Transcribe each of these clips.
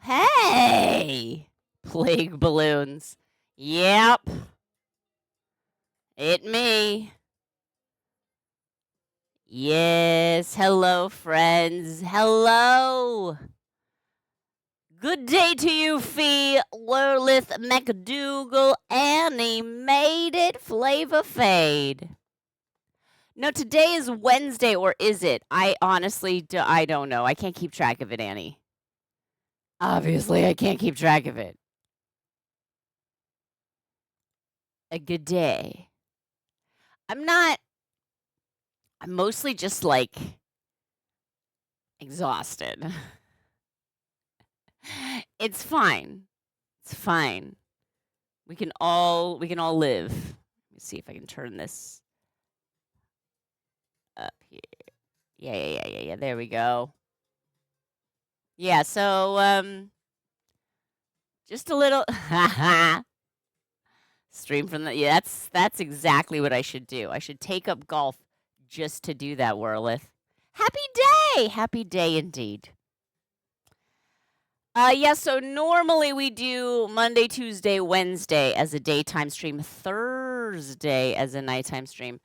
Hey, plague balloons. Yep, it me. Yes, hello, friends. Hello. Good day to you, Fee, Lurlith, McDougal, Animated Flavor Fade. No, today is Wednesday, or is it? I honestly, I don't know. I can't keep track of it, Annie. Obviously, I can't keep track of it. A good day. I'm mostly just like exhausted. It's fine. It's fine. We can all live. Let me see if I can turn this up here. Yeah. There we go. Yeah, so just a little stream from the yeah, that's exactly what I should do. I should take up golf just to do that, Whirlith. Happy day! Happy day indeed. Yeah, so normally we do Monday, Tuesday, Wednesday as a daytime stream, Thursday as a nighttime stream.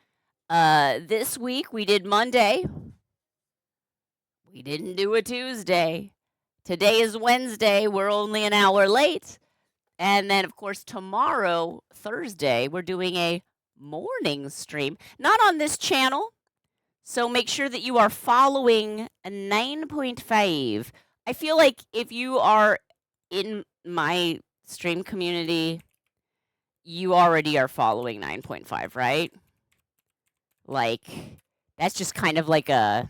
This week we did Monday. We didn't do a Tuesday. Today is Wednesday. We're only an hour late. And then, of course, tomorrow, Thursday, we're doing a morning stream. Not on this channel. So make sure that you are following a 9.5. I feel like if you are in my stream community, you already are following 9.5, right? Like, that's just kind of like I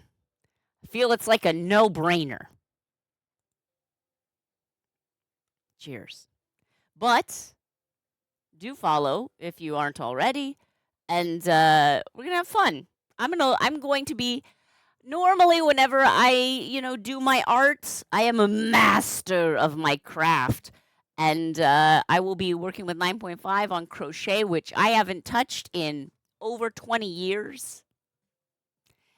feel it's like a no-brainer. Cheers. But do follow if you aren't already, and we're gonna have fun. I'm going to be normally whenever I do my art, I am a master of my craft, and I will be working with 9.5 on crochet, which I haven't touched in over 20 years.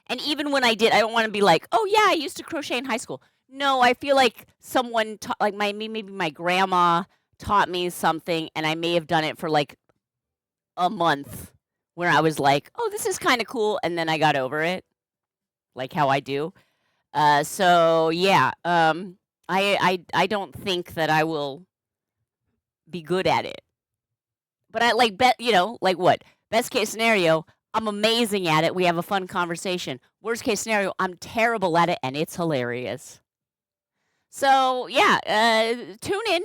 And even when I did, I don't want to be like, oh yeah, I used to crochet in high school. No, I feel like someone like maybe my grandma taught me something, and I may have done it for like a month, where I was like, oh, this is kind of cool, and then I got over it, like how I do. So yeah, I don't think that I will be good at it, but I like like what? Best case scenario, I'm amazing at it. We have a fun conversation. Worst case scenario, I'm terrible at it, and it's hilarious. So yeah, tune in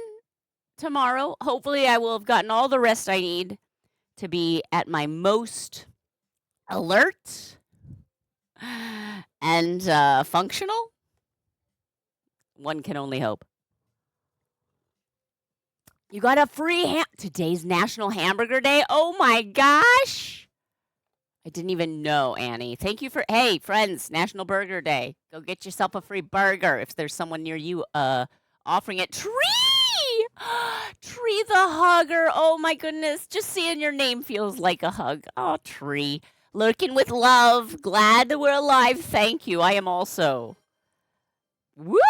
tomorrow. Hopefully, I will have gotten all the rest I need to be at my most alert and functional. One can only hope. You got a free today's National Hamburger Day. Oh my gosh. I didn't even know, Annie. Thank you hey, friends, National Burger Day. Go get yourself a free burger if there's someone near you offering it. Tree! Tree the hugger. Oh my goodness. Just seeing your name feels like a hug. Oh, Tree. Lurking with love. Glad that we're alive. Thank you. I am also. What?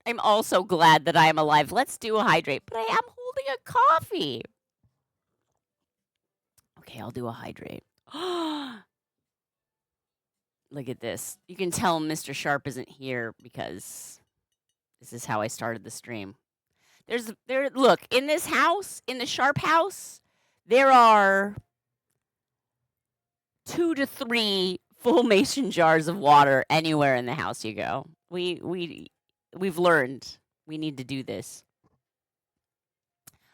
I'm also glad that I am alive. Let's do a hydrate. But I am holding a coffee. Okay, I'll do a hydrate. Look at this. You can tell Mr. Sharp isn't here because this is how I started the stream. Look, in this house, in the Sharp house, there are 2 to 3 full mason jars of water anywhere in the house you go. We've learned we need to do this.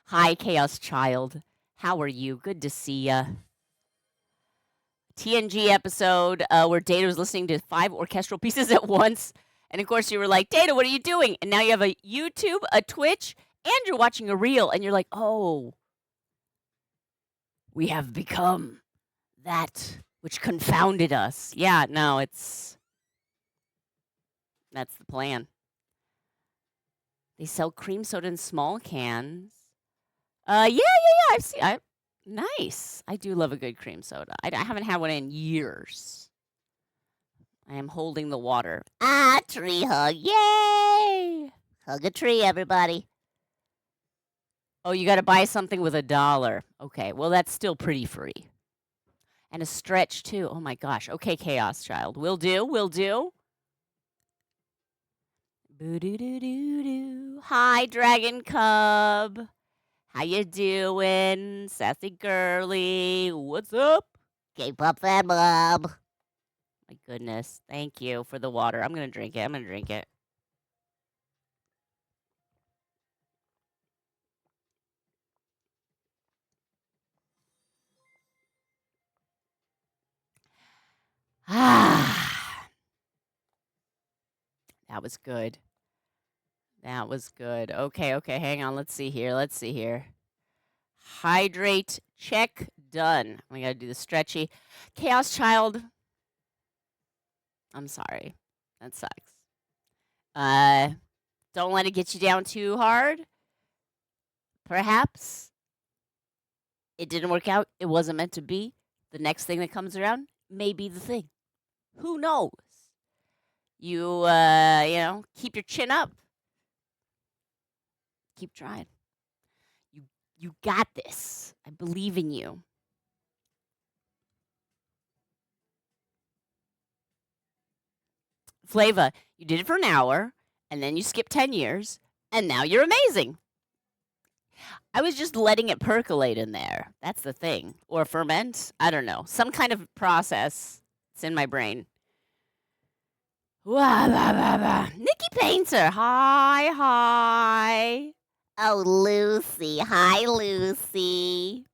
Hi, Chaos Child. How are you? Good to see ya. TNG episode where Data was listening to 5 orchestral pieces at once. And of course, you were like, Data, what are you doing? And now you have a YouTube, a Twitch, and you're watching a reel. And you're like, oh, we have become that which confounded us. Yeah, no, that's the plan. They sell cream soda in small cans. Yeah. I've seen. Nice. I do love a good cream soda. I haven't had one in years. I am holding the water. Ah, tree hug. Yay! Hug a tree, everybody. Oh, you got to buy something with $1. Okay, well, that's still pretty free. And a stretch, too. Oh, my gosh. Okay, Chaos Child. Will do. Will do. Boo-doo-doo-doo-doo. Hi, Dragon Cub. How you doing? Sassy girly. What's up? K-pop fan Bob. My goodness. Thank you for the water. I'm going to drink it. I'm going to drink it. Ah. That was good. That was good. Okay, okay, hang on. Let's see here. Let's see here. Hydrate, check, done. We got to do the stretchy. Chaos Child. I'm sorry. That sucks. Don't let it get you down too hard. Perhaps it didn't work out. It wasn't meant to be. The next thing that comes around may be the thing. Who knows? You keep your chin up. Keep trying. You got this. I believe in you. Flava, you did it for an hour, and then you skipped 10 years, and now you're amazing. I was just letting it percolate in there. That's the thing. Or ferment. I don't know. Some kind of process. It's in my brain. Wah, blah, blah, blah. Nikki Painter. Hi, hi. Oh, Lucy. Hi, Lucy.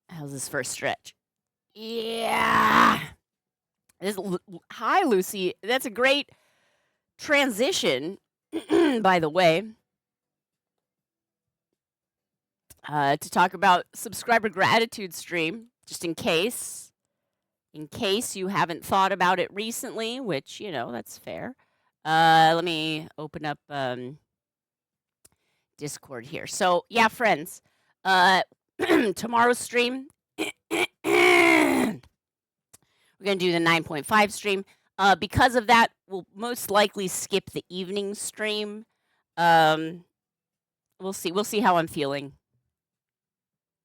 How's this first stretch? Yeah. Hi, Lucy. That's a great transition, by the way, to talk about subscriber gratitude stream, just in case you haven't thought about it recently, which, that's fair. Let me open up Discord here. So, yeah, friends, tomorrow's stream, we're going to do the 9.5 stream. Because of that, we'll most likely skip the evening stream. We'll see. We'll see how I'm feeling.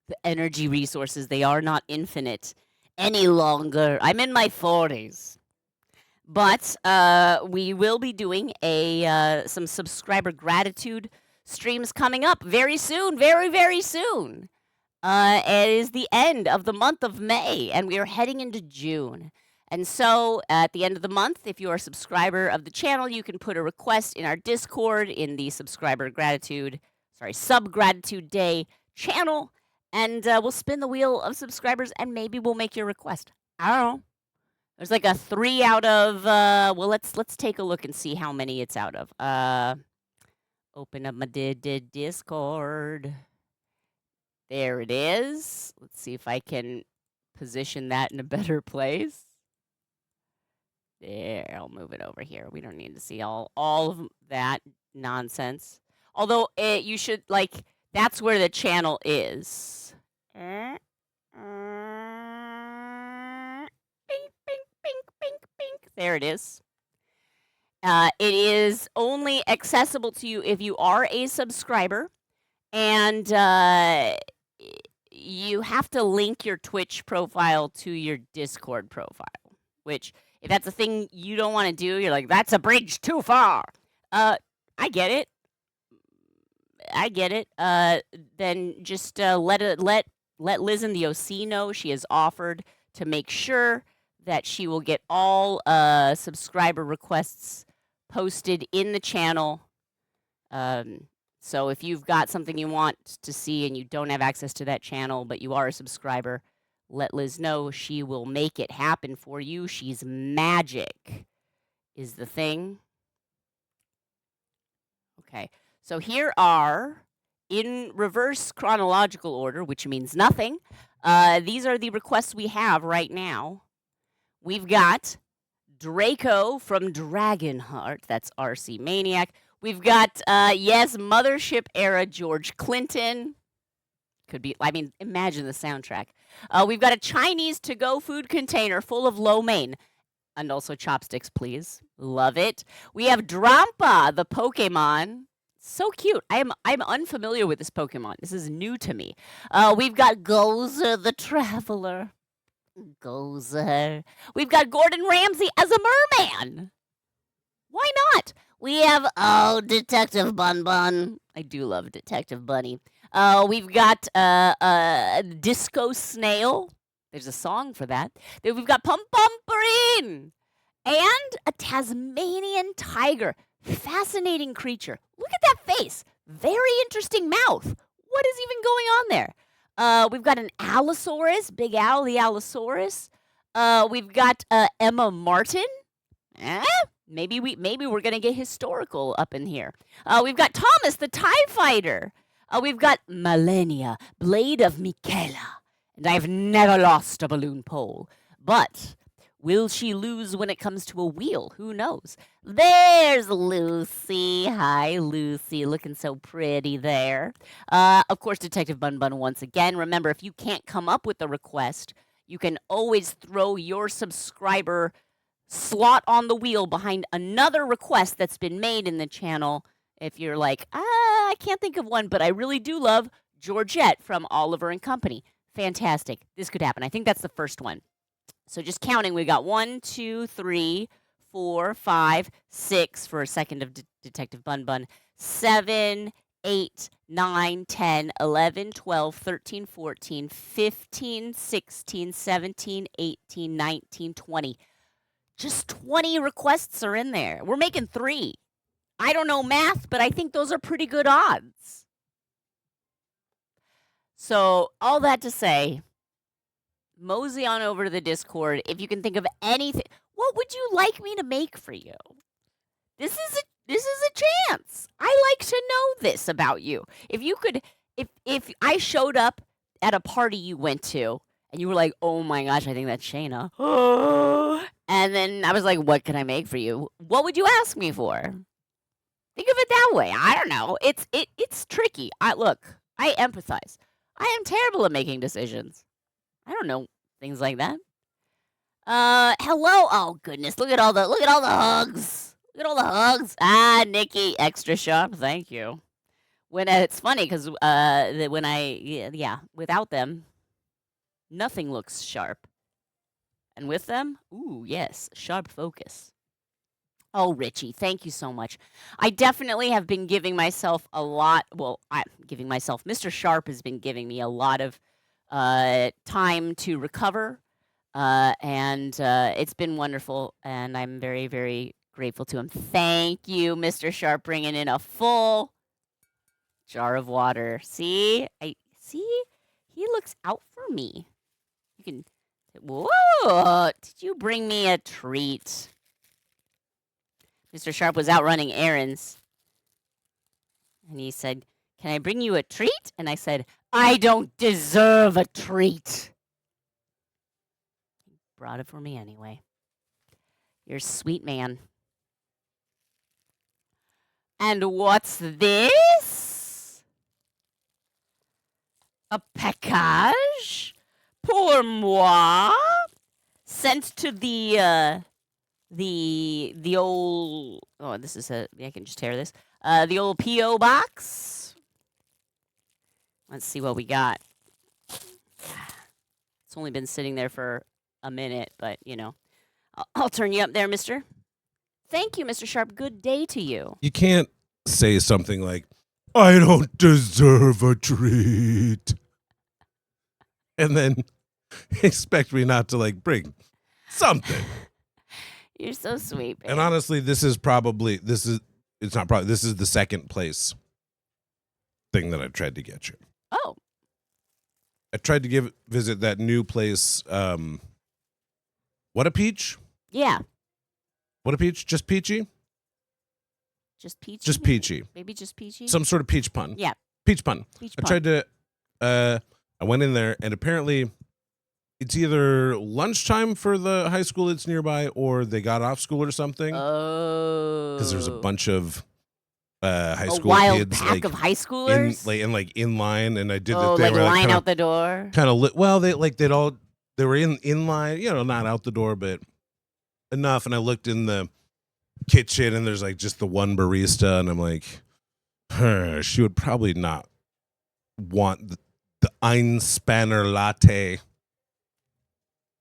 The energy resources, they are not infinite any longer. I'm in my 40s. But we will be doing some subscriber gratitude streams coming up very soon, very, very soon. It is the end of the month of May, and we are heading into June. And so at the end of the month, if you are a subscriber of the channel, you can put a request in our Discord in the sub gratitude day channel, and we'll spin the wheel of subscribers, and maybe we'll make your request. I don't know. There's like a 3 out of well, let's take a look and see how many it's out of. Open up my Discord. There it is. Let's see if I can position that in a better place. There, I'll move it over here. We don't need to see all of that nonsense. Although you should, that's where the channel is. Bing, bing, bing, bing, bing. There it is. It is only accessible to you if you are a subscriber, and you have to link your Twitch profile to your Discord profile, which, if that's a thing you don't want to do, you're like, that's a bridge too far. I get it. Then just let Liz in the OC know. She has offered to make sure that she will get all subscriber requests posted in the channel. So if you've got something you want to see and you don't have access to that channel, but you are a subscriber, let Liz know. She will make it happen for you. She's magic, is the thing. Okay, so here are, in reverse chronological order, which means nothing, these are the requests we have right now. We've got Draco from Dragonheart, that's RC Maniac. We've got, yes, Mothership era George Clinton. Could be, I mean, imagine the soundtrack. We've got a Chinese to-go food container full of lo mein. And also chopsticks, please. Love it. We have Drampa, the Pokemon. So cute. I'm unfamiliar with this Pokemon. This is new to me. We've got Gozer the Traveler. Gozer. We've got Gordon Ramsay as a merman. Why not? We have, Detective Bun Bun. I do love Detective Bunny. We've got Disco Snail. There's a song for that. Then we've got Pum Pumperine. And a Tasmanian tiger. Fascinating creature. Look at that face. Very interesting mouth. What is even going on there? We've got an Allosaurus. Big Al, the Allosaurus. We've got Emma Martin. Maybe we're gonna get historical up in here. We've got Thomas the TIE Fighter. We've got Malenia, Blade of Michaela. And I've never lost a balloon pole. But will she lose when it comes to a wheel? Who knows? There's Lucy. Hi, Lucy. Looking so pretty there. Of course, Detective Bun Bun once again. Remember, if you can't come up with a request, you can always throw your subscriber slot on the wheel behind another request that's been made in the channel. If you're like, I can't think of one, but I really do love Georgette from Oliver and Company. Fantastic. This could happen. I think that's the first one. So just counting, we got 1, 2, 3, 4, 5, 6 for a second of Detective Bun Bun. 7, 8, 9, 10, 11, 12, 13, 14, 15, 16, 17, 18, 19, 20. Just 20 requests are in there. We're making 3. I don't know math, but I think those are pretty good odds. So all that to say, mosey on over to the Discord. If you can think of anything, what would you like me to make for you? This is a chance. I like to know this about you. If you could, if I showed up at a party you went to and you were like, oh my gosh, I think that's Shana. And then I was like, what can I make for you? What would you ask me for? Think of it that way. I don't know. It's tricky. I empathize. I am terrible at making decisions. I don't know things like that. Hello. Oh goodness, look at all the hugs. Look at all the hugs. Ah, Nikki, extra sharp. Thank you. When it's funny because when without them, nothing looks sharp. And with them, ooh, yes, sharp focus. Oh, Richie, thank you so much. I definitely have been giving myself a lot. Well, Mr. Sharp has been giving me a lot of time to recover, and it's been wonderful, and I'm very, very grateful to him. Thank you, Mr. Sharp, bringing in a full jar of water. See, he looks out for me. You can. Whoa! Did you bring me a treat? Mr. Sharp was out running errands. And he said, can I bring you a treat? And I said, I don't deserve a treat. He brought it for me anyway. You're a sweet man. And what's this? A package? Pour moi? Sent to the old, this is I can just tear this. The old P.O. box. Let's see what we got. It's only been sitting there for a minute, but, you know. I'll turn you up there, mister. Thank you, Mr. Sharp. Good day to you. You can't say something like, I don't deserve a treat. And then expect me not to, like, bring something. You're so sweet, babe. And honestly, this is the second place thing that I tried to get you. Oh. I tried to visit that new place, What a Peach? Yeah. What a Peach? Just peachy? Just peachy? Just peachy. Maybe just peachy? Some sort of peach pun. Yeah. Peach pun. Peach I pun. tried to, I went in there, and apparently it's either lunchtime for the high school that's nearby, or they got off school or something. Oh. Because there's a bunch of high A school wild kids pack of high schoolers? in line, and I did Oh, that. They like were line kind out the door? of well, they were in line, not out the door, but enough. And I looked in the kitchen, and there's like just the one barista, and I'm like, she would probably not want the Einspanner latte.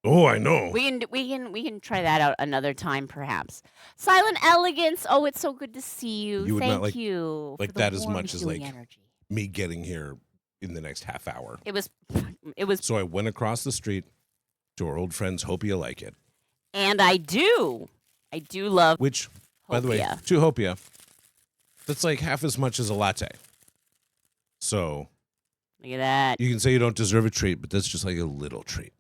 Oh, I know. We can try that out another time, perhaps. Silent Elegance. Oh, it's so good to see you. You would not Thank you like for the that as warm, much as healing like energy. me getting here in the next half hour. It was. So I went across the street to our old friends Hopia Like It. And I do love. Which, by the way, Hopia. to Hopia, that's like half as much as a latte. So Look at that. you can say you don't deserve a treat, but that's just like a little treat.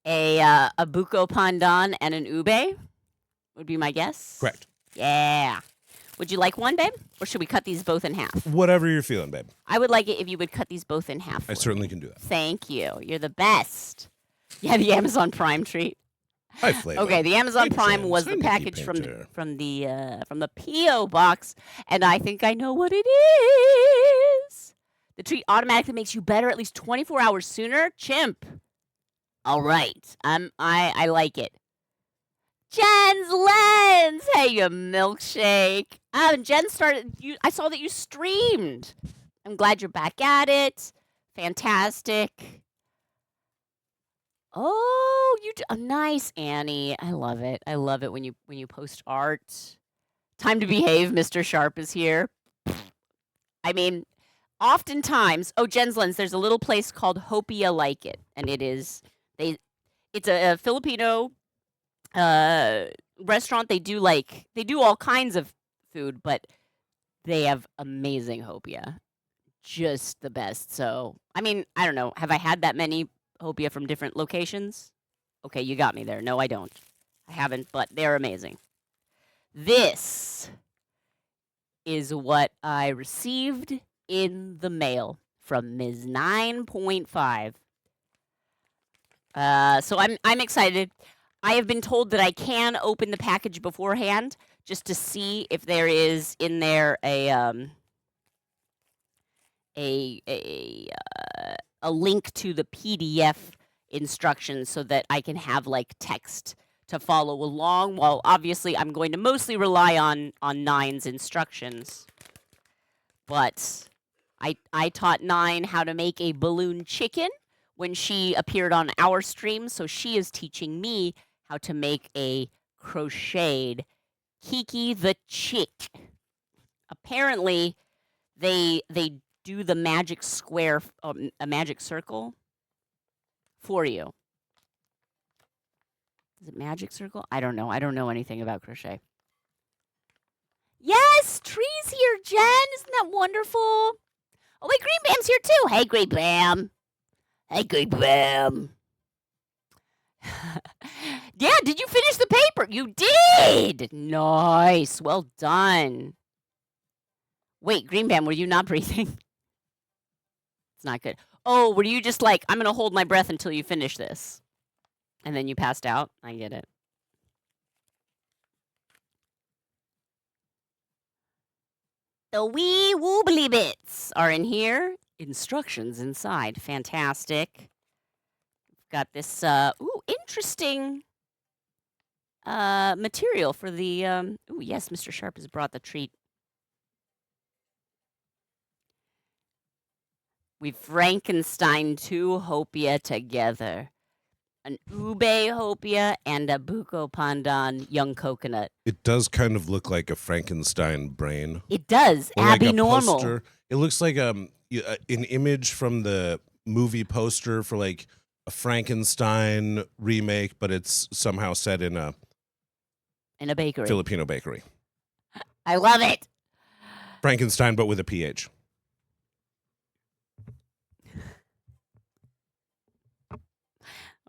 A buko pandan and an ube would be my guess. Correct. Yeah. Would you like one, babe? Or should we cut these both in half? Whatever you're feeling, babe. I would like it if you would cut these both in half. I for certainly me. can do that. Thank you. You're the best. Yeah, the Amazon Prime treat. Hi, Flavor. Okay, the Amazon Hi, Prime Jen. was Hi, the Nikki package Painter. from the PO box, and I think I know what it is. The treat automatically makes you better at least 24 hours sooner. Chimp. All right, I like it. Jen's Lens. Hey, you milkshake. Jen started. I saw that you streamed. I'm glad you're back at it. Fantastic. Oh, nice, Annie. I love it. I love it when you post art. Time to behave, Mr. Sharp is here. I mean, oftentimes, Jen's Lens, there's a little place called Hopia Like It, and it's a Filipino restaurant. They do all kinds of food, but they have amazing Hopia. Just the best. So, I mean, I don't know. Have I had that many Hopia from different locations? Okay, you got me there. No, I don't. I haven't, but they're amazing. This is what I received in the mail from Ms. 9.5. So I'm excited. I have been told that I can open the package beforehand just to see if there is in there a link to the PDF instructions so that I can have like text to follow along. While obviously I'm going to mostly rely on Nine's instructions, but I taught Nine how to make a balloon chicken when she appeared on our stream, so she is teaching me how to make a crocheted Kiki the Chick. Apparently, they do the magic square, a magic circle for you. Is it magic circle? I don't know. I don't know anything about crochet. Yes, Tree's here, Jen. Isn't that wonderful? Oh, wait, Green Bam's here, too. Hey, Green Bam. Hey, Green Bam. Yeah, did you finish the paper? You did. Nice. Well done. Wait, Green Bam, were you not breathing? It's not good. Oh, were you just like, I'm going to hold my breath until you finish this? And then you passed out? I get it. The wee woobly bits are in here. Instructions inside. Fantastic. Got this, interesting material for the, ooh, yes, Mr. Sharp has brought the treat. We Frankenstein two Hopia together. An ube Hopia and a buko pandan young coconut. It does kind of look like a Frankenstein brain. It does. Or Abby like a normal. poster. It looks like an image from the movie poster for like a Frankenstein remake, but it's somehow set in a bakery. Filipino bakery. I love it. Frankenstein, but with a PH.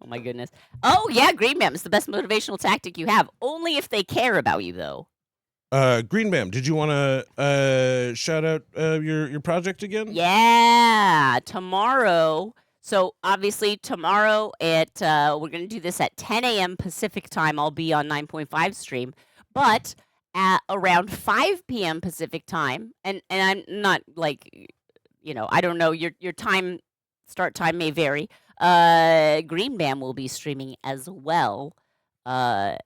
Oh my goodness. Oh yeah, Green Bam is the best motivational tactic you have. Only if they care about you, though. Green Bam, did you want to shout out your project again? Yeah, tomorrow. So obviously tomorrow at we're gonna do this at 10 a.m. Pacific time. I'll be on 9.5 stream, but at around 5 p.m. Pacific time, and I'm not like, I don't know, your start time may vary. Green Bam will be streaming as well. Uh,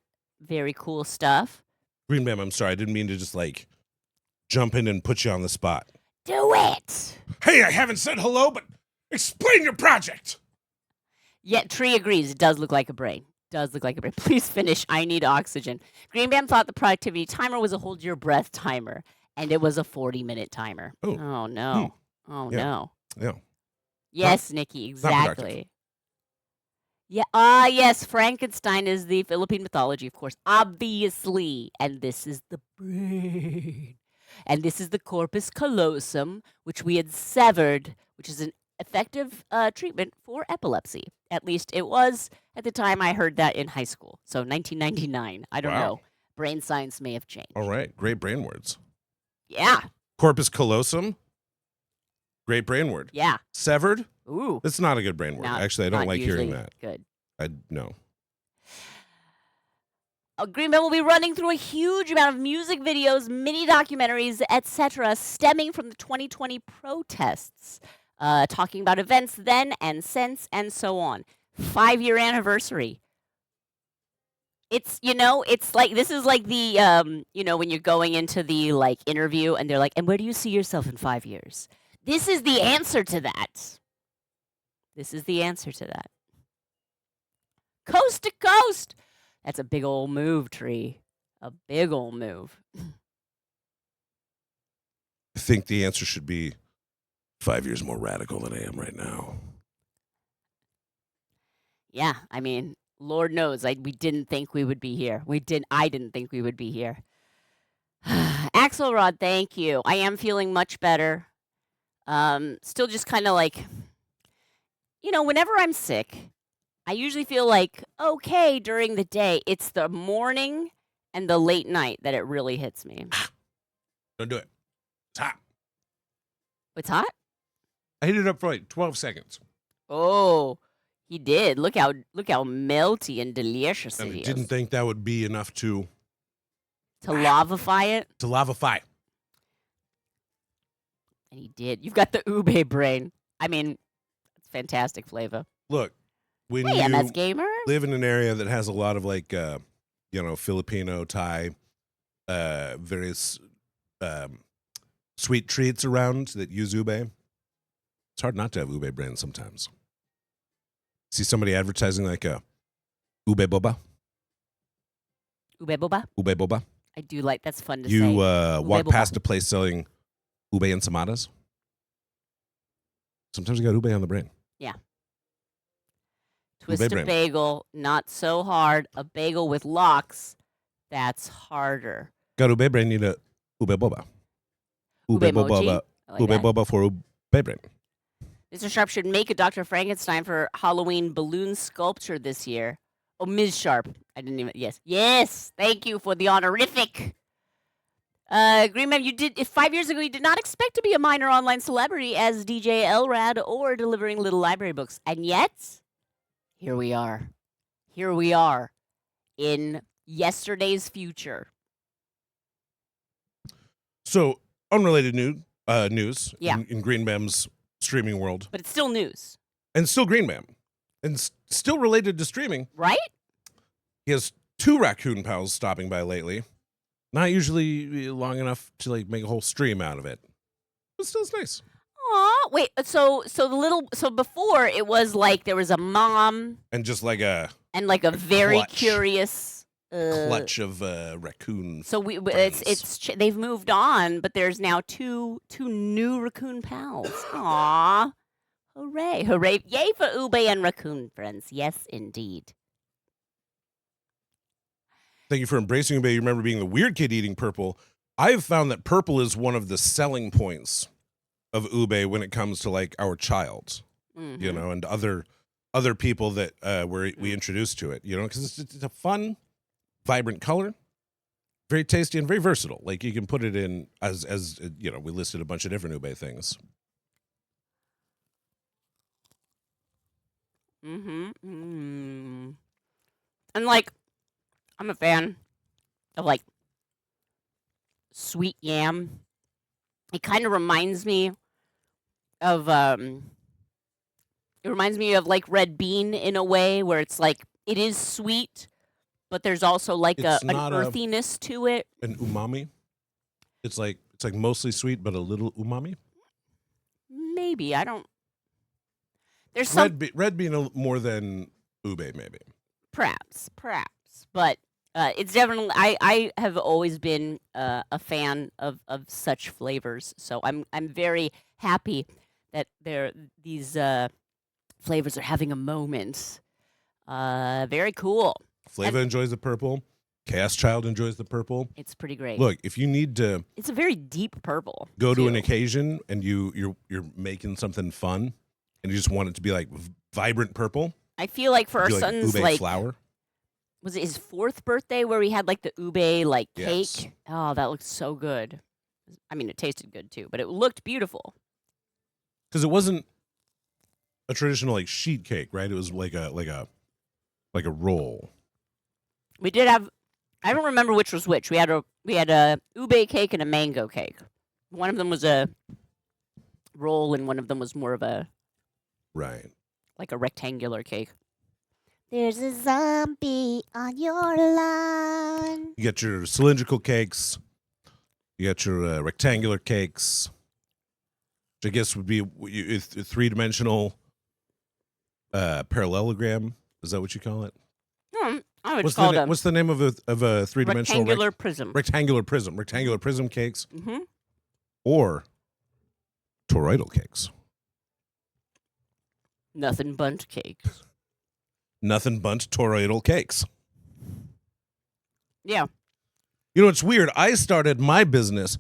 Very cool stuff. Green Bam, I'm sorry. I didn't mean to just like jump in and put you on the spot. Do it. Hey, I haven't said hello, but explain your project. Yeah, Tree agrees. It does look like a brain. Does look like a brain. Please finish. I need oxygen. Green Bam thought the productivity timer was a hold your breath timer, and it was a 40-minute timer. Oh no. Oh Yeah. no. Yeah. Yes, Nikki, not productive. exactly. Yeah. Yes. Frankenstein is the Philippine mythology, of course, obviously, and this is the brain, and this is the corpus callosum, which we had severed, which is an effective treatment for epilepsy. At least it was at the time I heard that in high school. So 1999. I don't Wow. know. Brain science may have changed. All right. Great brain words. Yeah. Corpus callosum. Great brain word. Yeah. Severed. Ooh. That's not a good brain word. Actually, I don't Not like hearing usually that. Good. No. Green Bam will be running through a huge amount of music videos, mini documentaries, etc., stemming from the 2020 protests, talking about events then and since and so on. 5-year anniversary. It's like this is like the when you're going into the like interview and they're like, and where do you see yourself in 5 years? This is the answer to that. This is the answer to that. Coast to coast. That's a big old move, Tree. A big old move. I think the answer should be 5 years more radical than I am right now. Yeah, I mean, Lord knows, we didn't think we would be here. I didn't think we would be here. Axelrod, thank you. I am feeling much better. Still just kind of like, whenever I'm sick, I usually feel like okay during the day. It's the morning and the late night that it really hits me. Don't do it. It's hot. It's hot? I heated it up for like 12 seconds. Oh, he did. Look how melty and delicious And it I is. didn't think that would be enough to lavify it. To lavify. And he did. You've got the ube brain. I mean, it's fantastic flavor. Look, when Hey, you MS Gamer. live in an area that has a lot of like, Filipino, Thai, various sweet treats around that use ube, it's hard not to have ube brain sometimes. See somebody advertising like a ube boba? Ube boba? Ube boba? I do like, that's fun to say. You Ube walk boba. past a place selling ube ensamadas. Sometimes you got ube on the brain. Yeah. Twist a brain. bagel, not so hard. A bagel with locks, that's harder. Got ube brain, need a ube boba. Ube boba. mochi? I like Ube that. boba for ube brain. Mr. Sharp should make a Dr. Frankenstein for Halloween balloon sculpture this year. Oh, Ms. Sharp. I didn't even. Yes. Yes. Thank you for the honorific. Green Man, 5 years ago, you did not expect to be a minor online celebrity as DJ Elrad or delivering little library books. And yet, here we are. Here we are in yesterday's future. So, unrelated news Yeah. in Green Bam's streaming world. But it's still news. And still Green Bam. And still related to streaming. Right? He has 2 raccoon pals stopping by lately. Not usually long enough to like make a whole stream out of it. But still, it's nice. Aw, wait. So before it was like there was a mom And just like a and like a very clutch. curious clutch of raccoon. So friends. they've moved on, but there's now two new raccoon pals. Aw, hooray, hooray! Yay for ube and raccoon friends. Yes, indeed. Thank you for embracing ube. You remember being the weird kid eating purple. I've found that purple is one of the selling points of ube when it comes to like our child, Mm-hmm. and other people that we introduced to it, because it's a fun, vibrant color, very tasty and very versatile. Like you can put it in as we listed a bunch of different ube things. Mm-hmm. And like, I'm a fan of like sweet yam. It kind of reminds me of like red bean in a way, where it's like it is sweet, but there's also like It's an not earthiness to it. an umami. It's like mostly sweet, but a little umami. Maybe I don't. There's some Red bean more than ube, maybe. perhaps, but it's definitely. I have always been a fan of such flavors, so I'm very happy that these flavors are having a moment. Very cool. Flava enjoys the purple. Chaos Child enjoys the purple. It's pretty great. Look, if you need to, it's a very deep purple. go to too. an occasion and you're making something fun, and you just want it to be like vibrant purple. I feel like for our do son's ube flour. Was it his 4th birthday where we had like the ube like cake? Yes. Oh, that looked so good. I mean, it tasted good too, but it looked beautiful. Because it wasn't a traditional like sheet cake, right? It was like a roll. We did have. I don't remember which was which. We had a ube cake and a mango cake. One of them was a roll, and one of them was more of a Right. like a rectangular cake. There's a zombie on your lawn. You got your cylindrical cakes. You got your rectangular cakes, which I guess would be a three-dimensional parallelogram. Is that what you call it? I would call them What's the name of a three-dimensional rectangular prism. Rectangular prism cakes, Mm-hmm. or toroidal cakes. Nothing but cakes. Nothing but toroidal cakes. Yeah. You know, it's weird. I started my business,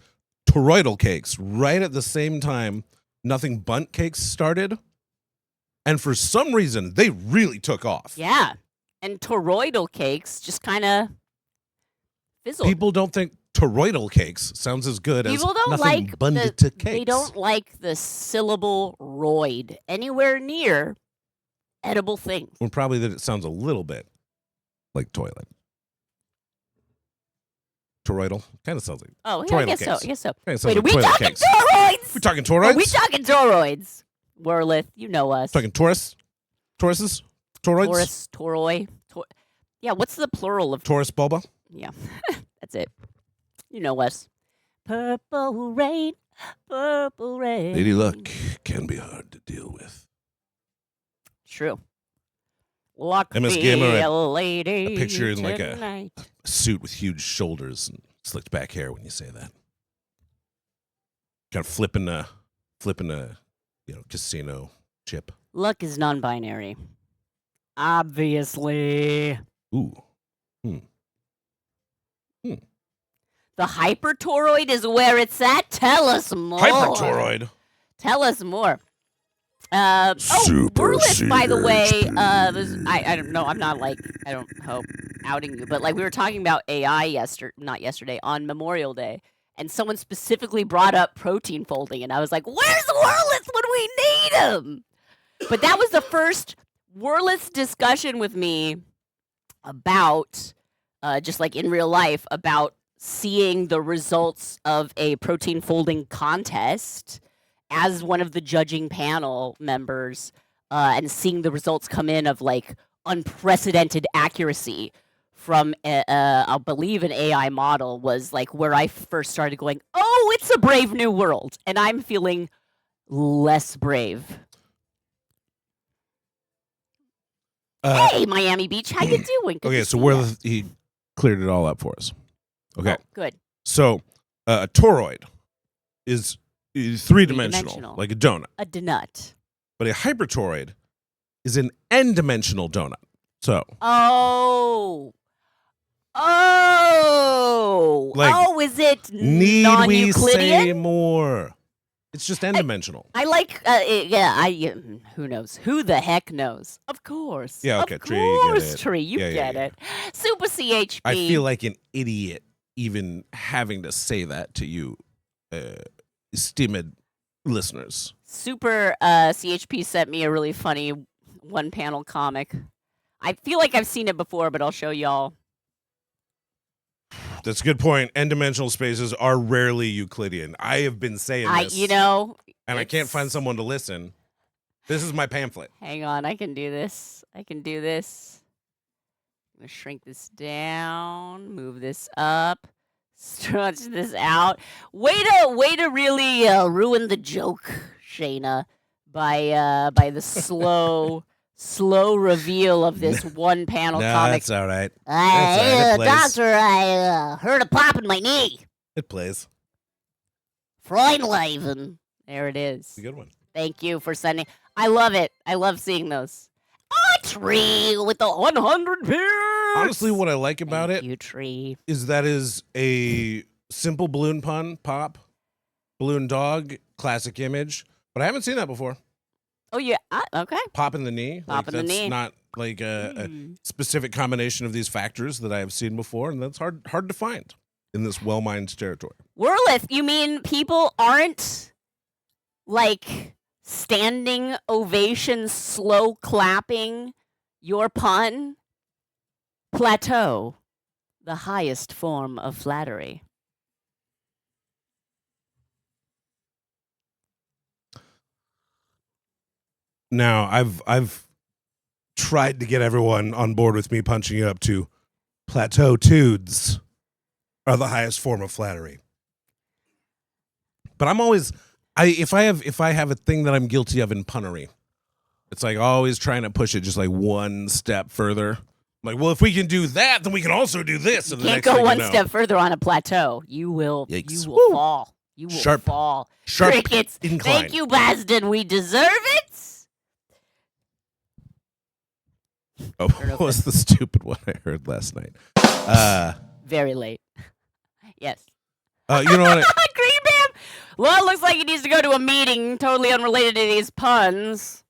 toroidal cakes, right at the same time Nothing Bunt Cakes started. And for some reason, they really took off. Yeah. And toroidal cakes just kind of fizzled. People don't think toroidal cakes sounds as good People as don't nothing like bunted to cakes. They don't like the syllable roid anywhere near edible things. Well, probably that it sounds a little bit like toilet. Toroidal kind of sounds like. Oh, yeah, I toroidal guess so. cakes. I guess so. Kinda sounds Wait, are like we toilet talking cakes. toroids? We talking toroids? Are we talking toroids? Werlith, you know us. Talking Tauruses? Toroids? Taurus, toroi. Yeah, what's the plural of Taurus bulba? Yeah, that's it. You know us. Purple rain, purple rain. Lady Luck can be hard to deal with. True. Luck MS be Gamer, a lady a picture in like tonight. a suit with huge shoulders and slicked back hair when you say that. Kind of flipping a casino chip. Luck is non-binary. Obviously. Ooh. The hypertoroid is where it's at. Tell us more. Hypertoroid. Tell us more. Super Burles, by the way, HP. I don't know. I'm not like, I don't hope outing you, but like we were talking about AI not yesterday, on Memorial Day, and someone specifically brought up protein folding, and I was like, where's Werlith when we need him? But that was the first Werlith discussion with me about, just like in real life, about seeing the results of a protein folding contest as one of the judging panel members, and seeing the results come in of like unprecedented accuracy from, I believe, an AI model, was like where I first started going, oh, it's a brave new world. And I'm feeling less brave. Hey, Miami Beach, how you doing? Good Okay, to so see where ya. he cleared it all up for us. Okay, Oh, good. so a toroid is three-dimensional, Three-dimensional. like a donut. A donut. But a hypertoroid is an n-dimensional donut. So, Oh. Like, is it need we say non-Euclidean? more? It's just n-dimensional. I like, who knows? Who the heck knows? Of course. Yeah, okay, Of Tree, you get course, it. Tree, you Yeah, get yeah. it. Super CHP. I feel like an idiot even having to say that to you, esteemed listeners. Super CHP sent me a really funny one-panel comic. I feel like I've seen it before, but I'll show y'all. That's a good point. N-dimensional spaces are rarely Euclidean. I have been saying this. And I can't find someone to listen. This is my pamphlet. Hang on, I can do this. I'm gonna shrink this down, move this up, stretch this out. Way to really ruin the joke, Shana, by the slow reveal of this one panel comic. That's all right. Doctor, I heard a pop in my knee. It plays. Freundleiven. There it is. It's a good one. Thank you for sending. I love it. I love seeing those. A tree with the 100 peers. Honestly, what I like about it is that is a simple balloon pun, pop, balloon dog, classic image. But I haven't seen that before. Oh, yeah. Okay. Pop in the knee. Pop in the knee. That's not like a specific combination of these factors that I have seen before, and that's hard to find in this well-mined territory. Whirlith, you mean people aren't like standing ovation, slow clapping your pun? Plateau, the highest form of flattery. Now, I've tried to get everyone on board with me punching it up to plateau-tudes are the highest form of flattery. But I'm always if I have a thing that I'm guilty of in punnery, it's like always trying to push it just like one step further. I'm like, well, if we can do that, then we can also do this. You can't go one step further on a plateau. You will fall. You will fall. Sharp Crickets. incline. Thank you, Basden. We deserve it. Oh, what was the stupid one I heard last night? Very late. Yes. You know what? Green Bam. Well, it looks like he needs to go to a meeting totally unrelated to these puns.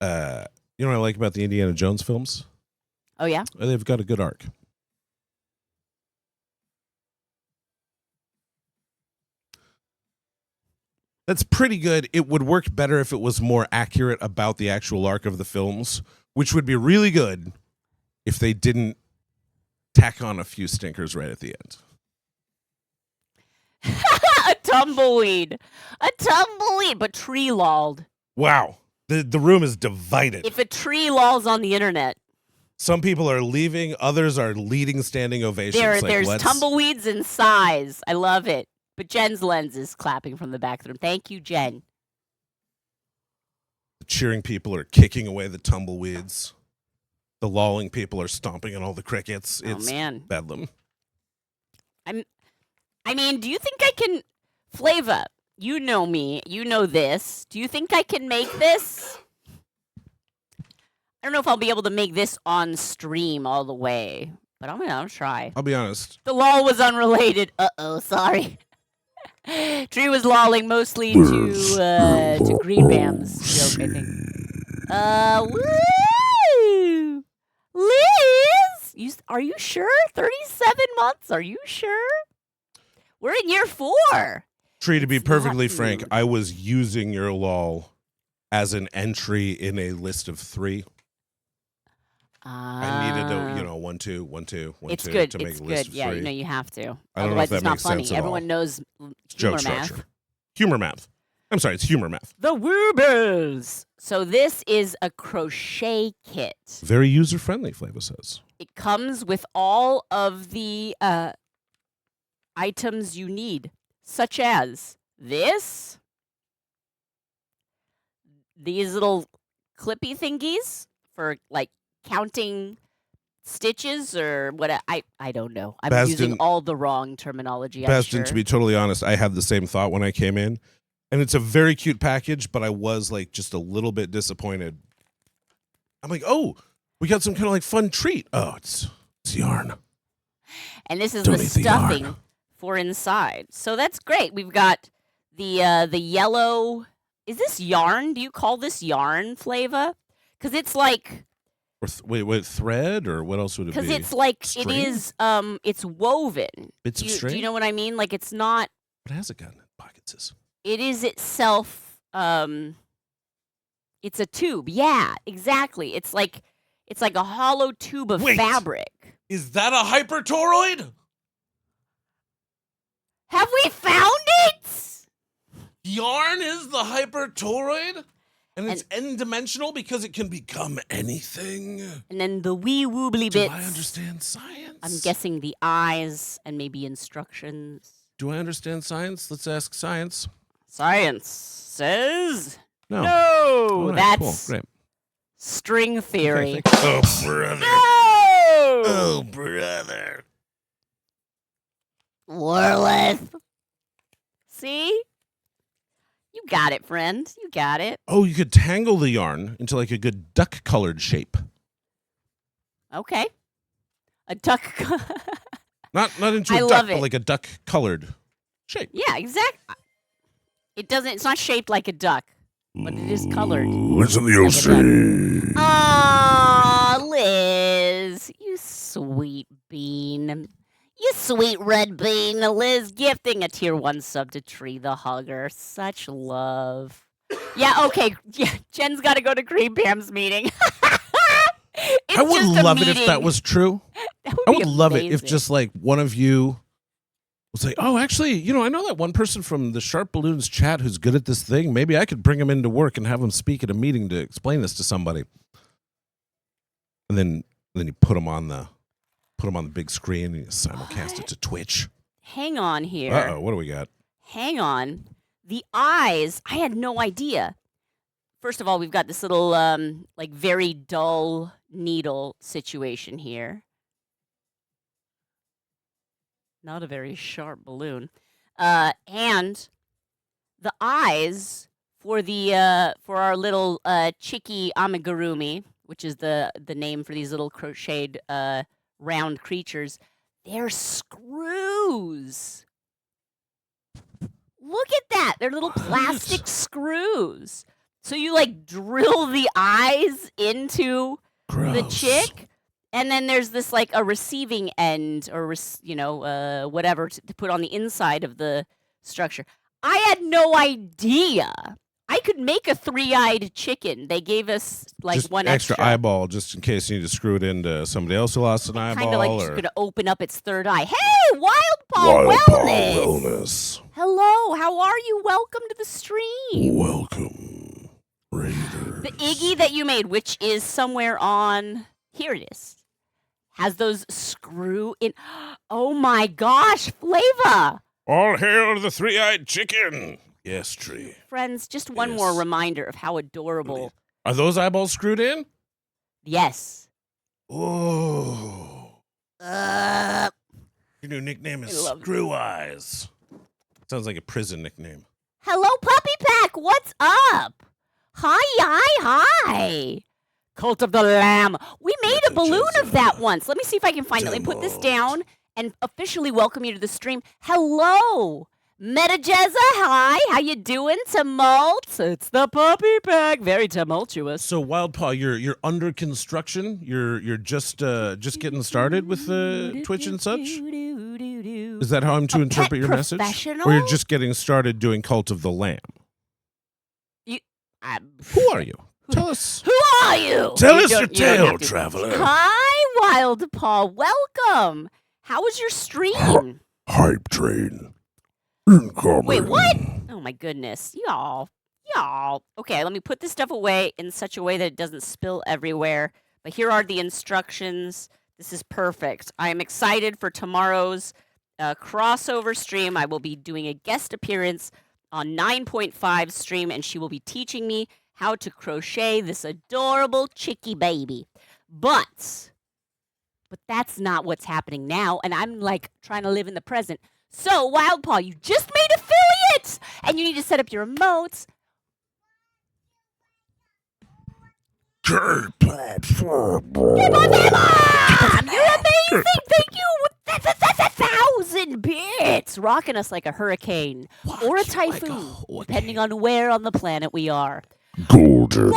You know what I like about the Indiana Jones films? Oh, yeah? They've got a good arc. That's pretty good. It would work better if it was more accurate about the actual arc of the films, which would be really good if they didn't tack on a few stinkers right at the end. A tumbleweed, but tree lolled. Wow. The room is divided. If a tree lolls on the internet. Some people are leaving, others are leading standing ovations. There's tumbleweeds in size. I love it. But Jen's lens is clapping from the back of the room. Thank you, Jen. The cheering people are kicking away the tumbleweeds. The lolling people are stomping on all the crickets. It's bedlam. I mean, do you think I can... Flava, you know me. You know this. Do you think I can make this? I don't know if I'll be able to make this on stream all the way. But I'll try. I'll be honest. The lol was unrelated. Uh-oh, sorry. Tree was lolling mostly to Green Bam's joke, I think. Woo! Liz! Are you sure? 37 months? Are you sure? We're in year 4. Tree, to be perfectly frank, I was using your lol as an entry in a list of 3. I needed to, 1, 2, 1, 2, 1, it's 2 good. to make It's a list good. of Yeah, 3. you have to. I don't Otherwise, know if it's that not makes funny. sense at Everyone all. knows Joke humor math. structure. Humor math. I'm sorry, it's humor math. The Woobles. So this is a crochet kit. Very user-friendly, Flava says. It comes with all of the items you need, such as this, these little clippy thingies for like counting stitches or what. I don't know. I'm using all the wrong terminology. Bastion, to be totally honest, I had the same thought when I came in. And it's a very cute package, but I was like just a little bit disappointed. I'm like, oh, we got some kind of like fun treat. Oh, it's yarn. And this is the stuffing for inside. So that's great. We've got the yellow. Is this yarn? Do you call this yarn, Flava? Because it's like. Wait, thread or what else would it be? Because it's like string? It is. It's woven. Bits of string. Do you know what I mean? Like it's not. What has it got in the pockets? It is itself. It's a tube. Yeah, exactly. It's like a hollow tube of fabric. Is that a hypertoroid? Have we found it? Yarn is the hypertoroid? And it's n-dimensional because it can become anything? And then the wee woobly bits. Do I understand science? I'm guessing the eyes and maybe instructions. Do I understand science? Let's ask science. Science says No. no. Right, That's cool. Great. string theory. Okay, oh, brother. No! Oh, brother. Warlith. See? You got it, friend. You got it. Oh, you could tangle the yarn into like a good duck-colored shape. Okay. A duck. Not into a I duck, love but it. like a duck-colored shape. Yeah, exactly. It doesn't. It's not shaped like a duck, but it is colored. It's in the ocean. Aw, Liz, you sweet bean. You sweet red bean. Liz gifting a tier 1 sub to Tree the Hugger. Such love. Yeah, okay. Yeah, Jen's got to go to Cream Pam's meeting. I would love it if that was true. That would I be would love it if amazing. just like one of you was like, oh, actually, I know that one person from the SharpBalloons chat who's good at this thing. Maybe I could bring him into work and have him speak at a meeting to explain this to somebody. And then you put him on the big screen and you simulcast it to Twitch. Hang on here. Uh-oh, what do we got? Hang on. The eyes, I had no idea. First of all, we've got this little, like, very dull needle situation here. Not a very sharp balloon. And the eyes for our little Chiki amigurumi, which is the name for these little crocheted round creatures, they're screws. Look at that. They're little plastic screws. So you like drill the eyes into the chick, and then there's this like a receiving end or whatever to put on the inside of the structure. I had no idea. I could make a 3-eyed chicken. They gave us like just one extra eyeball just in case you need to screw it into somebody else who lost an eyeball. Kind of like just going to open up its third eye. Hey, Wild Paw Wellness. Hello, how are you? Welcome to the stream. Welcome, Raiders. The Iggy that you made, which is somewhere on... Here it is. Has those screw in... Oh my gosh, Flava! All hail the 3-eyed chicken. Yes, Tree. Friends, just one more reminder of how adorable... Are those eyeballs screwed in? Yes. Oh. Your new nickname is Screw Eyes. Sounds like a prison nickname. Hello, Puppy Pack. What's up? Hi. Cult of the Lamb. We made a balloon of that once. Let me see if I can find it. Let me put this down and officially welcome you to the stream. Hello. Metajeza, hi. How you doing? Tumult. It's the Puppy Pack. Very tumultuous. So, Wild Paw, you're under construction. You're just getting started with Twitch and such. Is that how I'm to interpret your message? Or you're just getting started doing Cult of the Lamb? Who are you? Tell us. Who are you? Tell us your tale, traveler. Hi, Wild Paw. Welcome. How was your stream? Hype train. Incoming. Wait, what? Oh my goodness. Y'all. Okay, let me put this stuff away in such a way that it doesn't spill everywhere. But here are the instructions. This is perfect. I am excited for tomorrow's crossover stream. I will be doing a guest appearance on 9.5 stream, and she will be teaching me how to crochet this adorable chicky baby. But that's not what's happening now, and I'm like trying to live in the present. So, Wild Paw, you just made affiliates, and you need to set up your emotes. K-pop. You're amazing. Thank you. That's 1,000 bits. Rocking us like a hurricane or a typhoon, depending on where on the planet we are. Golden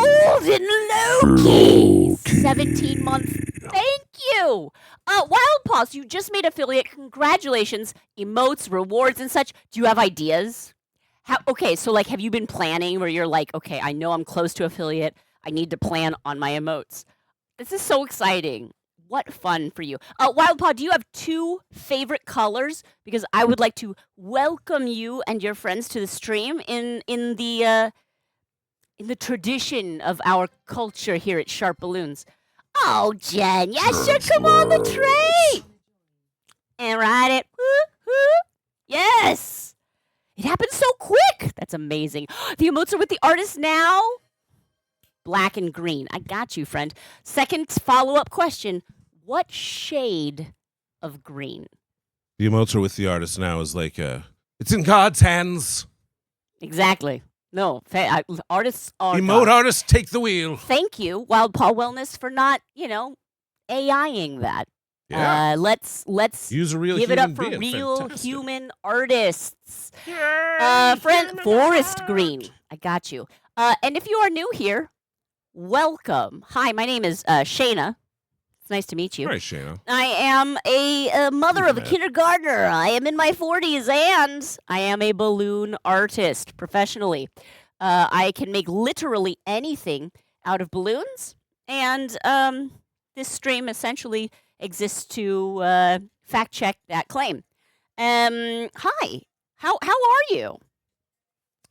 Loki. 17 months. Thank you. Wild Paws, you just made affiliate. Congratulations. Emotes, rewards, and such. Do you have ideas? So like, have you been planning where you're like, okay, I know I'm close to affiliate. I need to plan on my emotes. This is so exciting. What fun for you. Wild Paw, do you have 2 favorite colors? Because I would like to welcome you and your friends to the stream in the tradition of our culture here at SharpBalloons. Oh, Jen, yeah, sure, come on the train and ride it. Woo-hoo. Yes. It happened so quick. That's amazing. The emotes are with the artist now. Black and green. I got you, friend. Second follow-up question. What shade of green? The emotes are with the artist now is like, it's in God's hands. Exactly. No, artists are Emote God. artists take the wheel. Thank you, Wild Paw Wellness, for not, AIing that. Yeah. Let's Use a real give it human up for being. real Fantastic. human artists. Yay, Friend, human forest art. green. I got you. And if you are new here, welcome. Hi, my name is Shana. It's nice to meet you. All right, Shana. I am a mother of a Matt. kindergartner. I am in my 40s, and I am a balloon artist professionally. I can make literally anything out of balloons, and this stream essentially exists to fact check that claim. Hi, how are you?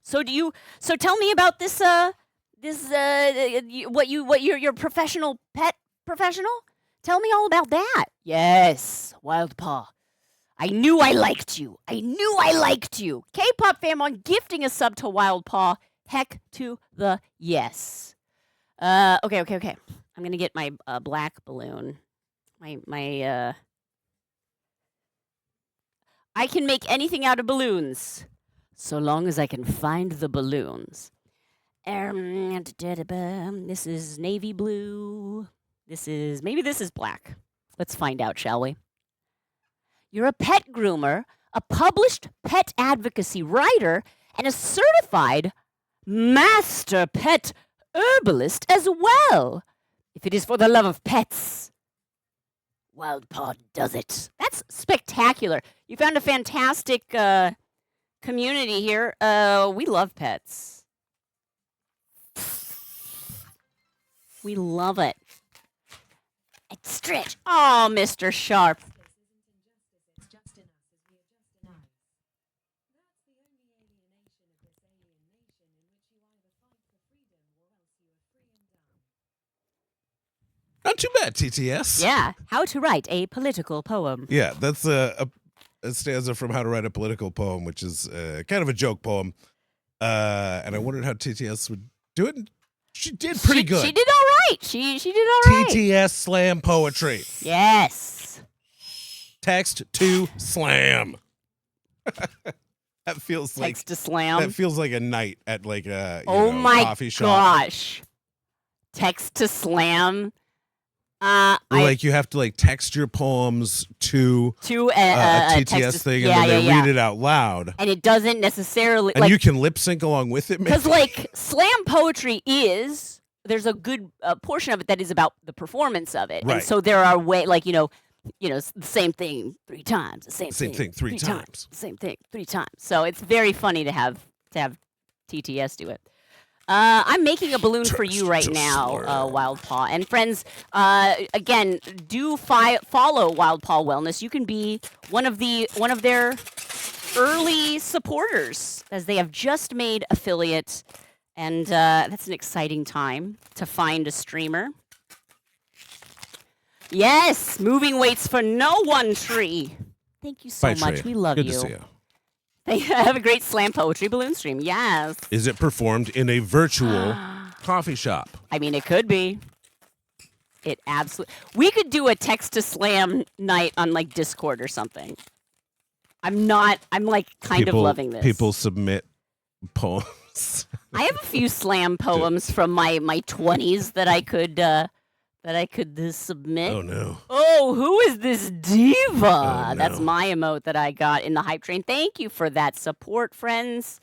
So tell me about this what your professional pet professional? Tell me all about that. Yes, Wild Paw. I knew I liked you. K-pop fam on gifting a sub to Wild Paw. Heck to the yes. Okay. I'm gonna get my black balloon. My I can make anything out of balloons, so long as I can find the balloons. This is navy blue. This is black. Let's find out, shall we? You're a pet groomer, a published pet advocacy writer, and a certified master pet herbalist as well. If it is for the love of pets, Wild Paw does it. That's spectacular. You found a fantastic community here. We love pets. We love it. It's stretch. Oh, Mr. Sharp. Not too bad, TTS. Yeah, how to write a political poem. Yeah, that's a stanza from How to Write a Political Poem, which is kind of a joke poem. And I wondered how TTS would do it. She did pretty good. She did all right. She did all right. TTS slam poetry. Yes. Text to slam. That feels like Text to slam. that feels like a night at like a my coffee shop. gosh. Text to slam. Like you have to like text your poems to to a TTS text thing, and then they read it out loud, and it doesn't necessarily and you can lip sync along with it. Because like slam poetry there's a good portion of it that is about the performance of it, Right. and so there are the same thing 3 times, the same thing three times. same thing 3 times. So it's very funny to have TTS do it. I'm making a balloon for you right now, Wild Paw. And friends, again, do follow Wild Paw Wellness. You can be one of their early supporters, as they have just made affiliate, and that's an exciting time to find a streamer. Yes, moving weights for no one tree. Thank you so Bye, much. Trey. We love Good you. to see you. Have a great slam poetry balloon stream. Yes. Is it performed in a virtual coffee shop? I mean, it could be. It absolutely. We could do a text to slam night on like Discord or something. I'm like kind of loving this. People submit poems. I have a few slam poems from my 20s that I could submit. Oh no. Oh, who is this diva? Oh, no. That's my emote that I got in the hype train. Thank you for that support, friends.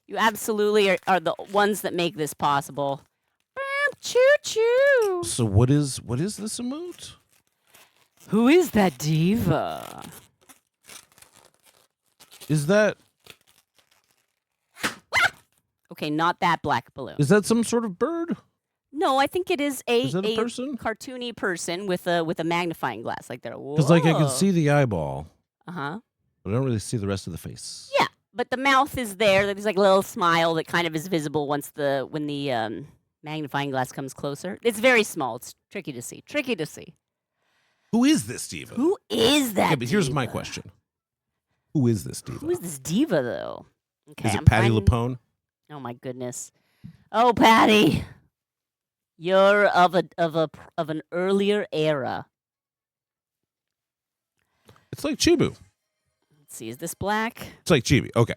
You absolutely are the ones that make this possible. Choo choo. So what is this emote? Who is that diva? Is that Okay, not that black balloon. some sort of bird? No, I think it is Is that a person? cartoony person with a magnifying glass, like they're. Because like I can see the eyeball, Uh-huh. but I don't really see the rest of the face. Yeah, but the mouth is there. There's like a little smile that kind of is visible when the magnifying glass comes closer. It's very small. It's tricky to see. Tricky to see. Who is this diva? Who is that? Yeah, but here's diva? my question: Who is this diva? Who is this diva though? Okay, Is it I'm Patty finding- LuPone? Oh my goodness. Oh, Patty. You're of an earlier era. It's like Chibu. Let's see, is this black? It's like Chibi. Okay.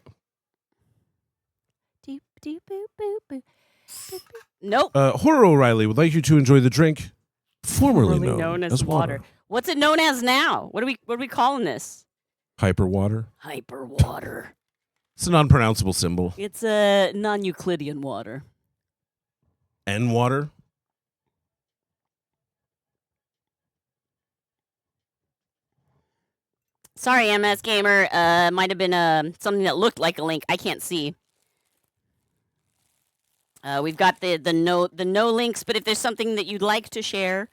Doop, doop, boop, boop, boop, boop, boop. Nope. Horror O'Reilly would like you to enjoy the drink formerly known as water. What's it known as now? What are we calling this? Hyper water. Hyper water. It's an unpronounceable symbol. It's a non-Euclidean water. N water. Sorry, MS Gamer. Might have been something that looked like a link. I can't see. We've got the no links, but if there's something that you'd like to share,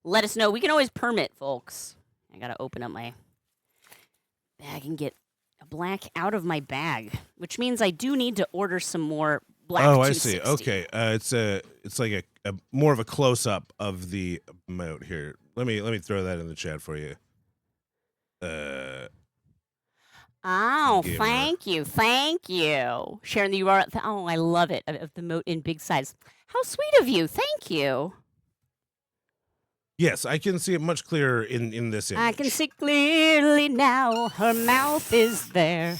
let us know. We can always permit, folks. I gotta open up my bag and get a black out of my bag, which means I do need to order some more black. Oh, I see. 260. Okay. It's like a more of a close up of the emote here. Let me throw that in the chat for you. Oh, Gamer. thank you. Sharing the URL. Oh, I love it. Of the moat in big size. How sweet of you. Thank you. Yes, I can see it much clearer in this image. I can see clearly now. Her mouth is there.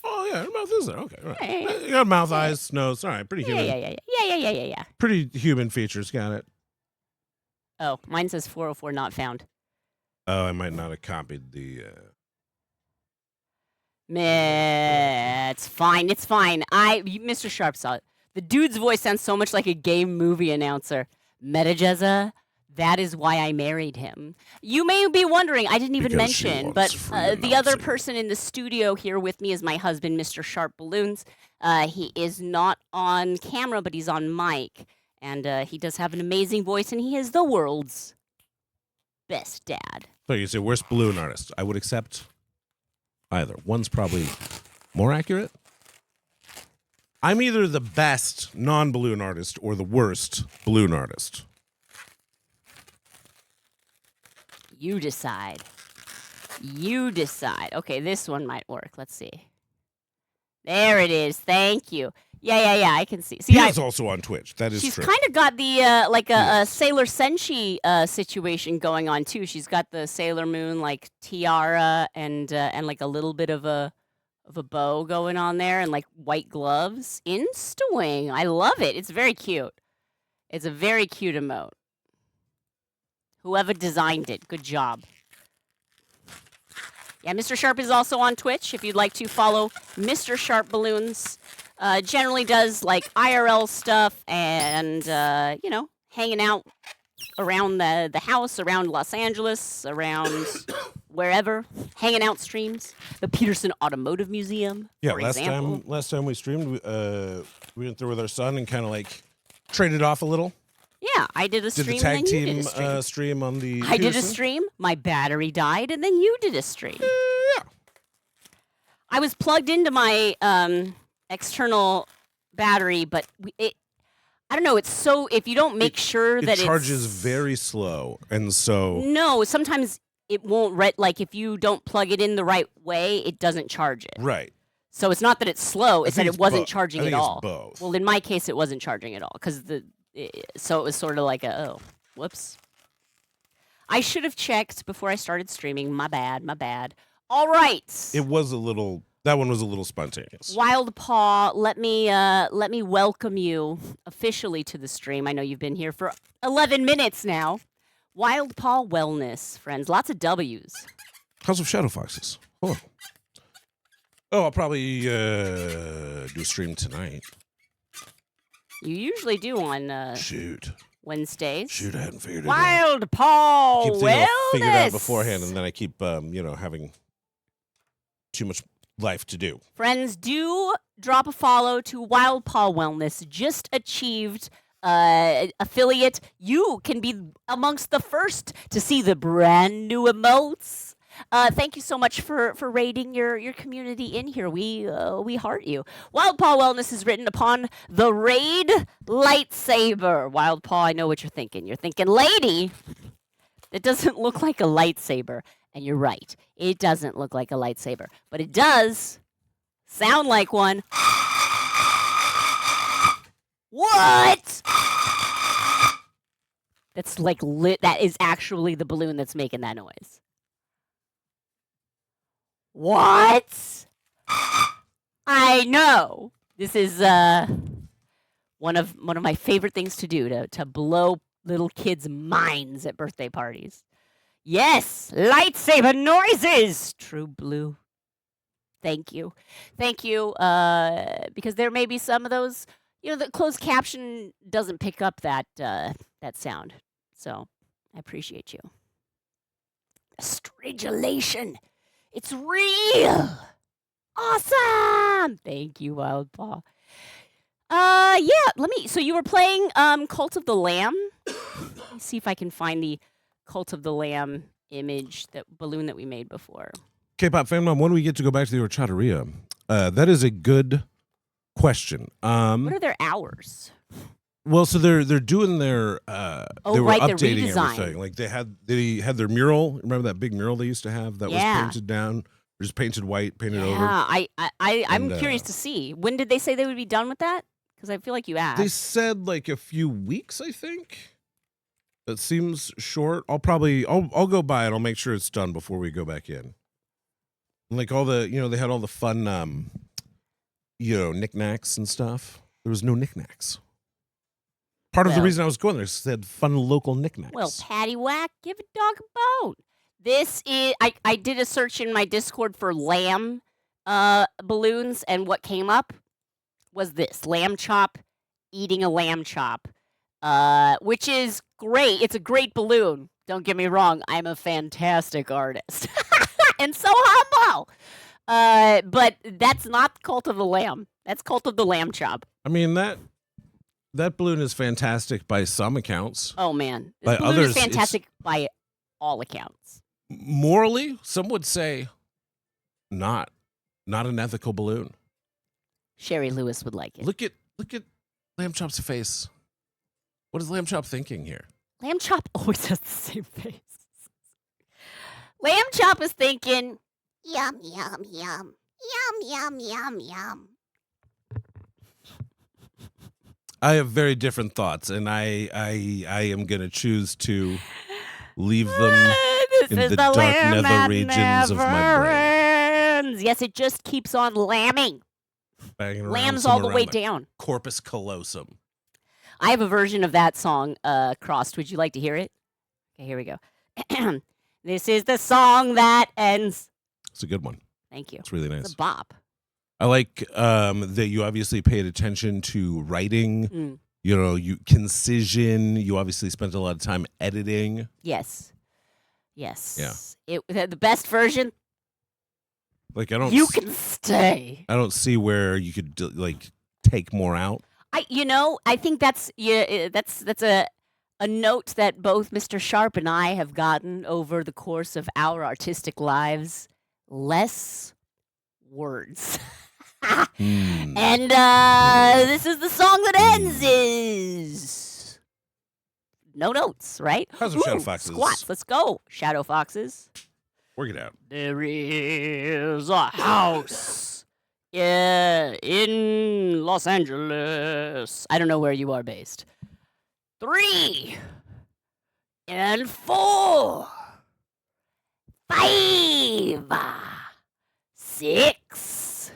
Oh yeah, her mouth is there. Okay, all right. Yeah. You got mouth, eyes, nose. All right, pretty human. Yeah. Pretty human features. Got it. Oh, mine says 404 not found. Oh, I might not have copied the. Meh, it's fine. It's fine. Mr. Sharp saw it. The dude's voice sounds so much like a game movie announcer. Metageza, that is why I married him. You may be wondering, I didn't even Because she mention, wants but free the other announcing. person in the studio here with me is my husband, Mr. SharpBalloons. He is not on camera, but he's on mic. And he does have an amazing voice, and he is the world's best dad. So you say worst balloon artist? I would accept either. One's probably more accurate. I'm either the best non-balloon artist or the worst balloon artist. You decide. You decide. Okay, this one might work. Let's see. There it is. Thank you. Yeah. I can see. See, He is also on Twitch. That is she's true. kind of got the a Sailor Senshi situation going on too. She's got the Sailor Moon like tiara and like a little bit of a bow going on there and like white gloves. Insta-wing. I love it. It's very cute. It's a very cute emote. Whoever designed it, good job. Yeah, Mr. Sharp is also on Twitch. If you'd like to follow Mr. SharpBalloons, generally does like IRL stuff and hanging out around the house, around Los Angeles, around wherever, hanging out streams. The Peterson Automotive Museum. Yeah, for example. last time we streamed, we went through with our son and kind of like traded off a little. Yeah, I did a Did stream. the tag and then you team did a stream. stream on the. I did a Peterson? stream. My battery died, and then you did a stream. Yeah. I was plugged into my external battery, but I don't know. It's so if you don't make sure that It charges it's, very slow, and so No, sometimes it won't. Like if you don't plug it in the right way, it doesn't charge it. right. So it's not that it's slow; it's that think it it's wasn't both. charging I at think it's all. both. Well, in my case, it wasn't charging at all because so it was sort of like whoops. I should have checked before I started streaming. My bad. All right. It was a little. That one was a little spontaneous. Wild Paw, let me welcome you officially to the stream. I know you've been here for 11 minutes now. Wild Paw Wellness, friends. Lots of W's. House of Shadow Foxes. Oh, I'll probably do a stream tonight. You usually do on Shoot, Wednesdays. I hadn't figured it out. Wild Paw Keep thinking I'll figure it out Wellness. beforehand, and then I keep having too much life to do. Friends, do drop a follow to Wild Paw Wellness. Just achieved affiliate, you can be amongst the first to see the brand new emotes. Thank you so much for raiding your community in here. We heart you. Wild Paw Wellness is written upon the raid lightsaber. Wild Paw, I know what you're thinking. You're thinking, lady, it doesn't look like a lightsaber. And you're right. It doesn't look like a lightsaber. But it does sound like one. What? That's like lit. That is actually the balloon that's making that noise. What? I know. This is one of my favorite things to do to blow little kids' minds at birthday parties. Yes, lightsaber noises. True Blue. Thank you. Because there may be some of those, the closed caption doesn't pick up that sound. So I appreciate you. Stridulation. It's real. Awesome. Thank you, Wild Paw. Yeah, so you were playing Cult of the Lamb. Let me see if I can find the Cult of the Lamb image, that balloon that we made before. K-pop fan mom, when do we get to go back to the horchateria? That is a good question. What are their hours? Well, so they're doing their they were right, updating redesign. everything. Like they had their mural. Remember that big mural they used to have that was painted down, or just painted white, painted over. Yeah, I'm curious to see. When did they say they would be done with that? Because I feel like you asked. They said like a few weeks, I think. That seems short. I'll go by and I'll make sure it's done before we go back in. Like all the, they had all the fun, knickknacks and stuff. There was no knickknacks. Part of the reason I was going there is they had fun local knickknacks. Well, patty whack, give a dog a bone. This is, I did a search in my Discord for lamb balloons, and what came up was this, Lambchop Eating a lamb chop, which is great. It's a great balloon. Don't get me wrong. I'm a fantastic artist. And so humble. But that's not Cult of the Lamb. That's Cult of the Lamb Chop. I mean, that balloon is fantastic by some accounts. Oh, man. By balloon others, is fantastic by all accounts. Morally, some would say not an ethical balloon. Sherry Lewis would like it. Look at Lambchop's face. What is Lambchop thinking here? Lambchop always has the same face. Lambchop is thinking, yum, yum, yum. Yum, yum, yum, yum. I have very different thoughts, and I am going to choose to leave them in the dark nether regions of my brain. Yes, it just keeps on lambing. Lambs all the way down. Corpus callosum. I have a version of that song crossed. Would you like to hear it? Okay, here we go. This is the song that ends. It's a good one. Thank you. It's really nice. It's a bop. I like that you obviously paid attention to writing, concision. You obviously spent a lot of time editing. Yes. Yeah. The best version. Like You can stay. I don't see where you could take more out. I think that's a note that both Mr. Sharp and I have gotten over the course of our artistic lives. Less words. And this is the song that ends is no notes, right? How's some Shadow Foxes? Squats. Let's go, Shadow Foxes. Work it out. There is a house in Los Angeles. I don't know where you are based. 3 and 4, 5, 6,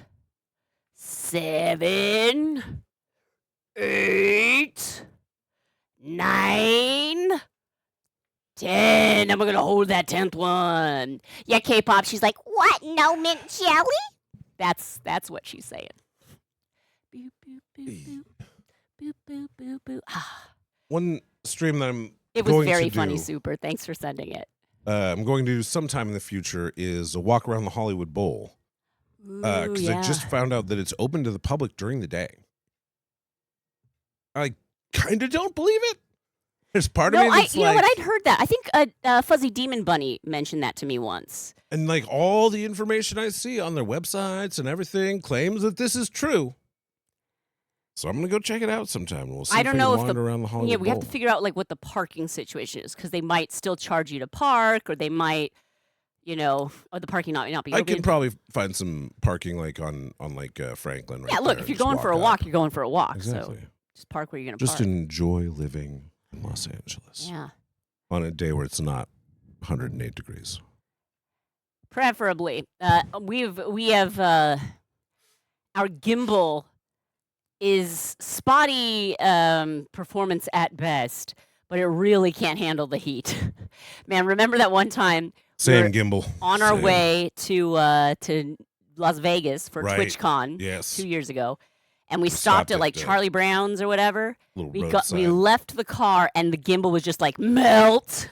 7, 8, 9, 10. And we're going to hold that 10th one. Yeah, K-pop, she's like, what? No mint jelly? That's what she's saying. Boop, boop, boop, boop. Boop, boop, boop, boop. One stream that I'm It was very funny, Super. Thanks for sending it. I'm going to do sometime in the future is a walk around the Hollywood Bowl. Because I just found out that it's open to the public during the day. kind of don't believe it. There's part No, of me that's you know like, what? I'd heard that. I think Fuzzy Demon Bunny mentioned that to me once. and like all the information I see on their websites and everything claims that this is true. So I'm gonna go check it out sometime. And we'll see I if don't I know can if wander around the Hollywood yeah, we have Bowl. to figure out like what the parking situation is because they might still charge you to park, or they might, or the parking not be I open. can probably find some parking like on like Franklin. Right Yeah, look, there, if you're and just going for a up. walk, you're going for a walk. Exactly. So just park where you're gonna Just park. enjoy living in Los Angeles Yeah, on a day where it's not 108 degrees. preferably. We have our gimbal is spotty performance at best, but it really can't handle the heat. Man, remember that one time Same were gimbal. on our Same. way to Las Vegas for Right. TwitchCon Yes. 2 years ago, and we We stopped stopped at at like the Charlie Brown's or whatever. Little We roadside. left the car and the gimbal was just like melt.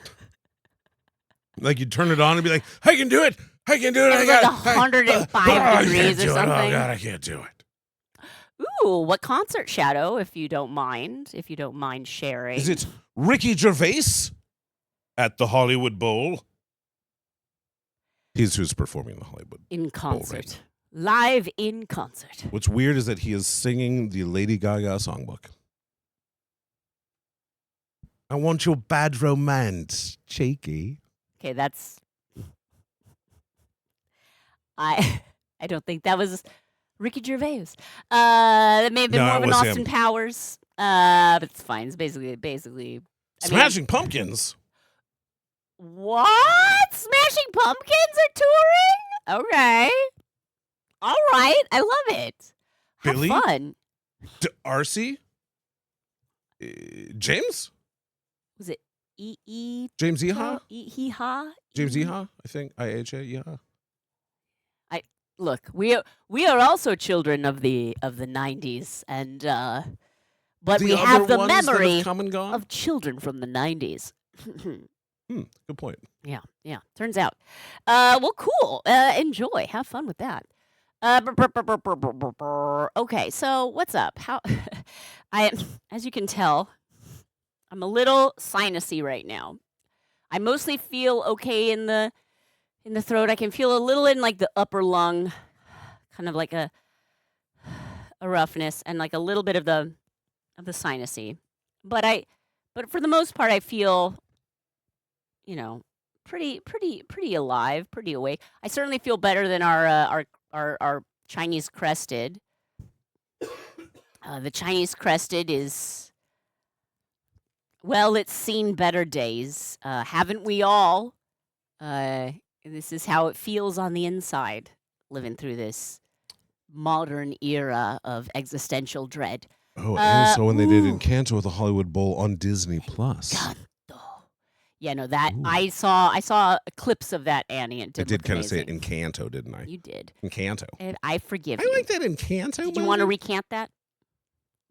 Like you'd turn it on and be like, I can do it. I can do it. It was like 105 degrees or something. Oh God, I can't do it. Ooh, what concert, Shadow? If you don't mind sharing. Is it Ricky Gervais at the Hollywood Bowl? He's who's performing the Hollywood in concert? right Live in concert. What's weird is that he is singing the Lady Gaga songbook. I want your bad romance, cheeky. Okay, that's. I don't think that was Ricky Gervais. That may have been No, more it of an was Austin him. Powers. But it's fine. It's basically. Smashing Pumpkins. What? Smashing Pumpkins are touring? Okay. All right. I love it. Have Billy? fun. RC? James? Was it E? James Eha? Hee-ha? James Eha, I think. IHA, Eha. Look, we are also children of the 90s, and but we have other the ones that have memory come and gone? of children from the 90s. Good point. Yeah. Turns out. Well, cool. Enjoy. Have fun with that. Okay, so what's up? How as you can tell, I'm a little sinusy right now. I mostly feel okay in the throat. I can feel a little in like the upper lung, kind of like a roughness and like a little bit of the sinusy. But for the most part I feel pretty alive, pretty awake. I certainly feel better than our Chinese crested. The Chinese crested is, well, it's seen better days. Haven't we all? This is how it feels on the inside, living through this modern era of existential dread. Oh, and so when they did ooh. Encanto with the Hollywood Bowl on Disney Plus. Encanto. Yeah, no, that Ooh. I saw clips of that, Annie. And I did kind of say amazing. it Encanto, didn't I? You did. Encanto. And I forgive I you. like that Encanto. Did you want to recant that?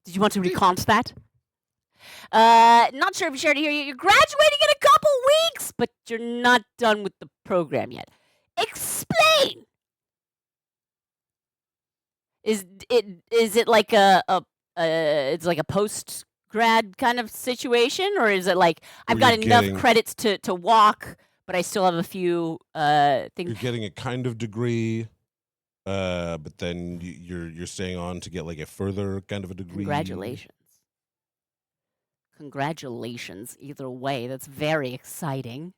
Did you want to recant that? Not sure if you shared it here. You're graduating in a couple weeks, but you're not done with the program yet. Explain. Is it like it's like a post grad kind of situation, or is it like I've got enough credits to walk, but I still have a few things? You're getting a kind of degree, but then you're staying on to get like a further kind of a degree. Congratulations. Either way, that's very exciting.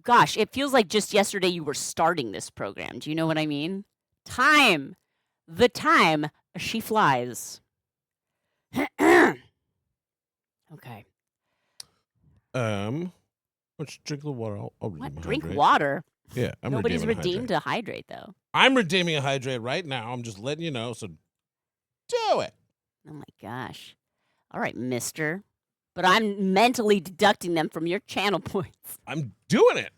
Gosh, it feels like just yesterday you were starting this program. Do you know what I mean? The time she flies. Okay. Let's drink the water. I'll Drink hydrate. water? Yeah, Nobody's redeemed to hydrate. to hydrate, though. I'm redeeming a hydrate right now. I'm just letting you know, so do it. Oh, my gosh. All right, mister. But I'm mentally deducting them from your channel points. I'm doing it.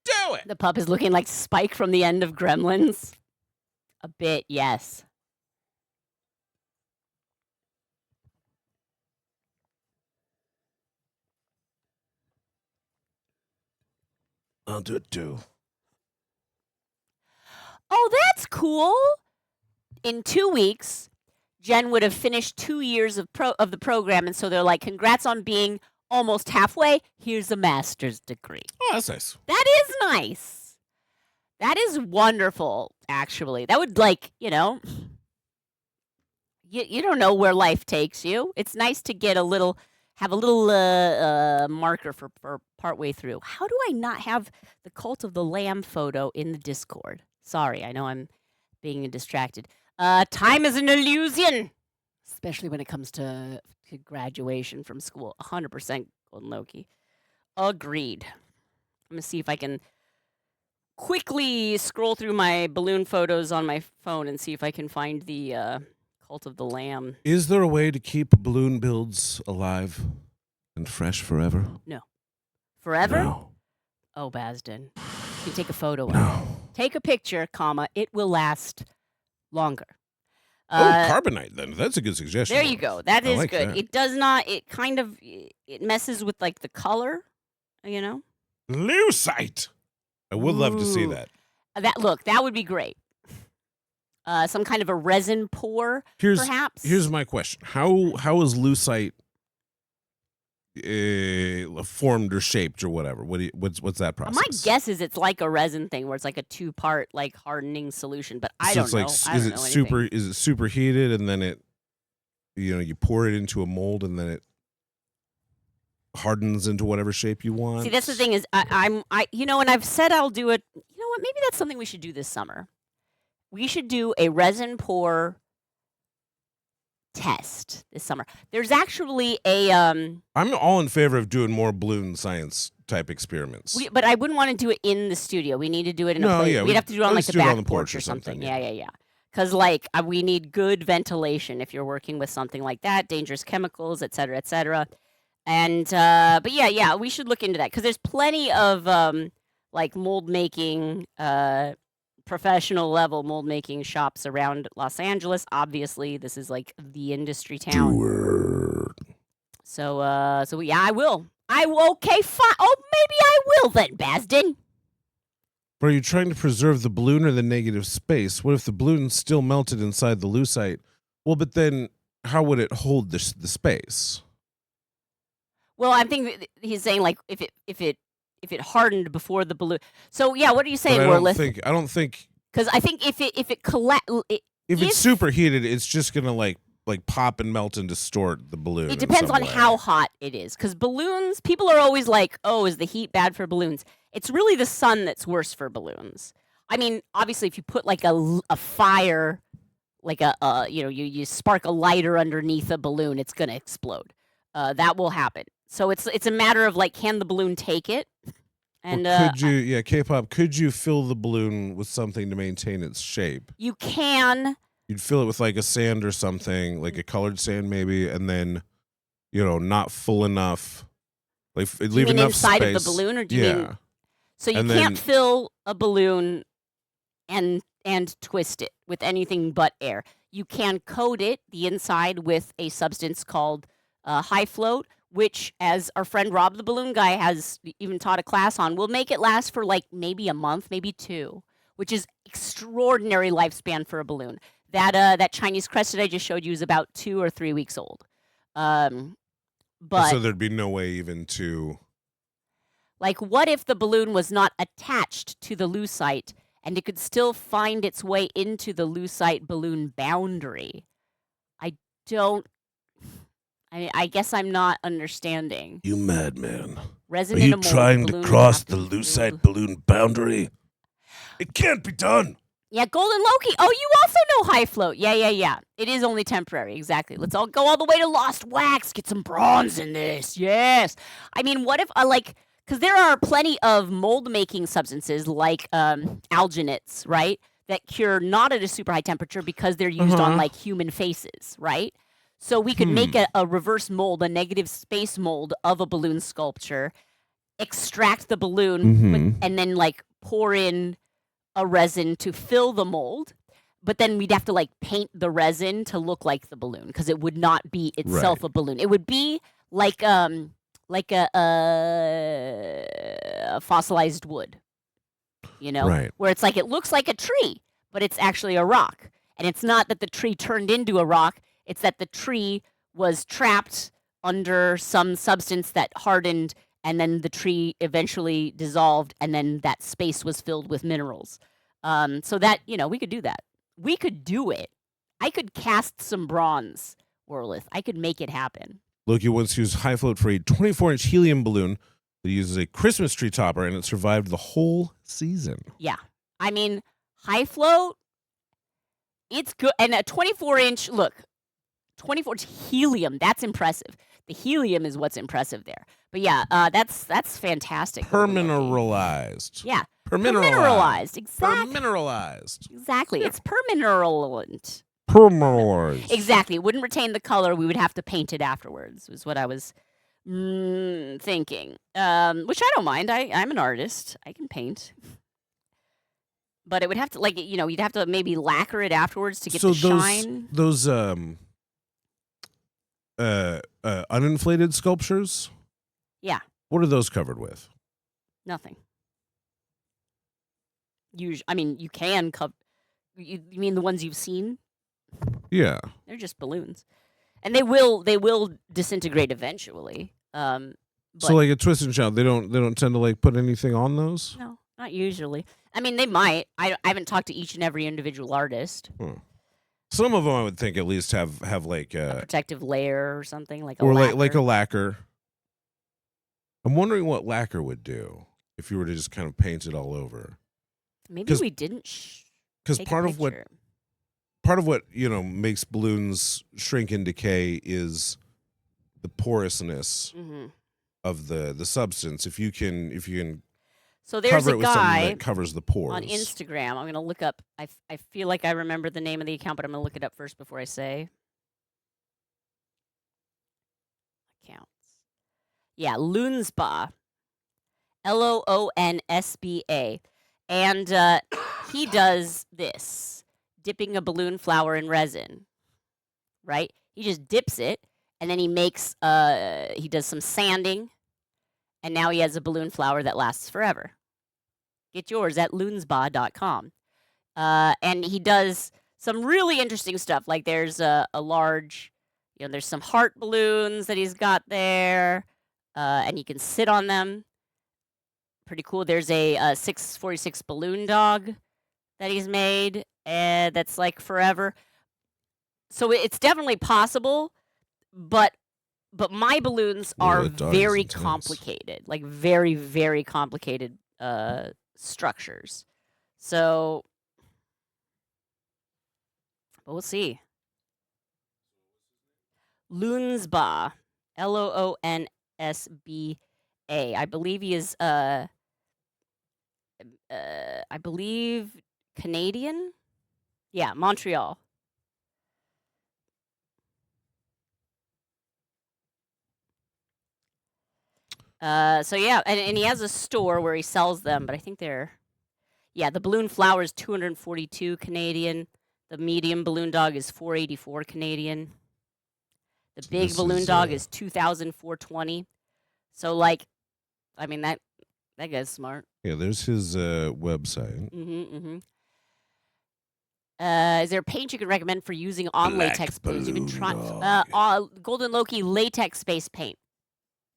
Do it. The pup is looking like Spike from the end of Gremlins. A bit, yes. I'll do it too. Oh, that's cool. in 2 weeks, Jen would have finished 2 years of the program, and so they're like, "Congrats on being almost halfway. Here's a master's degree." Oh, that's nice. That is nice. That is wonderful, actually. That would you don't know where life takes you. It's nice to have a little marker for partway through. How do I not have the Cult of the Lamb photo in the Discord? Sorry, I know I'm being distracted. Time is an illusion, especially when it comes to graduation from school. 100% Golden Loki. Agreed. I'm going to see if I can quickly scroll through my balloon photos on my phone and see if I can find the Cult of the Lamb. Is there a way to keep balloon builds alive and fresh forever? No. Forever? No. Oh, Basden. You take a photo of No. it. Take a picture, comma. It will last longer. Carbonite then. That's a good suggestion. There you go. That I is like good. that. It does not, it messes with like the color, you know? Lucite. I would love to see Ooh. that. That would be great. Some kind of a resin pour, perhaps. Here's my question: How is lucite formed or shaped or whatever? What's that process? My guess is it's like a resin thing where it's like a 2-part like hardening solution, but I don't know. Is it superheated and then it, you pour it into a mold and then it hardens into whatever shape you want? See, that's the thing is and I've said I'll do it. You know what? Maybe that's something we should do this summer. We should do a resin pour test this summer. There's actually a I'm all in favor of doing more balloon science type experiments. But I wouldn't want to do it in the studio. We need to do it in a place. We'd have to do it on like the back porch or something. Yeah. Because we need good ventilation if you're working with something like that, dangerous chemicals, et cetera, et cetera. And but yeah, we should look into that because there's plenty of like mold making, professional level mold making shops around Los Angeles. Obviously, this is like the industry town. So yeah, I will. Okay, fine. Oh, maybe I will then, Basden. But are you trying to preserve the balloon or the negative space? What if the balloon's still melted inside the lucite? Well, but then how would it hold the space? Well, I think he's saying like if it hardened before the balloon. So yeah, what are you saying, Warlith? I don't think because I think if it's superheated, it's just gonna like pop and melt and distort the balloon. It depends on how hot it is. Because balloons, people are always like, "Oh, is the heat bad for balloons?" It's really the sun that's worse for balloons. I mean, obviously, if you put like a fire, like you spark a lighter underneath a balloon, it's gonna explode. That will happen. So it's a matter of like, can the balloon take it? And K-pop, could you fill the balloon with something to maintain its shape? You can. You'd fill it with like a sand or something, like a colored sand maybe, and then, not full enough. Like leave enough inside space. Of the balloon, or do you mean? So you can't fill a balloon and twist it with anything but air. You can coat it, the inside, with a substance called high float, which, as our friend Rob the Balloon Guy has even taught a class on, will make it last for like maybe a month, maybe 2, which is extraordinary lifespan for a balloon. That Chinese crested I just showed you is about 2 or 3 weeks old. But so there'd be no way even to. Like, what if the balloon was not attached to the lucite and it could still find its way into the lucite balloon boundary? I guess I'm not understanding. You madman. Resin Are in you a mold, trying to cross the lucite balloon boundary? It can't be done. Yeah, Golden Loki. Oh, you also know high float. Yeah. It is only temporary. Exactly. Let's all go all the way to Lost Wax. Get some bronze in this. Yes. I mean, what if because there are plenty of mold-making substances like alginates, right, that cure not at a super high temperature because they're used on like human faces, right? So we could make a reverse mold, a negative space mold of a balloon sculpture, extract the balloon, and then like pour in a resin to fill the mold. But then we'd have to like paint the resin to look like the balloon because it would not be itself a balloon. It would be like a fossilized wood, where it's like it looks like a tree, but it's actually a rock. And it's not that the tree turned into a rock, it's that the tree was trapped under some substance that hardened, and then the tree eventually dissolved, and then that space was filled with minerals. So that, we could do that. We could do it. I could cast some bronze, Warlith. I could make it happen. Loki once used high float for a 24-inch helium balloon that uses a Christmas tree topper, and it survived the whole season. Yeah. I mean, high float, it's good. And a 24-inch, look, 24-inch helium, that's impressive. The helium is what's impressive there. But yeah, that's fantastic. Permineralized. Yeah. Permineralized. Exactly. Permineralized. Exactly. It's permineral. Permineralized. Exactly. It wouldn't retain the color. We would have to paint it afterwards, was what I was thinking. Which I don't mind. I'm an artist. I can paint. But it would have to, you'd have to maybe lacquer it afterwards to get the shine. Those uninflated sculptures? Yeah. What are those covered with? Nothing. You can cover. You mean the ones you've seen? Yeah. They're just balloons, and they will disintegrate eventually. So like a twist and shout, they don't tend to put anything on those? No, not usually. I mean, they might. I haven't talked to each and every individual artist. Some of them I would think at least have like a protective layer or something like or lacquer. like a lacquer. I'm wondering what lacquer would do if you were to just kind of paint it all over. Maybe we didn't. Because part of what makes balloons shrink and decay is the porousness of the substance. If you can so there's cover a it with guy something that covers the pores on Instagram. I'm gonna look up. I feel like I remember the name of the account, but I'm gonna look it up first before I say accounts. Yeah, Loonsba, LOONSBA, and he does this. Dipping a balloon flower in resin, right? He just dips it, and then he makes, he does some sanding, and now he has a balloon flower that lasts forever. Get yours at loonsba.com. And he does some really interesting stuff. Like there's a large, there's some heart balloons that he's got there, and you can sit on them. Pretty cool. There's a 646 balloon dog that he's made. That's like forever. So it's definitely possible, but my balloons are very complicated, like very, very complicated structures. So, but we'll see. Loonsba, LOONSBA. I believe he is I believe Canadian. Yeah, Montreal. So yeah, and he has a store where he sells them, but I think the balloon flower is 242 Canadian. The medium balloon dog is 484 Canadian. The big balloon dog is 2,420. So that guy's smart. Yeah, there's his website. Is there a paint you can recommend for using on latex balloons? You've been trying Golden Loki latex space paint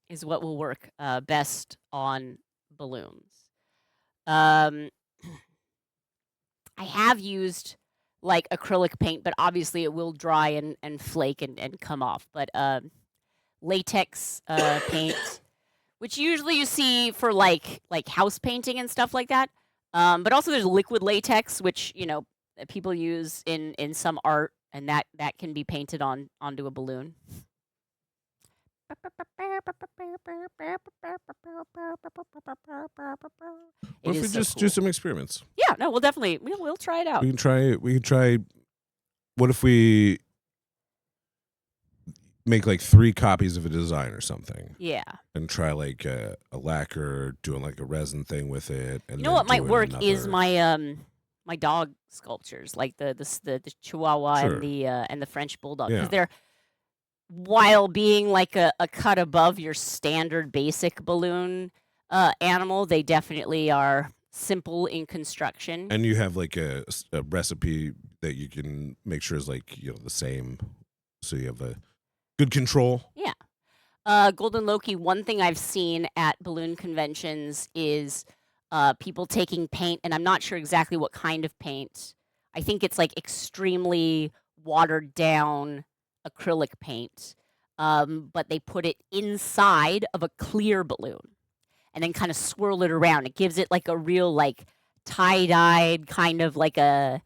is what will work best on balloons. I have used acrylic paint, but obviously it will dry and flake and come off. But latex paint, which usually you see for like house painting and stuff like that. But also there's liquid latex, which people use in some art, and that can be painted onto a balloon. What if we just do some experiments? Yeah, no, we'll definitely we'll try it out. We can try. What if we make 3 copies of a design or something? Yeah. And try a lacquer, doing a resin thing with it. And what might work is my my dog sculptures, like the Chihuahua and the French Bulldog, because they're, while being a cut above your standard basic balloon animal, they definitely are simple in construction. And you have like a recipe that you can make sure is like, the same. So you have a good control. Yeah. Golden Loki, one thing I've seen at balloon conventions is people taking paint, and I'm not sure exactly what kind of paint. I think it's like extremely watered down acrylic paint, but they put it inside of a clear balloon and then kind of swirl it around. It gives it like a real like tie-dyed kind of like a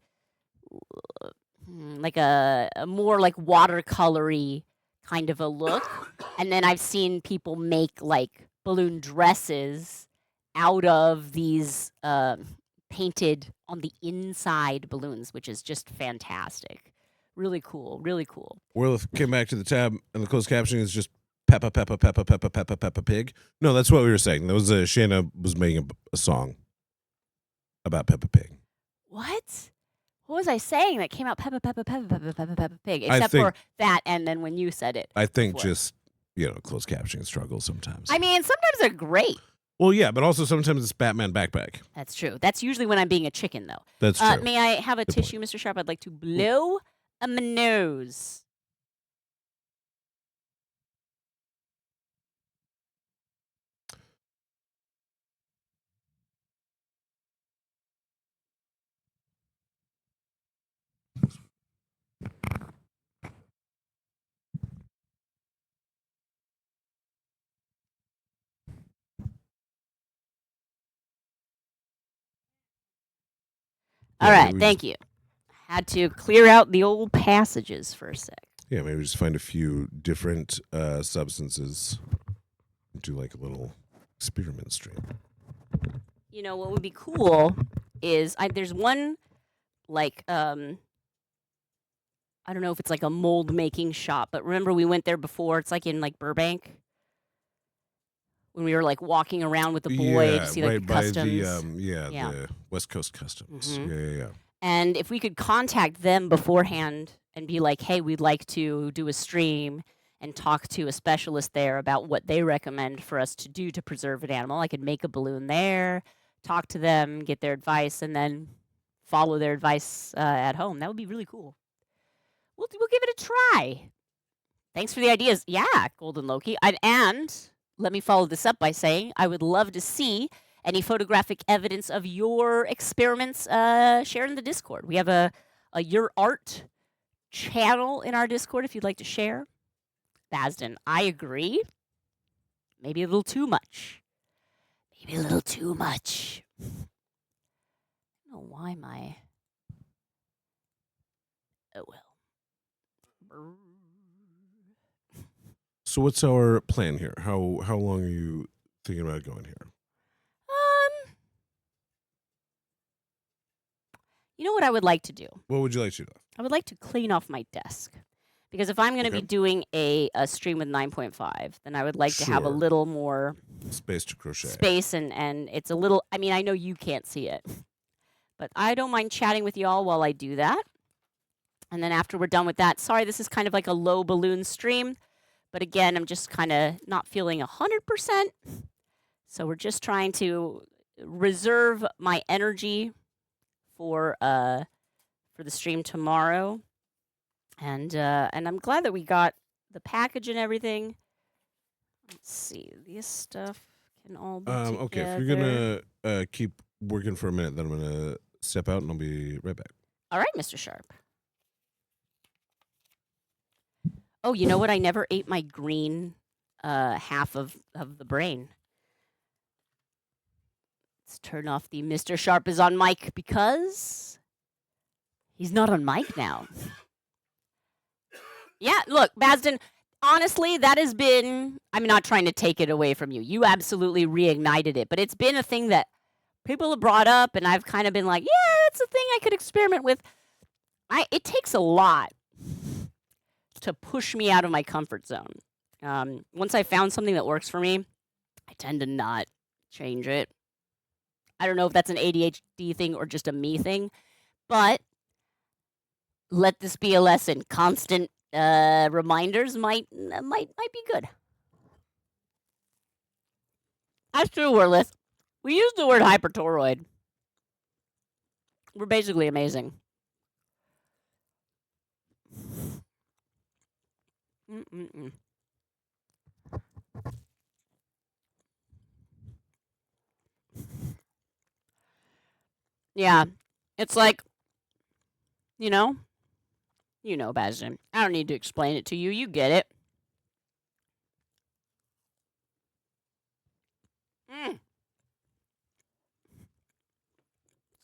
more like watercolory kind of a look. And then I've seen people make like balloon dresses out of these painted on the inside balloons, which is just fantastic. Really cool, really cool. Well, if came back to the tab and the closed captioning is just Peppa, Peppa, Peppa, Peppa, Peppa, Peppa Pig. No, that's what we were saying. That was Shana was making a song about Peppa Pig. What? What was I saying that came out Peppa, Peppa, Peppa, Peppa, Peppa, Peppa Pig? Except for that and then when you said it. I think just, closed captioning struggles sometimes. I mean, sometimes they're great. Well, yeah, but also sometimes it's Batman backpack. That's true. That's usually when I'm being a chicken, though. That's true. May I have a tissue, Mr. Sharp? I'd like to blow my nose. All right, thank you. Had to clear out the old passages for a sec. Yeah, maybe just find a few different substances and do like a little experiment stream. What would be cool is there's one like I don't know if it's like a mold making shop, but remember we went there before. It's like in like Burbank when we were like walking around with the boy to see like right the customs. By the West Coast Customs. Mhm. Yeah. And if we could contact them beforehand and be like, hey, we'd like to do a stream and talk to a specialist there about what they recommend for us to do to preserve an animal, I could make a balloon there, talk to them, get their advice, and then follow their advice at home. That would be really cool. We'll give it a try. Thanks for the ideas. Yeah, Golden Loki. And let me follow this up by saying I would love to see any photographic evidence of your experiments shared in the Discord. We have a Your Art channel in our Discord if you'd like to share. Basden, I agree. Maybe a little too much. I don't know why my... Oh, well. So what's our plan here? How long are you thinking about going here? You know what I would like to do? What would you like to do? I would like to clean off my desk. Because if I'm going to be doing a stream with 9.5, then I would like to have a little more space to crochet. Space and it's a little, I mean, I know you can't see it, but I don't mind chatting with y'all while I do that. And then after we're done with that, sorry, this is kind of like a low balloon stream, but again, I'm just kind of not feeling 100%. So we're just trying to reserve my energy for the stream tomorrow. And I'm glad that we got the package and everything. Let's see, this stuff can all be together. Okay, if you're gonna keep working for a minute, then I'm gonna step out and I'll be right back. All right, Mr. Sharp. Oh, you know what? I never ate my green half of the brain. Let's turn off the Mr. Sharp is on mic because he's not on mic now. Yeah, look, Basden, honestly, that has been, I'm not trying to take it away from you. You absolutely reignited it, but it's been a thing that people have brought up, and I've kind of been like, yeah, that's a thing I could experiment with. It takes a lot to push me out of my comfort zone. Once I found something that works for me, I tend to not change it. I don't know if that's an ADHD thing or just a me thing, but let this be a lesson. Constant reminders might be good. That's true, Wirlith. We use the word hypertoroid We're basically amazing. Mm-mm-mm. Yeah. It's like, you know, Bastian. I don't need to explain it to you. You get it. Mm.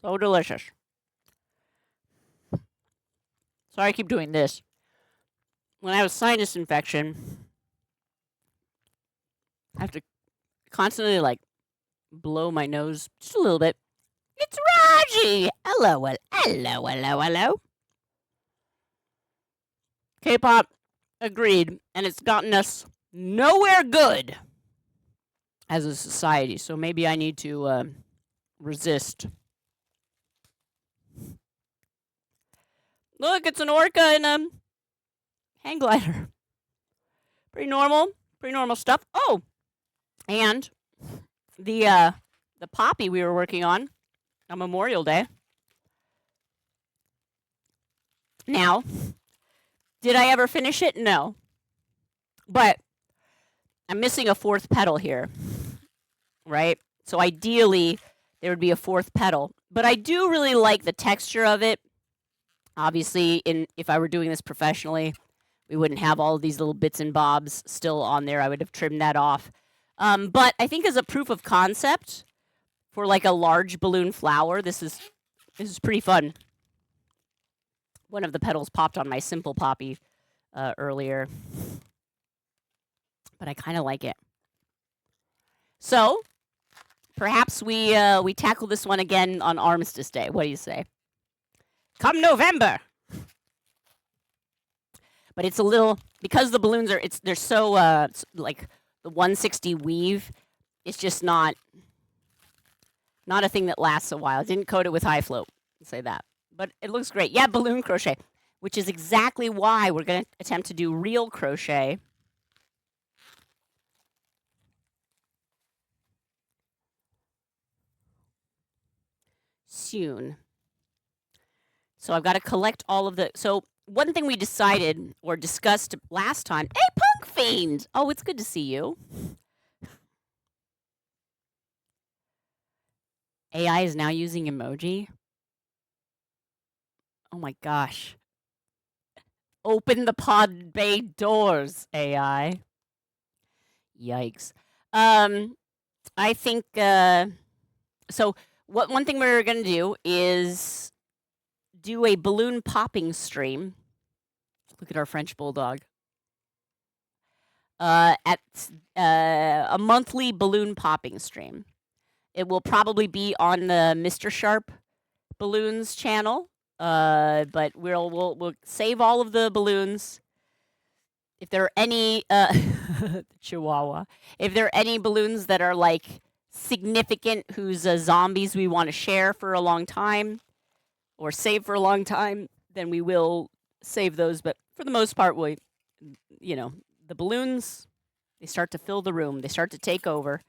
So delicious. Sorry I keep doing this. When I have a sinus infection, I have to constantly like blow my nose just a little bit. It's Raji! Hello, hello. K-pop, agreed, and it's gotten us nowhere good as a society, so maybe I need to resist. Look, it's an orca and a hang glider. Pretty normal stuff. Oh, and the poppy we were working on Memorial Day. Now, did I ever finish it? No. But I'm missing a fourth petal here, right? So ideally, there would be a fourth petal. But I do really like the texture of it. Obviously, if I were doing this professionally, we wouldn't have all of these little bits and bobs still on there. I would have trimmed that off. But I think as a proof of concept for like a large balloon flower, this is pretty fun. One of the petals popped on my simple poppy earlier, but I kind of like it. So perhaps we tackle this one again on Armistice Day. What do you say? Come November. But it's a little, because the balloons they're so like the 160 weave. It's just not a thing that lasts a while. I didn't coat it with high float. I'll say that. But it looks great. Yeah, balloon crochet, which is exactly why we're going to attempt to do real crochet. Soon. So I've got to collect all of the. So one thing we decided or discussed last time. Hey, Punk Fiend! Oh, it's good to see you. AI is now using emoji. Oh my gosh. Open the pod bay doors, AI. Yikes. I think so one thing we're going to do is do a balloon popping stream. Look at our French bulldog. At a monthly balloon popping stream. It will probably be on the Mr. Sharp Balloons channel. But we'll save all of the balloons. If there are any Chihuahua, if there are any balloons that are like significant, whose zombies we want to share for a long time or save for a long time, then we will save those. But for the most part, the balloons, they start to fill the room. They start to take over.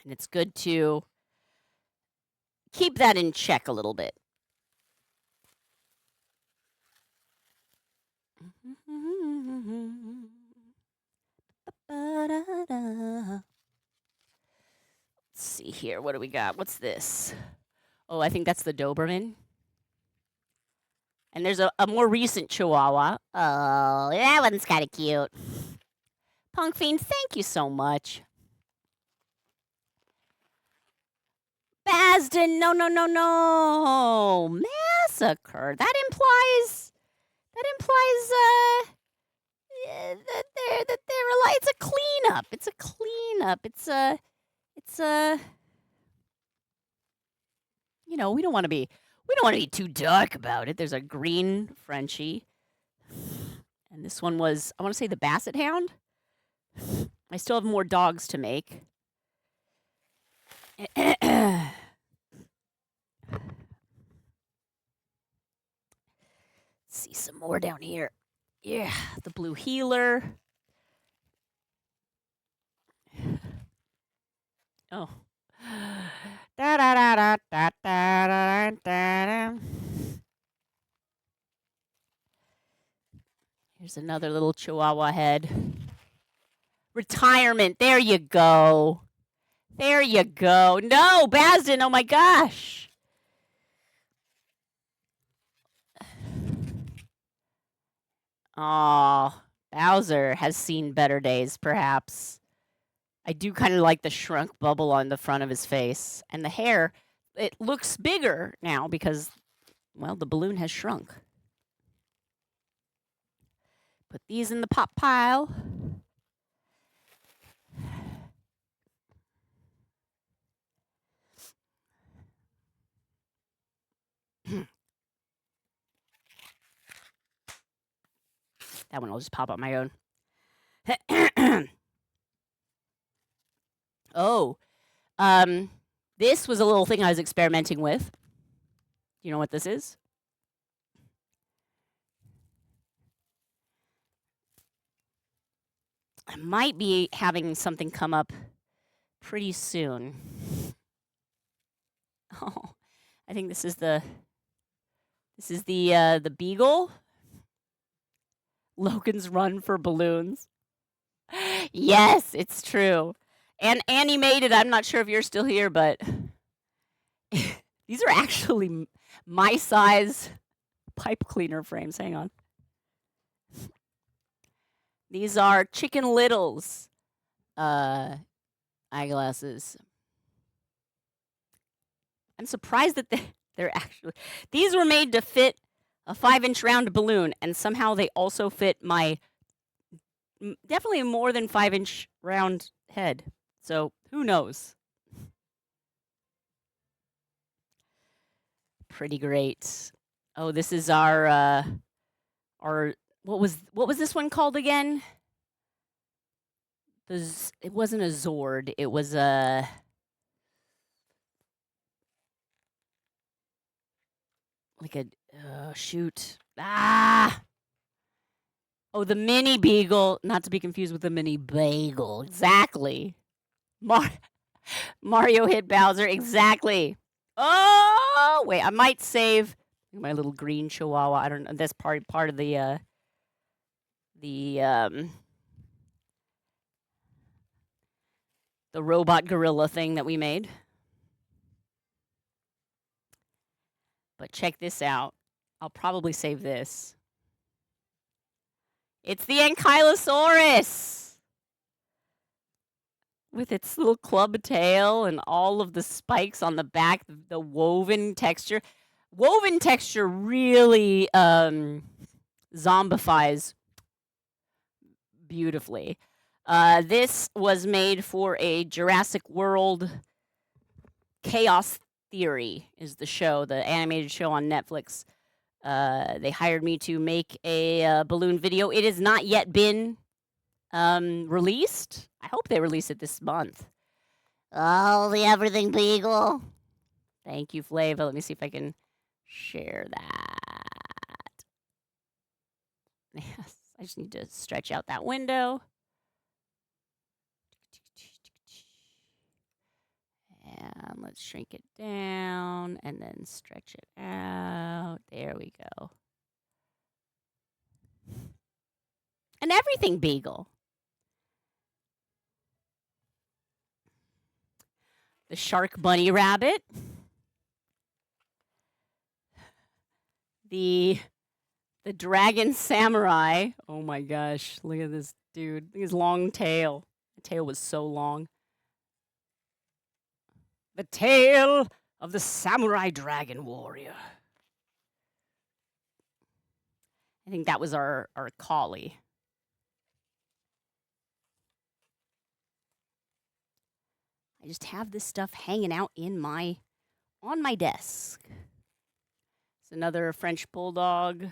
And it's good to keep that in check a little bit. Let's see here. What do we got? What's this? Oh, I think that's the Doberman. And there's a more recent Chihuahua. Oh, that one's kind of cute. Punk Fiend, thank you so much. Basden, no. Massacre. That implies that they're like, it's a cleanup. It's a cleanup. It's a we don't want to be too dark about it. There's a green Frenchie. And this one was, I want to say, the Basset Hound. I still have more dogs to make. Let's see some more down here. Yeah, the blue healer. Oh, Here's another little chihuahua head. Retirement. There you go. There you go. No, Basden. Oh my gosh. Oh, Bowser has seen better days, perhaps. I do kind of like the shrunk bubble on the front of his face. And the hair, it looks bigger now because, well, the balloon has shrunk. Put these in the pop pile. That one will just pop up my own. Oh, this was a little thing I was experimenting with. Do you know what this is? I might be having something come up pretty soon. Oh, I think this is the Beagle. Logan's Run for Balloons. Yes, it's true. And Annie made it. I'm not sure if you're still here, but these are actually my size pipe cleaner frames. Hang on. These are Chicken Little's eyeglasses. I'm surprised that they're actually... These were made to fit a 5-inch round balloon, and somehow they also fit my definitely more than 5-inch round head. So who knows? Pretty great. Oh, this is our what was this one called again? It wasn't a Zord. It was a like a shoot. Ah. Oh, the mini beagle, not to be confused with the mini bagel. Exactly. Mario hit Bowser. Exactly. Oh, wait, I might save my little green chihuahua. I don't know. That's part of the robot gorilla thing that we made. But check this out. I'll probably save this. It's the Ankylosaurus! With its little club tail and all of the spikes on the back, the woven texture. Woven texture really zombifies beautifully. This was made for a Jurassic World Chaos Theory is the show, the animated show on Netflix. They hired me to make a balloon video. It has not yet been released. I hope they release it this month. Oh, the Everything BEAGLE. Thank you, Flava. Let me see if I can share that. Yes, I just need to stretch out that window. And let's shrink it down and then stretch it out. There we go. An Everything Beagle. The Shark Bunny Rabbit. The Dragon Samurai. Oh my gosh, look at this dude. Look at his long tail. The tail was so long. The Tale of the Samurai Dragon Warrior. I think that was our collie. I just have this stuff hanging out on my desk. It's another French bulldog.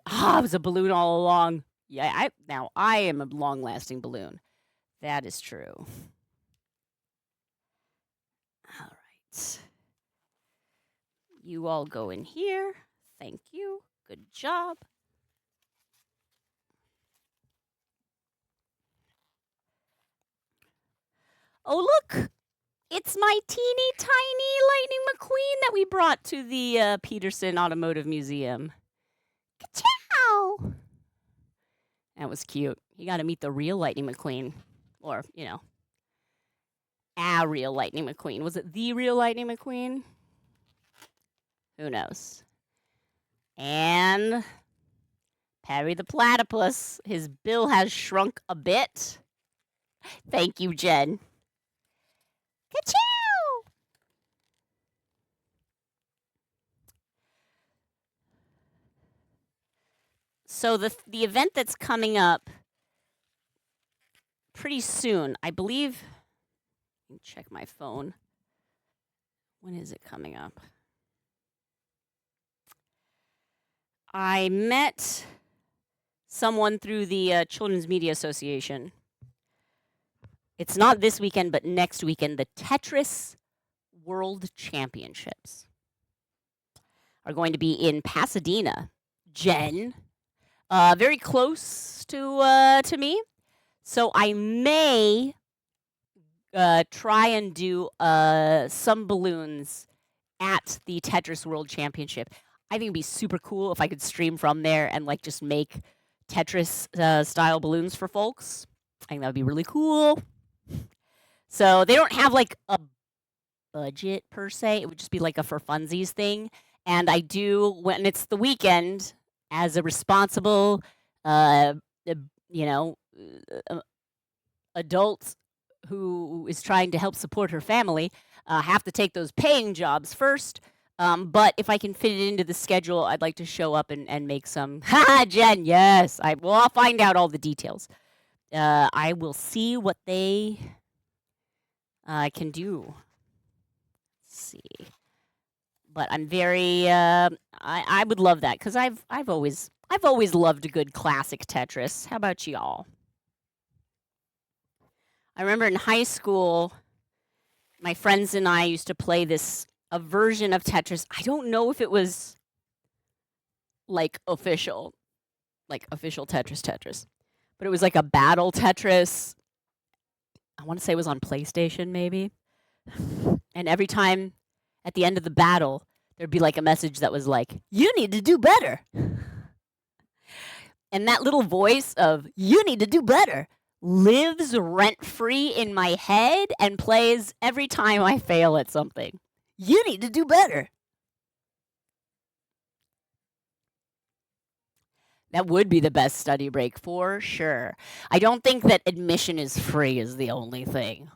Ah, it was a balloon all along. Yeah, now I am a long-lasting balloon. That is true. All right. You all go in here. Thank you. Good job. Oh, look. It's my teeny tiny Lightning McQueen that we brought to the Peterson Automotive Museum. Ka-chow! That was cute. You got to meet the real Lightning McQueen. Or, a real Lightning McQueen. Was it the real Lightning McQueen? Who knows? And Perry the Platypus. His bill has shrunk a bit. Thank you, Jen. Ka-chow! So the event that's coming up pretty soon, I believe. Let me check my phone. When is it coming up? I met someone through the Children's Media Association. It's not this weekend, but next weekend. The Tetris World Championships are going to be in Pasadena. Jen, very close to me. So I may try and do some balloons at the Tetris World Championship. I think it'd be super cool if I could stream from there and like just make Tetris style balloons for folks. I think that would be really cool. So they don't have like a budget per se. It would just be like a for funsies thing. And I do, when it's the weekend, as a responsible, adult who is trying to help support her family, have to take those paying jobs first. But if I can fit it into the schedule, I'd like to show up and make some. Ha, Jen, yes. I'll find out all the details. I will see what they can do. Let's see. But I'm very. I would love that because I've always loved a good classic Tetris. How about y'all? I remember in high school, my friends and I used to play a version of Tetris. I don't know if it was like official Tetris, but it was like a battle Tetris. I want to say it was on PlayStation maybe. And every time at the end of the battle, there'd be like a message that was like, "You need to do better." And that little voice of "you need to do better" lives rent-free in my head and plays every time I fail at something. You need to do better. That would be the best study break for sure. I don't think that admission is free is the only thing.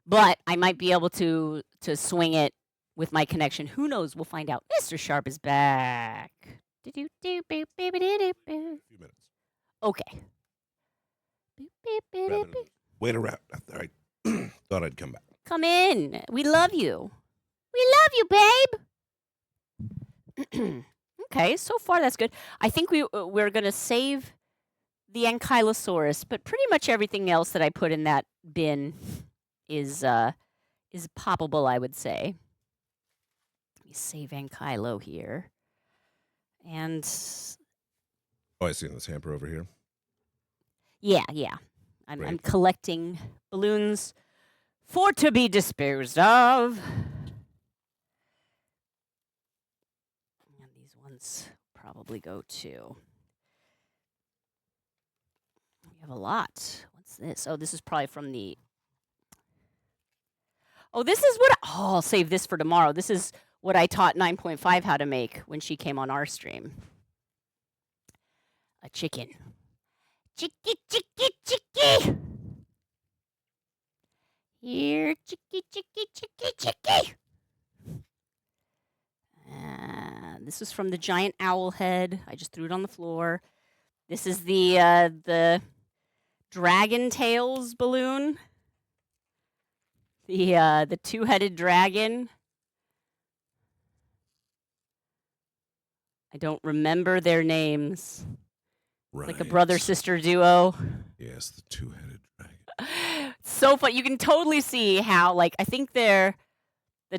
But I might be able to swing it with my connection. Who knows? We'll find out. Mr. Sharp is back. Few minutes. Okay. Wait around. I thought I'd come back. Come in. We love you. We love you, babe. Okay, so far that's good. I think we're going to save the Ankylosaurus, but pretty much everything else that I put in that bin is poppable, I would say. Let me save Ankylo here. And Oh, I see this hamper over here. yeah. I'm collecting balloons for to be disposed of. And these ones probably go too. We have a lot. What's this? Oh, this is probably from the. Oh, this is what. I'll save this for tomorrow. This is what I taught 9.5 how to make when she came on our stream. A chicken. Chicky, chicky, chicky. Here, chicky, chicky, chicky, chicky. This was from the giant owl head. I just threw it on the floor. This is the dragon tails balloon. The two-headed dragon. I don't remember their names. Right. Like a brother-sister duo. Yes, the two-headed dragon. So fun. You can totally see how, like, I think the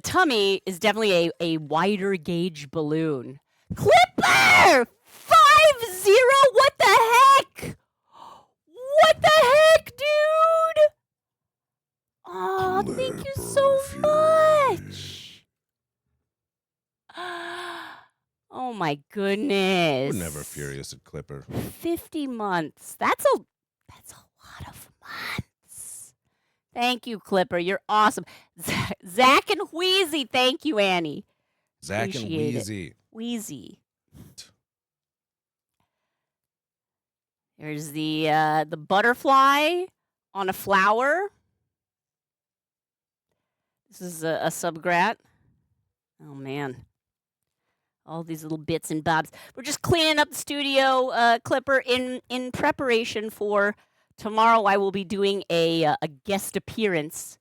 tummy is definitely a wider gauge balloon. Clipper! 5-0! What the heck? What the heck, dude? Oh, thank you so much. Oh my goodness. We're never furious at Clipper. 50 months. That's a lot of months. Thank you, Clipper. You're awesome. Zach and Wheezy. Thank you, Annie. Zach Appreciate and Wheezy. it. Wheezy. There's the butterfly on a flower. This is a subgrat. Oh man. All these little bits and bobs. We're just cleaning up the studio, Clipper, in preparation for tomorrow. I will be doing a guest appearance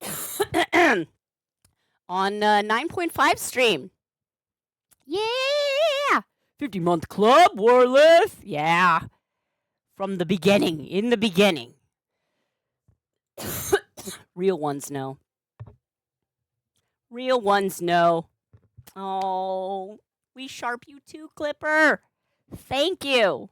on 9.5 stream. Yeah! 50-month club, Warlith. Yeah. From the beginning. In the beginning. Real ones know. Real ones know. Oh, we sharp you too, Clipper. Thank you.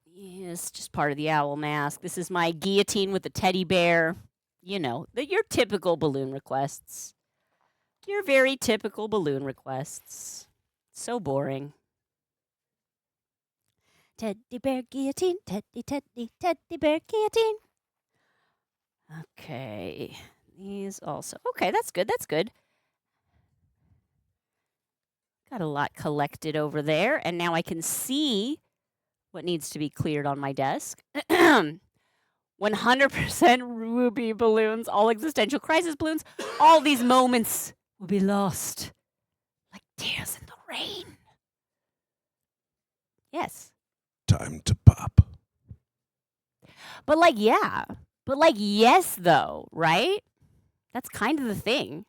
Yes, just part of the owl mask. This is my guillotine with the teddy bear. You know, your typical balloon requests. Your very typical balloon requests. So boring. Teddy bear guillotine, teddy bear guillotine. Okay. These also. Okay, that's good. That's good. Got a lot collected over there, and now I can see what needs to be cleared on my desk. 100% ruby balloons, all existential crisis balloons. All these moments will be lost like tears in the rain. Yes. Time to pop. But like, yeah. But like, yes, though, right? That's kind of the thing.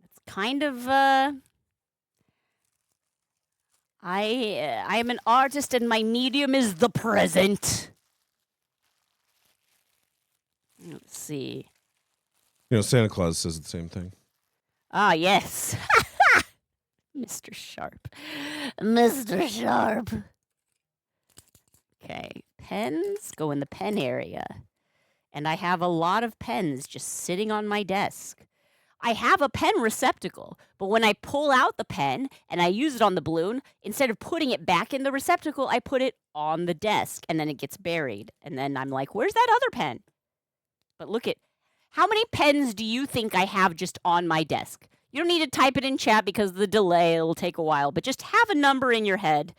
It's kind of, I am an artist and my medium is the present. Let's see. You know, Santa Claus says the same thing. Ah, yes. Mr. Sharp. Mr. Sharp. Okay, pens go in the pen area. And I have a lot of pens just sitting on my desk. I have a pen receptacle, but when I pull out the pen and I use it on the balloon, instead of putting it back in the receptacle, I put it on the desk and then it gets buried. And then I'm like, where's that other pen? But look at, how many pens do you think I have just on my desk? You don't need to type it in chat because of the delay, it'll take a while, but just have a number in your head.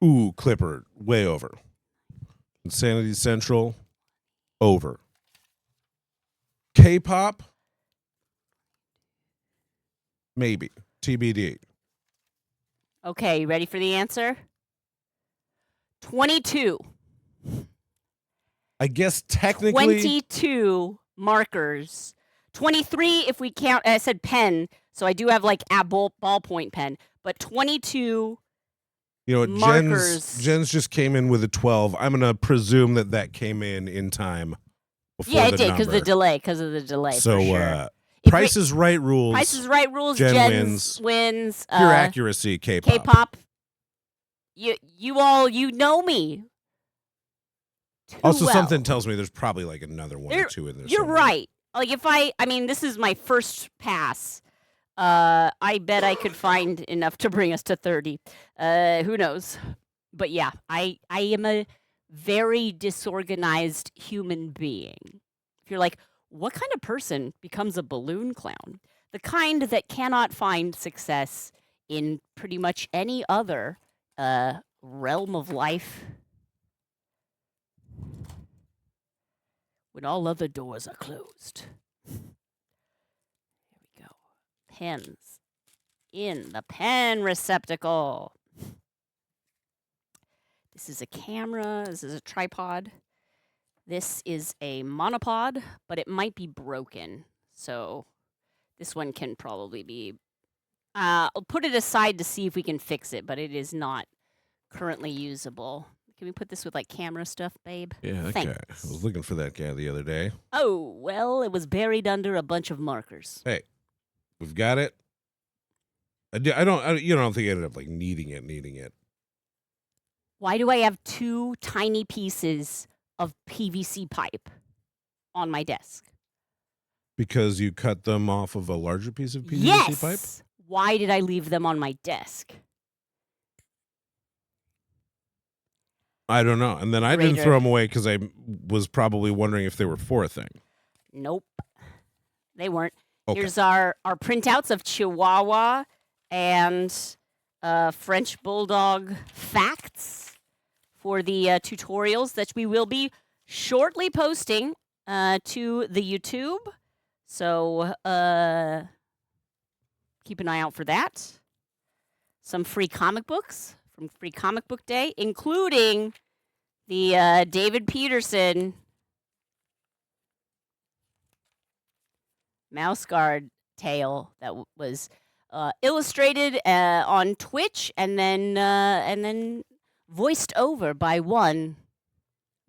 Ooh, Clipper, way over. Insanity Central, over. K-pop, maybe. TBD. Okay, you ready for the answer? 22. I guess technically 22 markers. 23 if we count, I said pen, so I do have like a ballpoint pen, but 22 you know what, markers. Jen's just came in with a 12. I'm gonna presume that came in time before Yeah, it the did number. because of the delay. So for sure. Price is Right rules. Price is Right rules. Jen wins. Pure accuracy. K-pop. K-pop. You all know me. Also, something tells me there's probably like another one or two in there. You're somewhere. right. Like I mean, this is my first pass. I bet I could find enough to bring us to 30. Who knows? But yeah, I am a very disorganized human being. If you're like, what kind of person becomes a balloon clown? The kind that cannot find success in pretty much any other realm of life. When all other doors are closed. Here we go. Pens in the pen receptacle. This is a camera. This is a tripod. This is a monopod, but it might be broken. So this one can probably be... I'll put it aside to see if we can fix it, but it is not currently usable. Can we put this with like camera stuff, babe? Yeah, that guy. I was looking for that guy the other day. Oh, well, it was buried under a bunch of markers. Hey, we've got it. I don't think I ended up like needing it. Why do I have 2 tiny pieces of PVC pipe on my desk? Because you cut them off of a larger piece of PVC pipe? Yes! Why did I leave them on my desk? I don't know. And then I didn't throw them away because I was probably wondering if they were for a thing. Nope. They weren't. Okay. Here's our printouts of Chihuahua and French Bulldog facts for the tutorials that we will be shortly posting to the YouTube. So keep an eye out for that. Some free comic books from Free Comic Book Day, including the David Peterson mouse guard tale that was illustrated on Twitch and then voiced over by one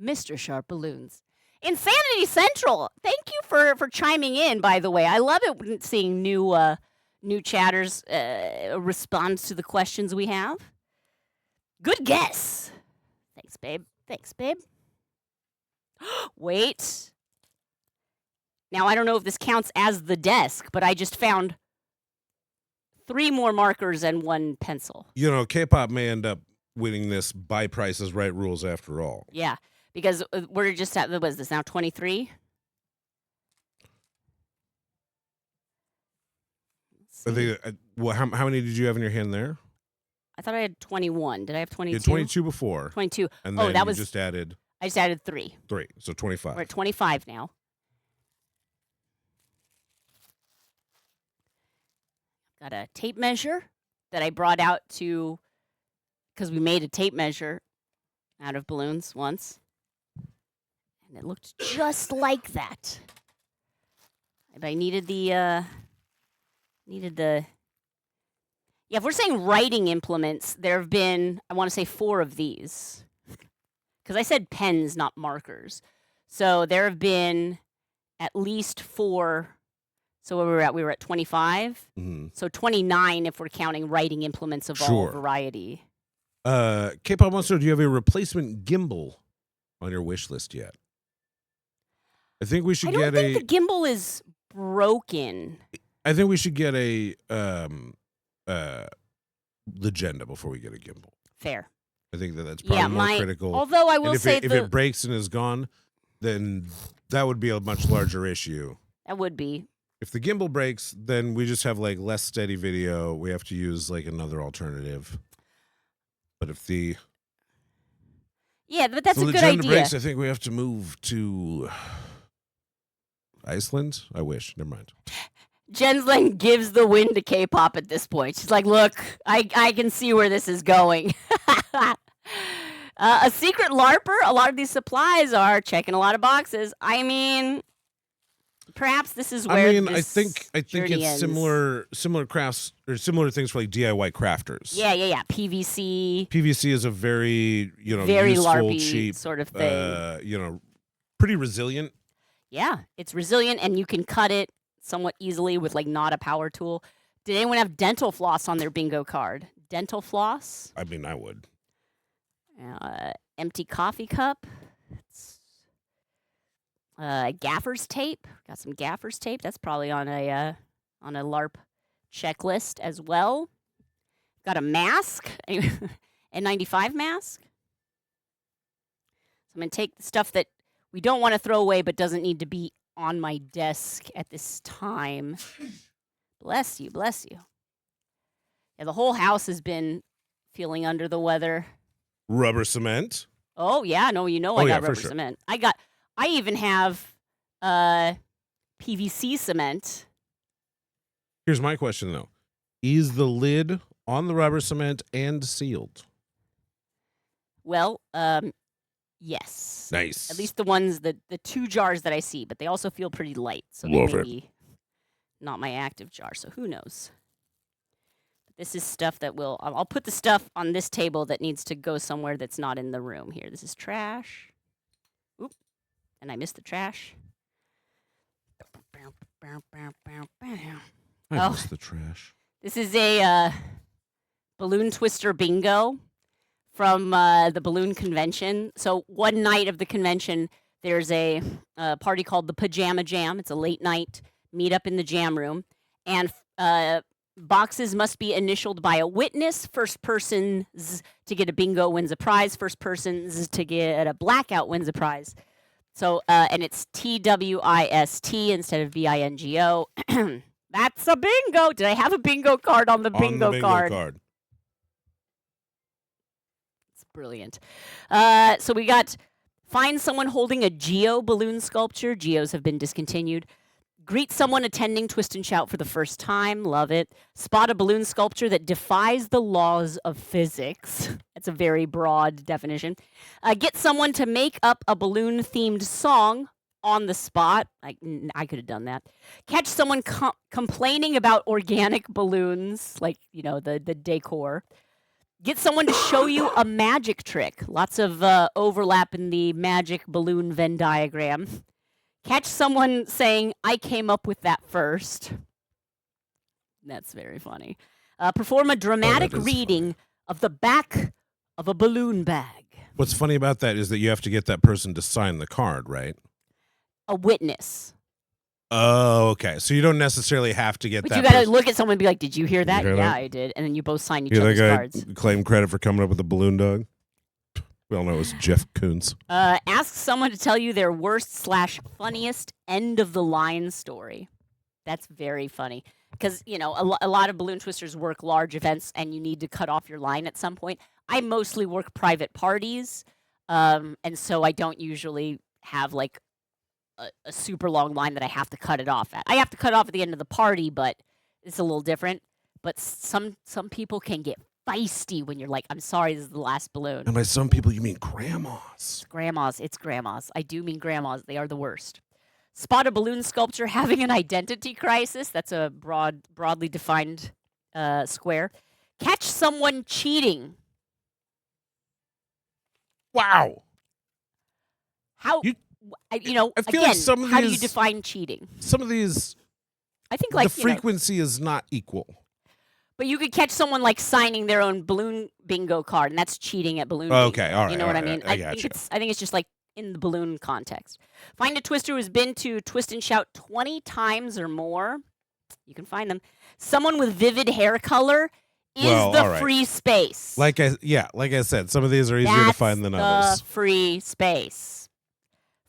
Mr. SharpBalloons. Insanity Central. Thank you for chiming in. By the way, I love it when seeing new chatters respond to the questions we have. Good guess. Thanks, babe. Wait. Now, I don't know if this counts as the desk, but I just found 3 more markers and 1 pencil. You know, K-pop may end up winning this by Price is Right rules after all. Yeah, because we're just at, what is this now, 23? I think, how many did you have in your hand there? I thought I had 21. Did I have 22? You had 22 before. 22. And then that you just added... I just added 3. 3, so 25. We're at 25 now. Got a tape measure that I brought out because we made a tape measure out of balloons once. And it looked just like that. But I needed the... Yeah, if we're saying writing implements, there have been, I want to say 4 of these. Because I said pens, not markers. So there have been at least 4. So where we were at 25. Mm-hmm. So 29 if we're counting writing implements of all variety. K-pop Monster, do you have a replacement gimbal on your wish list yet? I think we should I don't think the gimbal is broken. I think we should get a Legenda before we get a gimbal. Fair. I think that's probably more critical. Although I will say if it breaks and is gone, then that would be a much larger issue. That would be. If the gimbal breaks, then we just have like less steady video. We have to use like another alternative. But if the but that's a good Legenda idea. breaks, I think we have to move to Iceland. I wish. Never mind. Jensling gives the win to K-pop at this point. She's like, look, I can see where this is going. A secret LARPer. A lot of these supplies are checking a lot of boxes. I mean, perhaps this is where I think it's ends. similar crafts or similar things for like DIY crafters. Yeah. PVC. PVC is a very very useful, LARPy cheap sort of thing. Pretty resilient. Yeah, it's resilient and you can cut it somewhat easily with like not a power tool. Did anyone have dental floss on their bingo card? Dental floss? I mean, I would. Empty coffee cup. Gaffer's tape. Got some gaffer's tape. That's probably on a LARP checklist as well. Got a mask, N95 mask. So I'm gonna take the stuff that we don't want to throw away, but doesn't need to be on my desk at this time. Bless you. Yeah, the whole house has been feeling under the weather. Rubber cement. Oh yeah, no, I got rubber cement. I even have PVC cement. Here's my question though: is the lid on the rubber cement and sealed? Well, yes. Nice. At least the ones the 2 jars that I see, but they also feel pretty light, so they may be not my active jar. So who knows? This is stuff that will. I'll put the stuff on this table that needs to go somewhere that's not in the room here. This is trash. Oop, and I missed the trash. I missed the trash. This is a balloon twister bingo from the balloon convention. So one night of the convention, there's a party called the Pajama Jam. It's a late night meetup in the jam room, and boxes must be initialed by a witness. First person to get a bingo wins a prize. First person to get a blackout wins a prize. So, and it's TWIST instead of BINGO. That's a bingo. Did I have a bingo card on the bingo card? It's brilliant. So we got find someone holding a Geo balloon sculpture. Geos have been discontinued. Greet someone attending Twist and Shout for the first time. Love it. Spot a balloon sculpture that defies the laws of physics. That's a very broad definition. Get someone to make up a balloon-themed song on the spot. I could have done that. Catch someone complaining about organic balloons, like, the decor. Get someone to show you a magic trick. Lots of overlap in the magic balloon Venn diagram. Catch someone saying, I came up with that first. That's very funny. Perform a dramatic reading of the back of a balloon bag. What's funny about that is that you have to get that person to sign the card, right? A witness. Oh, okay. So you don't necessarily have to get that. But you got to look at someone and be like, did you hear that? Yeah, I did. And then you both sign each other's cards. Claim credit for coming up with a balloon dog. We all know it was Jeff Koons. Ask someone to tell you their worst/funniest end of the line story. That's very funny because, a lot of balloon twisters work large events and you need to cut off your line at some point. I mostly work private parties, and so I don't usually have like a super long line that I have to cut it off at. I have to cut off at the end of the party, but it's a little different. But some people can get feisty when you're like, I'm sorry, this is the last balloon. And by some people, you mean grandmas. It's grandmas. I do mean grandmas. They are the worst. Spot a balloon sculpture having an identity crisis. That's a broadly defined square. Catch someone cheating. Wow. How? I feel again, like some of how these, do you define cheating? Some of these, I think the frequency is not equal. But you could catch someone like signing their own balloon bingo card, and that's cheating at balloon bingo. Okay, all right. You know what I mean? I think it's just like in the balloon context. Find a twister who's been to Twist and Shout 20 times or more. You can find them. Someone with vivid hair color is free space. Like I said, some of these are easier to find than others. The free space.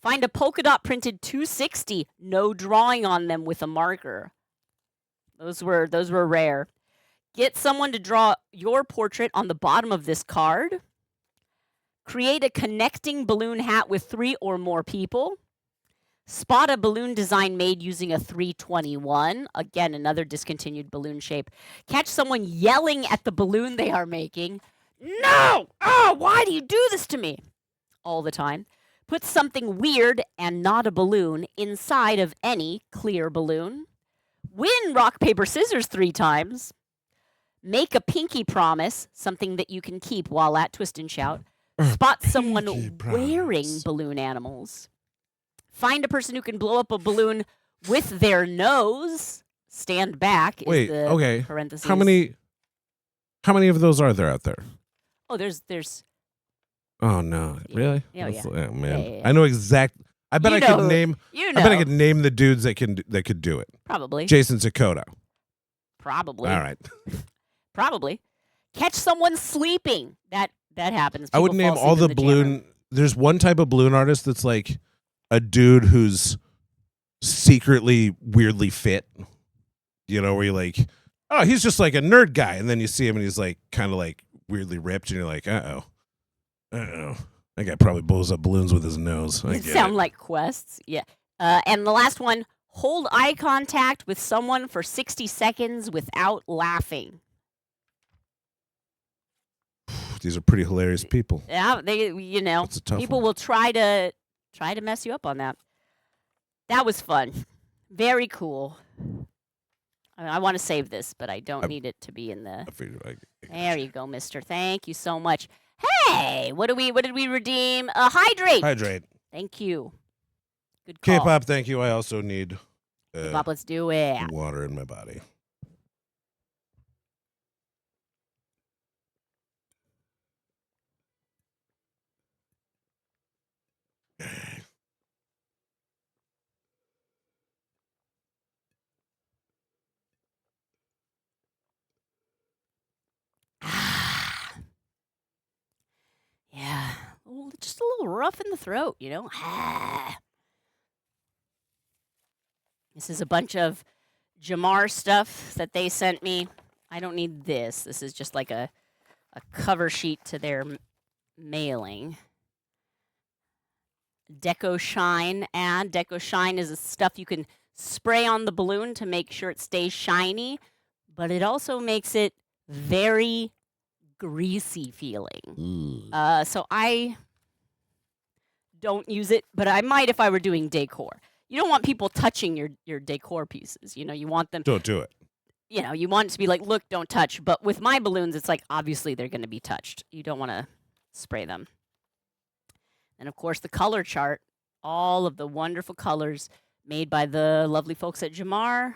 Find a polka dot printed 260, no drawing on them with a marker. Those were rare. Get someone to draw your portrait on the bottom of this card. Create a connecting balloon hat with 3 or more people. Spot a balloon design made using a 321. Again, another discontinued balloon shape. Catch someone yelling at the balloon they are making. No! Oh, why do you do this to me? All the time. Put something weird and not a balloon inside of any clear balloon. Win rock, paper, scissors 3 times. Make a pinky promise, something that you can keep while at Twist and Shout. Spot someone wearing balloon animals. Find a person who can blow up a balloon with their nose. Stand back. Wait, okay. Parentheses. How many of those are there out there? Oh, there's. Oh no! Really? Yeah. Oh man, Yeah. I know exact. I bet I could name. You know. I bet I could name the dudes that could do it. Probably. Jason Sakota. Probably. All right. Probably. Catch someone sleeping. That happens. I would name all the balloon. There's one type of balloon artist that's like a dude who's secretly weirdly fit. Where you're like, oh, he's just like a nerd guy, and then you see him and he's like kind of like weirdly ripped, and you're like, uh oh, that guy probably blows up balloons with his nose. It sound like quests, yeah. And the last one: hold eye contact with someone for 60 seconds without laughing. These are pretty hilarious people. Yeah, people will try to mess you up on that. That was fun. Very cool. I want to save this, but I don't I- need it to be in the. I figured I There you go, mister. Thank you so much. Hey, what did we redeem? Hydrate. Hydrate. Thank you. Good call. K-pop, thank you. I also need K-pop, let's do it. water in my body. Yeah, just a little rough in the throat, you know. This is a bunch of Jamar stuff that they sent me. I don't need this. This is just like a cover sheet to their mailing. Deco Shine ad. Deco Shine is stuff you can spray on the balloon to make sure it stays shiny, but it also makes it very greasy feeling. So I don't use it, but I might if I were doing decor. You don't want people touching your decor pieces. You know, you want them. Don't do it. You know, you want it to be like, look, don't touch. But with my balloons, it's like, obviously they're going to be touched. You don't want to spray them. And of course, the color chart, all of the wonderful colors made by the lovely folks at Jamar.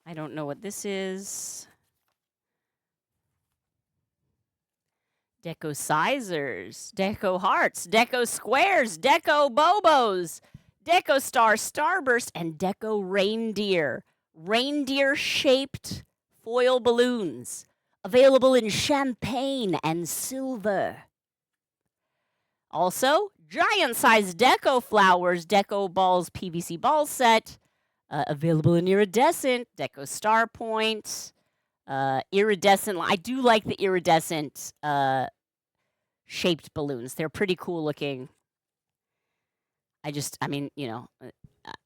I don't know what this is. Deco Sizers, Deco Hearts, Deco Squares, Deco Bobos, Deco Star Starburst, and Deco Reindeer. Reindeer-shaped foil balloons. Available in champagne and silver. Also, giant-sized Deco Flowers, Deco Balls PVC ball set. Available in iridescent, Deco Star Point. Iridescent. I do like the iridescent shaped balloons. They're pretty cool looking. I mean, you know,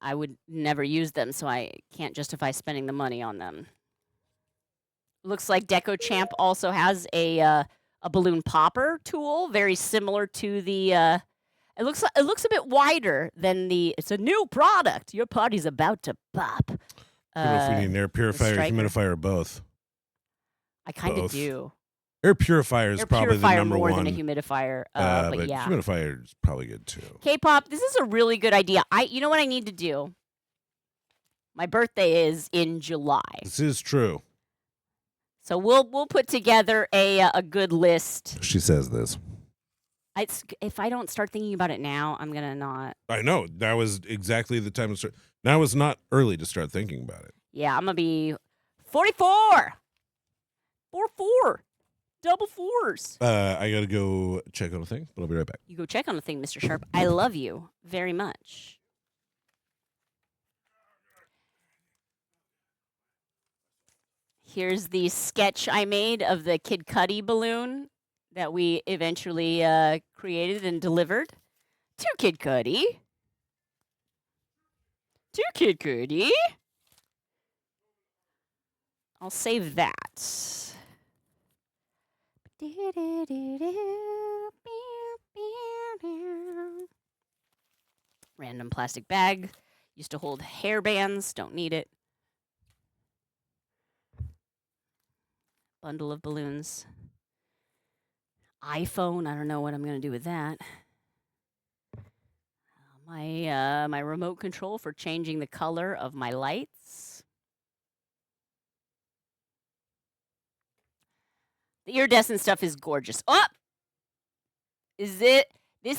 I would never use them, so I can't justify spending the money on them. Looks like Deco Champ also has a balloon popper tool, very similar to the. It looks a bit wider than the. It's a new product. Your party's about to pop. I don't know if we need an air purifier or humidifier or both. I kind of do. Air purifier is probably the number more one. Than a humidifier, but yeah. Humidifier is probably good too. K-pop, this is a really good idea. You know what I need to do? My birthday is in July. This is true. So we'll put together a good list. She says this. If I don't start thinking about it now, I'm gonna not. I know. That was exactly the time to start. Now is not early to start thinking about it. Yeah, I'm gonna be 44. 4. Double fours. I gotta go check on a thing, but I'll be right back. You go check on a thing, Mr. Sharp. I love you very much. Here's the sketch I made of the Kid Cudi balloon that we eventually created and delivered to Kid Cudi. I'll save that. Random plastic bag. Used to hold hair bands. Don't need it. Bundle of balloons. iPhone. I don't know what I'm going to do with that. My remote control for changing the color of my lights. The iridescent stuff is gorgeous. Oh! This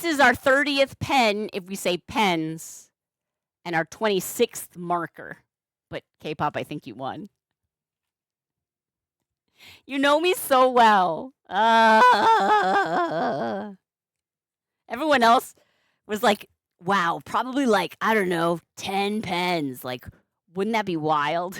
is our 30th pen, if we say pens, and our 26th marker. But K-pop, I think you won. You know me so well. Everyone else was like, wow, probably like, I don't know, 10 pens. Like, wouldn't that be wild?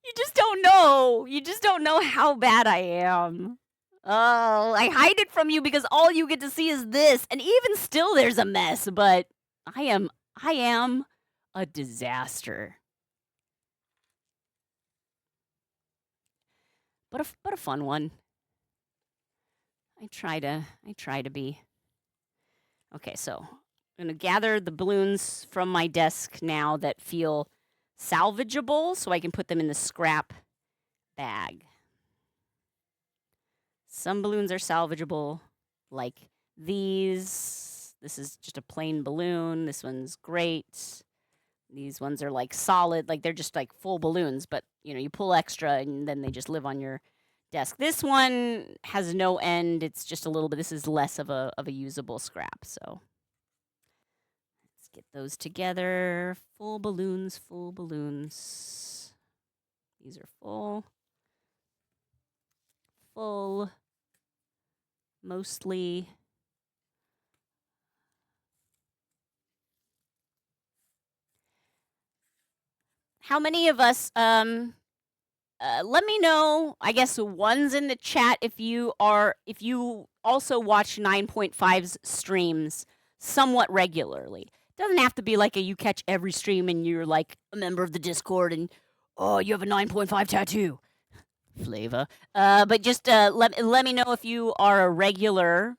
You just don't know. You just don't know how bad I am. Oh, I hide it from you because all you get to see is this. And even still, there's a mess. But I am a disaster. But a fun one. I try to be. Okay, so I'm going to gather the balloons from my desk now that feel salvageable so I can put them in the scrap bag. Some balloons are salvageable, like these. This is just a plain balloon. This one's great. These ones are like solid, like they're just like full balloons, but you pull extra and then they just live on your desk. This one has no end. It's just a little bit. This is less of a usable scrap. So let's get those together. Full balloons, full balloons. These are full. Full. Mostly. How many of us, let me know, I guess one's in the chat if you also watch 9.5's streams somewhat regularly. Doesn't have to be like you catch every stream and you're like a member of the Discord and, oh, you have a 9.5 tattoo. Flavor. But just let me know if you are a regular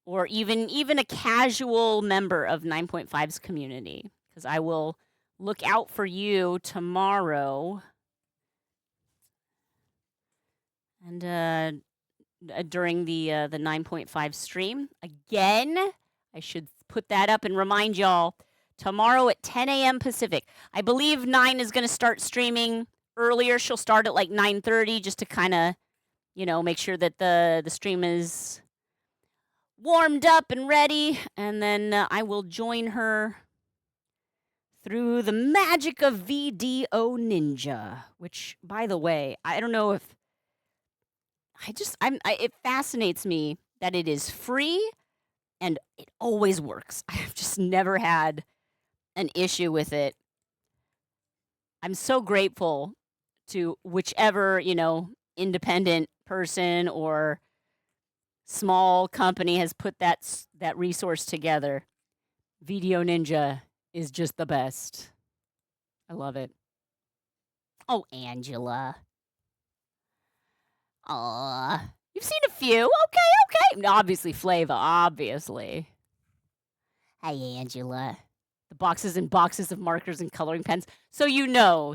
or even a casual member of 9.5's community, because I will look out for you tomorrow. And during the 9.5 stream. Again, I should put that up and remind y'all, tomorrow at 10 a.m. Pacific. I believe 9 is going to start streaming earlier. She'll start at like 9:30 just to kind of, make sure that the stream is warmed up and ready. And then I will join her through the magic of VDO Ninja, which, by the way, I don't know if it fascinates me that it is free and it always works. I've just never had an issue with it. I'm so grateful to whichever, independent person or small company has put that resource together. Video Ninja is just the best. I love it. Oh, Angela. Aw, you've seen a few. Okay. Obviously, Flava, obviously. Hey, Angela. The boxes and boxes of markers and coloring pens. So you know.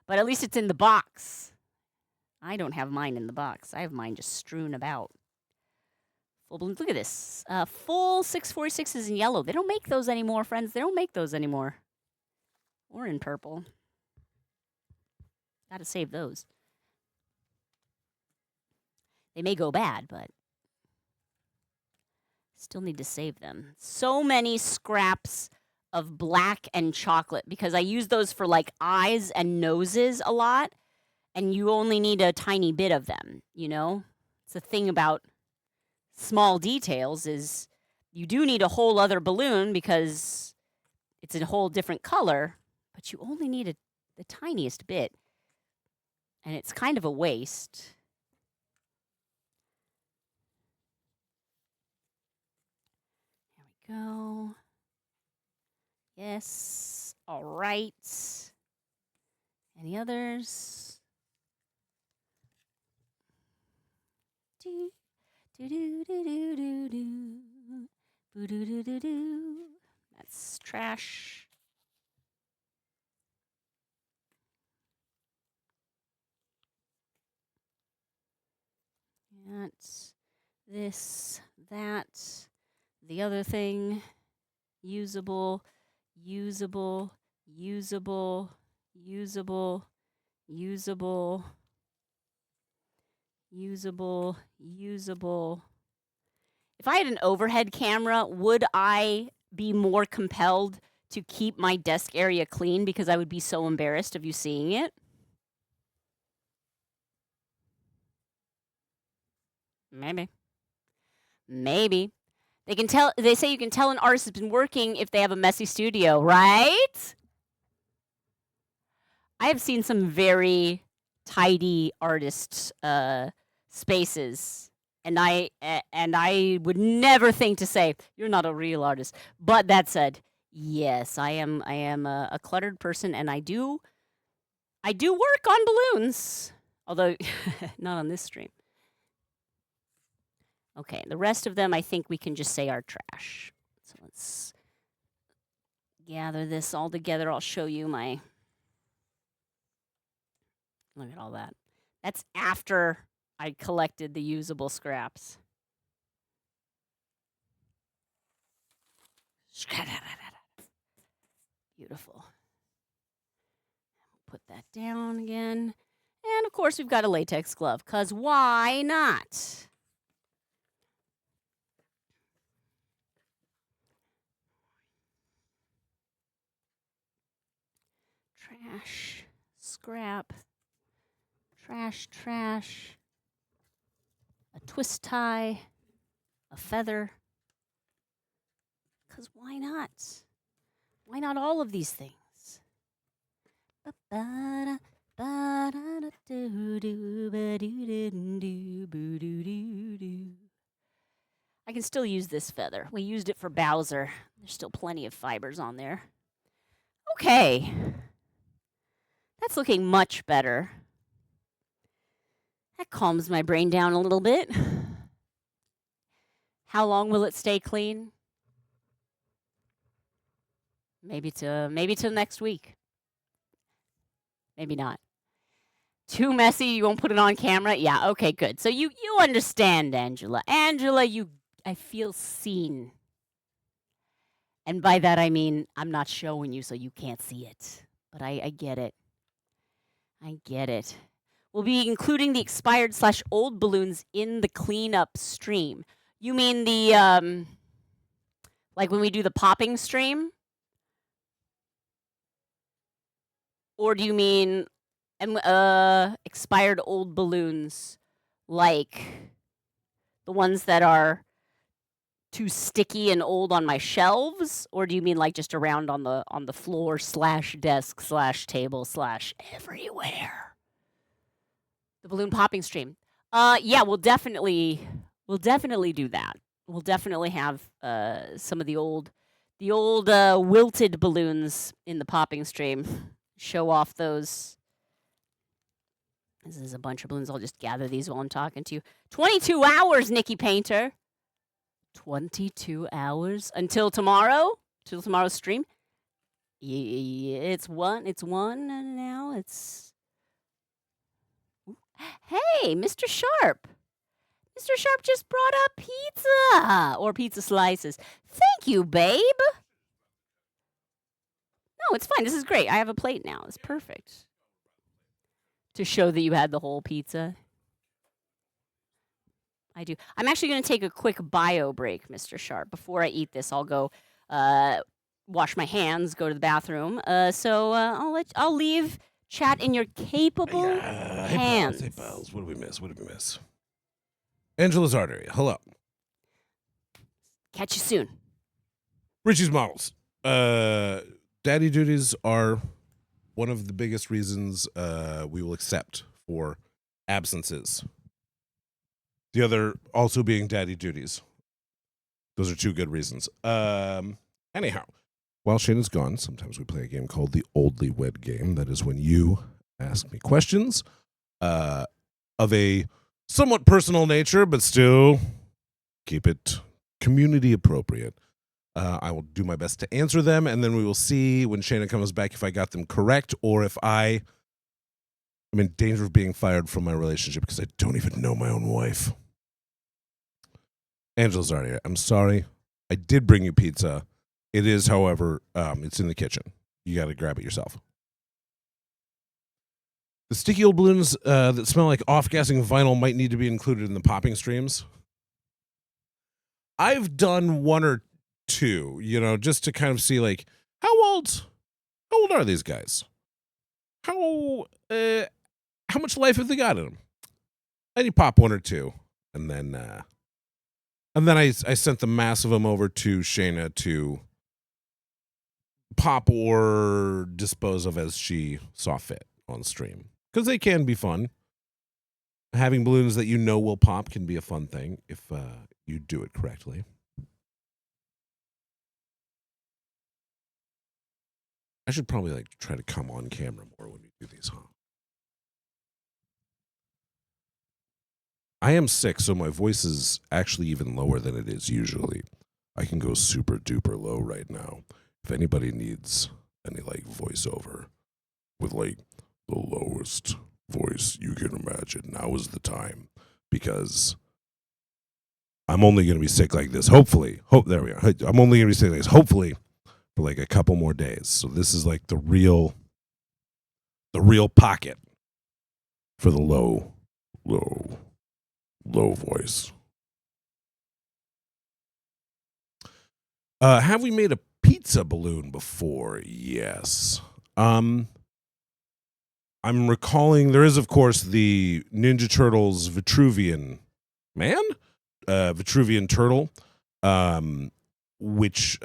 But at least it's in the box. I don't have mine in the box. I have mine just strewn about. Full balloons. Look at this. Full 646s in yellow. They don't make those anymore, friends. They don't make those anymore. Or in purple. Gotta save those. They may go bad, but still need to save them. So many scraps of black and chocolate because I use those for like eyes and noses a lot, and you only need a tiny bit of them, It's the thing about small details is you do need a whole other balloon because it's a whole different color, but you only need the tiniest bit, and it's kind of a waste. Go. Yes. All right. Any others? Do do do do do do do do do do do. That's trash. That's this, that. The other thing, usable, usable, usable, usable, usable, usable, usable. If I had an overhead camera, would I be more compelled to keep my desk area clean because I would be so embarrassed of you seeing it? Maybe. They say you can tell an artist has been working if they have a messy studio, right? I have seen some very tidy artist spaces, and I would never think to say you're not a real artist. But that said, yes, I am a cluttered person, and I do work on balloons, although not on this stream. Okay, the rest of them I think we can just say are trash. So let's gather this all together. I'll show you my. Look at all that. That's after I collected the usable scraps. Beautiful. Put that down again. And of course, we've got a latex glove, because why not? Trash, scrap, trash, a twist tie, a feather. Because why not? Why not all of these things? I can still use this feather. We used it for Bowser. There's still plenty of fibers on there. Okay. That's looking much better. That calms my brain down a little bit. How long will it stay clean? Maybe till next week. Maybe not. Too messy, you won't put it on camera? Yeah, okay, good. So you understand, Angela. Angela, I feel seen. And by that I mean I'm not showing you so you can't see it. But I get it. I get it. We'll be including the expired/old balloons in the cleanup stream. You mean the like when we do the popping stream? Or do you mean expired old balloons, like the ones that are too sticky and old on my shelves? Or do you mean like just around on the floor /desk/table/ everywhere? The balloon popping stream. Yeah, we'll definitely do that. We'll definitely have some of the old wilted balloons in the popping stream. Show off those. This is a bunch of balloons. I'll just gather these while I'm talking to you. 22 hours, Nikki Painter. 22 hours until tomorrow? Till tomorrow's stream? Yeah, it's one now. It's. Hey, Mr. Sharp. Mr. Sharp just brought up pizza or pizza slices. Thank you, babe. No, it's fine. This is great. I have a plate now. It's perfect. To show that you had the whole pizza. I do. I'm actually going to take a quick bio break, Mr. Sharp. Before I eat this, I'll go wash my hands, go to the bathroom. So I'll leave chat in your capable hands. Hey, pals. What did we miss? Angela's Artery. Hello. Catch you soon. Richie's Models. Daddy duties are one of the biggest reasons we will accept for absences. The other also being daddy duties. Those are two good reasons. Anyhow, while Shana's gone, sometimes we play a game called the Oldly Wed game. That is when you ask me questions of a somewhat personal nature, but still keep it community appropriate. I will do my best to answer them, and then we will see when Shana comes back if I got them correct or if I'm in danger of being fired from my relationship because I don't even know my own wife. Angela's already. I'm sorry. I did bring you pizza. It is, however, it's in the kitchen. You got to grab it yourself. The sticky old balloons that smell like off-gassing vinyl might need to be included in the popping streams. I've done one or two, just to kind of see, like, how old are these guys? How much life have they got in them? And you pop one or two, and then I sent the mass of them over to Shana to pop or dispose of as she saw fit on stream. Because they can be fun. Having balloons that will pop can be a fun thing if you do it correctly. I should probably try to come on camera more when we do these, huh? I am sick, so my voice is actually even lower than it is usually. I can go super duper low right now. If anybody needs any like voiceover with like the lowest voice you can imagine, now is the time, because I'm only going to be sick like this. Hopefully, there we are. I'm only going to be sick like this. Hopefully, for like a couple more days. So this is like the real pocket for the low voice. Have we made a pizza balloon before? Yes. I'm recalling there is, of course, the Ninja Turtles Vitruvian Man, Vitruvian Turtle, which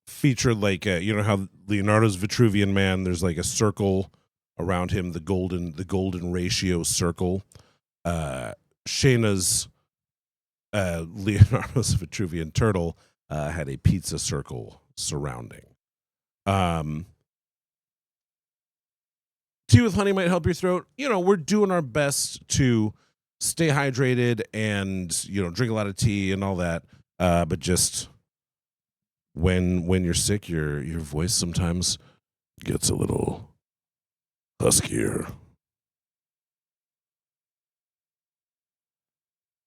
featured like you know how Leonardo's Vitruvian Man, there's like a circle around him, the golden ratio circle. Shana's Leonardo's Vitruvian Turtle had a pizza circle surrounding. Tea with honey might help your throat. We're doing our best to stay hydrated and, drink a lot of tea and all that. But just when you're sick, your voice sometimes gets a little huskier.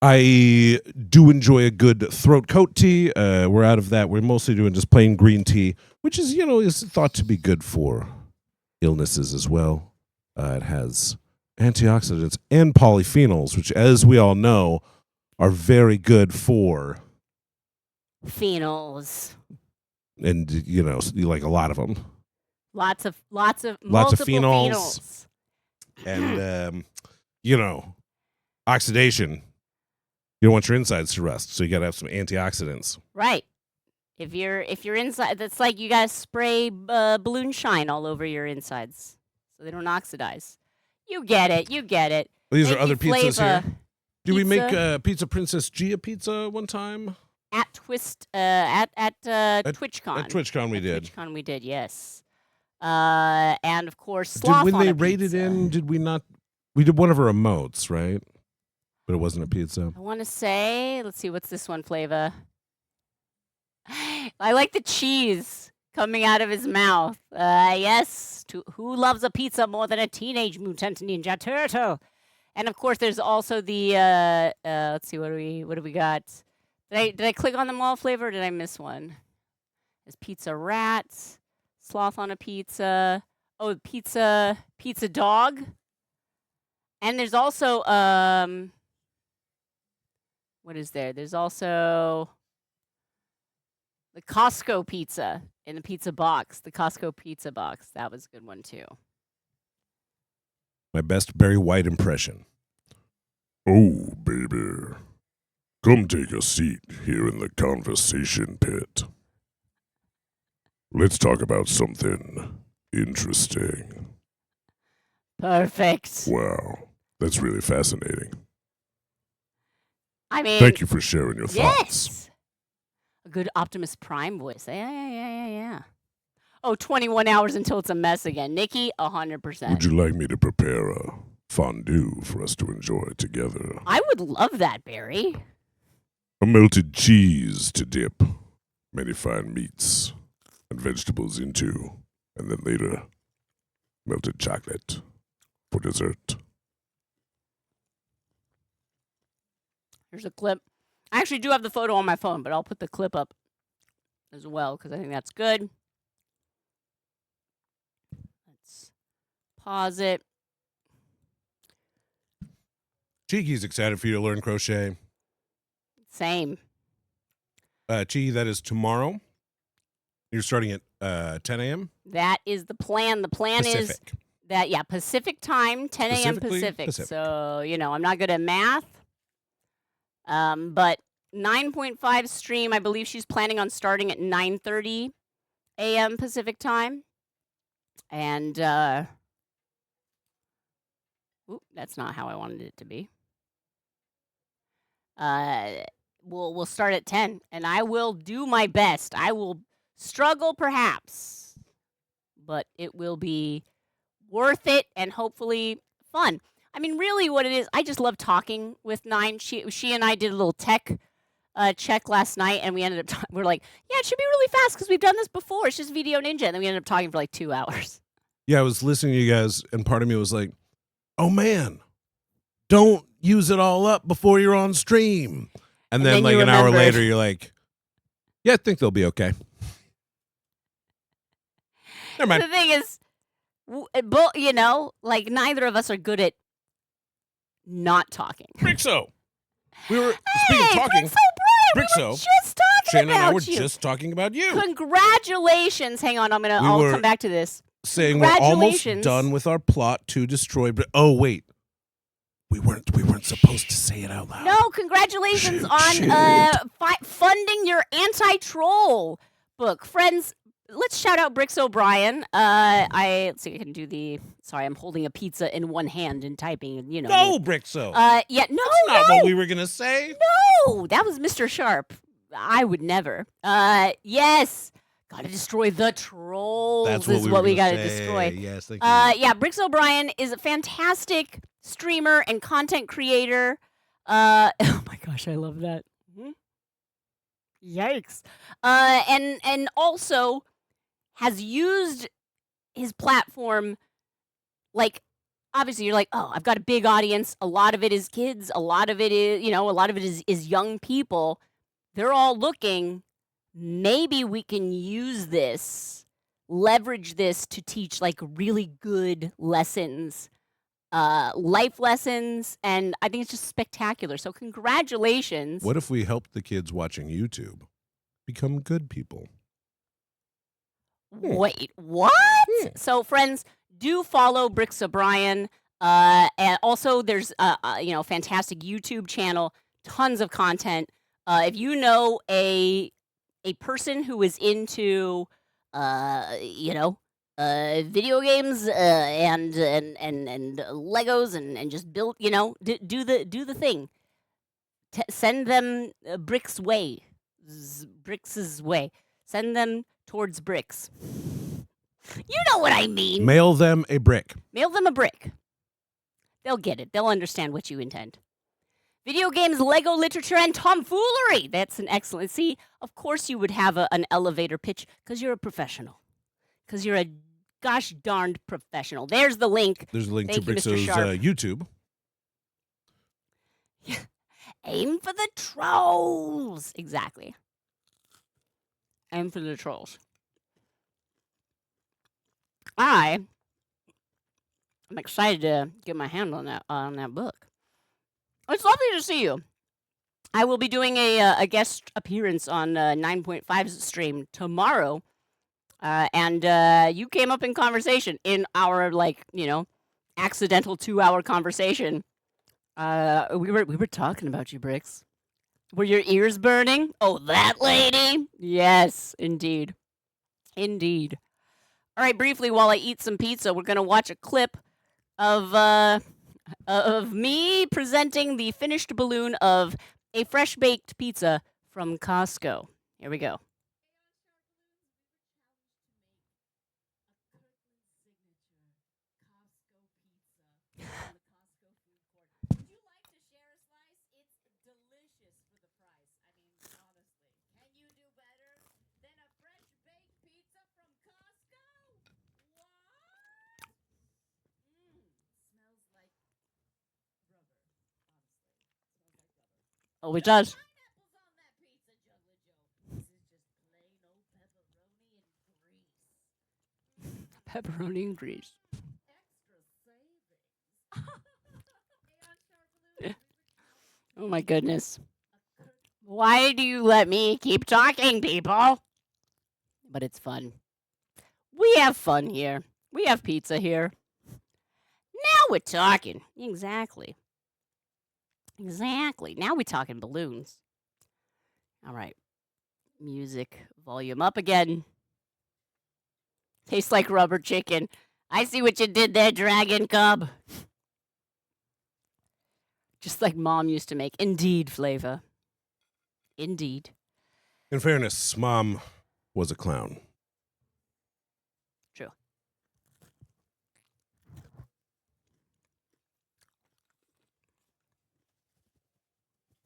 I do enjoy a good throat coat tea. We're out of that. We're mostly doing just plain green tea, which is, is thought to be good for illnesses as well. It has antioxidants and polyphenols, which, as we all know, are very good for phenols. And you like a lot of them. Lots of phenols. And oxidation. You don't want your insides to rust, so you got to have some antioxidants. Right. If you're inside, that's like you got to spray balloon shine all over your insides so they don't oxidize. You get it. Well, these are other pizzas here. Did we make Pizza Princess Gia pizza one time? At TwitchCon. At TwitchCon we did. TwitchCon we did, yes. And of course, Sloth when on they a rated pizza. in, did we not? We did one of our emotes, right? But it wasn't a pizza. I want to say, let's see, what's this one flavor? I like the cheese coming out of his mouth. Yes, who loves a pizza more than a teenage mutant ninja turtle? And of course, there's also the let's see, what do we got? Did I click on them all flavor? Or did I miss one? There's pizza rat, sloth on a pizza. Oh, pizza dog. And there's also what is there? There's also the Costco pizza in the pizza box. The Costco pizza box. That was a good one too. My best Barry White impression. Oh, baby. Come take a seat here in the conversation pit. Let's talk about something interesting. Perfect. Wow. That's really fascinating. I mean, thank you for sharing your thoughts. Yes. A good Optimus Prime voice. Yeah. Oh, 21 hours until it's a mess again. Nikki, 100%. Would you like me to prepare a fondue for us to enjoy together? I would love that, Barry. A melted cheese to dip many fine meats and vegetables into, and then later melted chocolate for dessert. Here's a clip. I actually do have the photo on my phone, but I'll put the clip up as well because I think that's good. Let's pause it. Cheeky's excited for you to learn crochet. Same. Cheeky, that is tomorrow. You're starting at 10 a.m.? That is the plan. The plan Pacific. is that, Pacific time, 10 a.m. Pacific. So, I'm not good at math. But 9.5 stream, I believe she's planning on starting at 9:30 a.m. Pacific time. And, that's not how I wanted it to be. We'll start at 10, and I will do my best. I will struggle, perhaps, but it will be worth it and hopefully fun. I mean, really what it is, I just love talking with Nine. She and I did a little tech check last night, and we ended up. We're like, yeah, it should be really fast because we've done this before. It's just Video Ninja, and then we ended up talking for like 2 hours. Yeah, I was listening to you guys, and part of me was like, "Oh man, don't use it all up before you're on stream." And then like an hour later, you're like, "Yeah, I think they'll be okay." Never mind. The thing is, like neither of us are good at not talking. Brixo. We were speaking of talking. Brixo, Brian, we were just talking Shana about and I were you. just talking about you. Congratulations. Hang on, I'll come back to this. Saying we're almost done with our plot to destroy. Oh wait, we weren't supposed to say it out loud. No, congratulations on funding your anti-troll book, friends. Let's shout out Brix O'Brien. Let's see, I can do the. Sorry, I'm holding a pizza in one hand and typing, and No, Brixo. Yeah, no, that's not what we were gonna say. No, that was Mr. Sharp. I would never. Yes, gotta destroy the trolls. That's what we gotta destroy. Yes, thank you. Yeah, Brix O'Brien is a fantastic streamer and content creator. Oh my gosh, I love that. Yikes. And also has used his platform, like, obviously you're like, oh, I've got a big audience. A lot of it is kids. A lot of it is, a lot of it is young people. They're all looking, maybe we can use this, leverage this to teach like really good lessons, life lessons, and I think it's just spectacular. So congratulations. What if we helped the kids watching YouTube become good people? Wait, what? So, friends, do follow Brix O'Brien. And also, there's a fantastic YouTube channel, tons of content. If you know a person who is into video games and Legos and just build, do the thing. Send them Brix's way. Send them towards Brix. You know what I mean. Mail them a brick. Mail them a brick. They'll get it. They'll understand what you intend. Video games, Lego literature, and tomfoolery. That's an excellent. See, of course you would have an elevator pitch because you're a professional. Because you're a gosh darned professional. There's the link. There's a link to Brixo's YouTube. Aim for the trolls. Exactly. Aim for the trolls. I'm excited to get my hand on that book. It's lovely to see you. I will be doing a guest appearance on 9.5's stream tomorrow, and you came up in conversation in our accidental 2-hour conversation. We were talking about you, Brix. Were your ears burning? Oh, that lady? Yes, indeed. Indeed. All right, briefly, while I eat some pizza, we're going to watch a clip of me presenting the finished balloon of a fresh-baked pizza from Costco. Here we go. Oh, it does. Pepperoni and grease. Oh my goodness. Why do you let me keep talking, people? But it's fun. We have fun here. We have pizza here. Now we're talking. Exactly. Exactly. Now we're talking balloons. All right. Music volume up again. Tastes like rubber chicken. I see what you did there, Dragon Cub. Just like Mom used to make. Indeed, Flavor. Indeed. In fairness, Mom was a clown. True.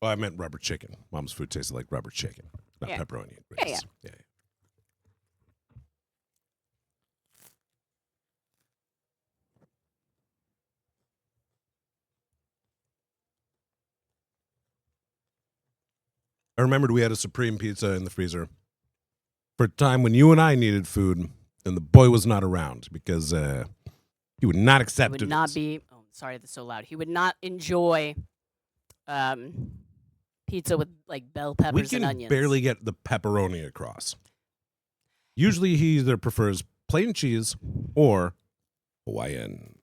Well, I meant rubber chicken. Mom's food tasted like rubber chicken, not Yeah. pepperoni and Yeah, grits. Yeah. I remembered we had a Supreme Pizza in the freezer for a time when you and I needed food, and the boy was not around because he would not He accept would it. not be. Oh, sorry, that's so loud. He would not enjoy pizza with like bell We peppers and can onions. barely get the pepperoni across. Usually, he either prefers plain cheese or Hawaiian.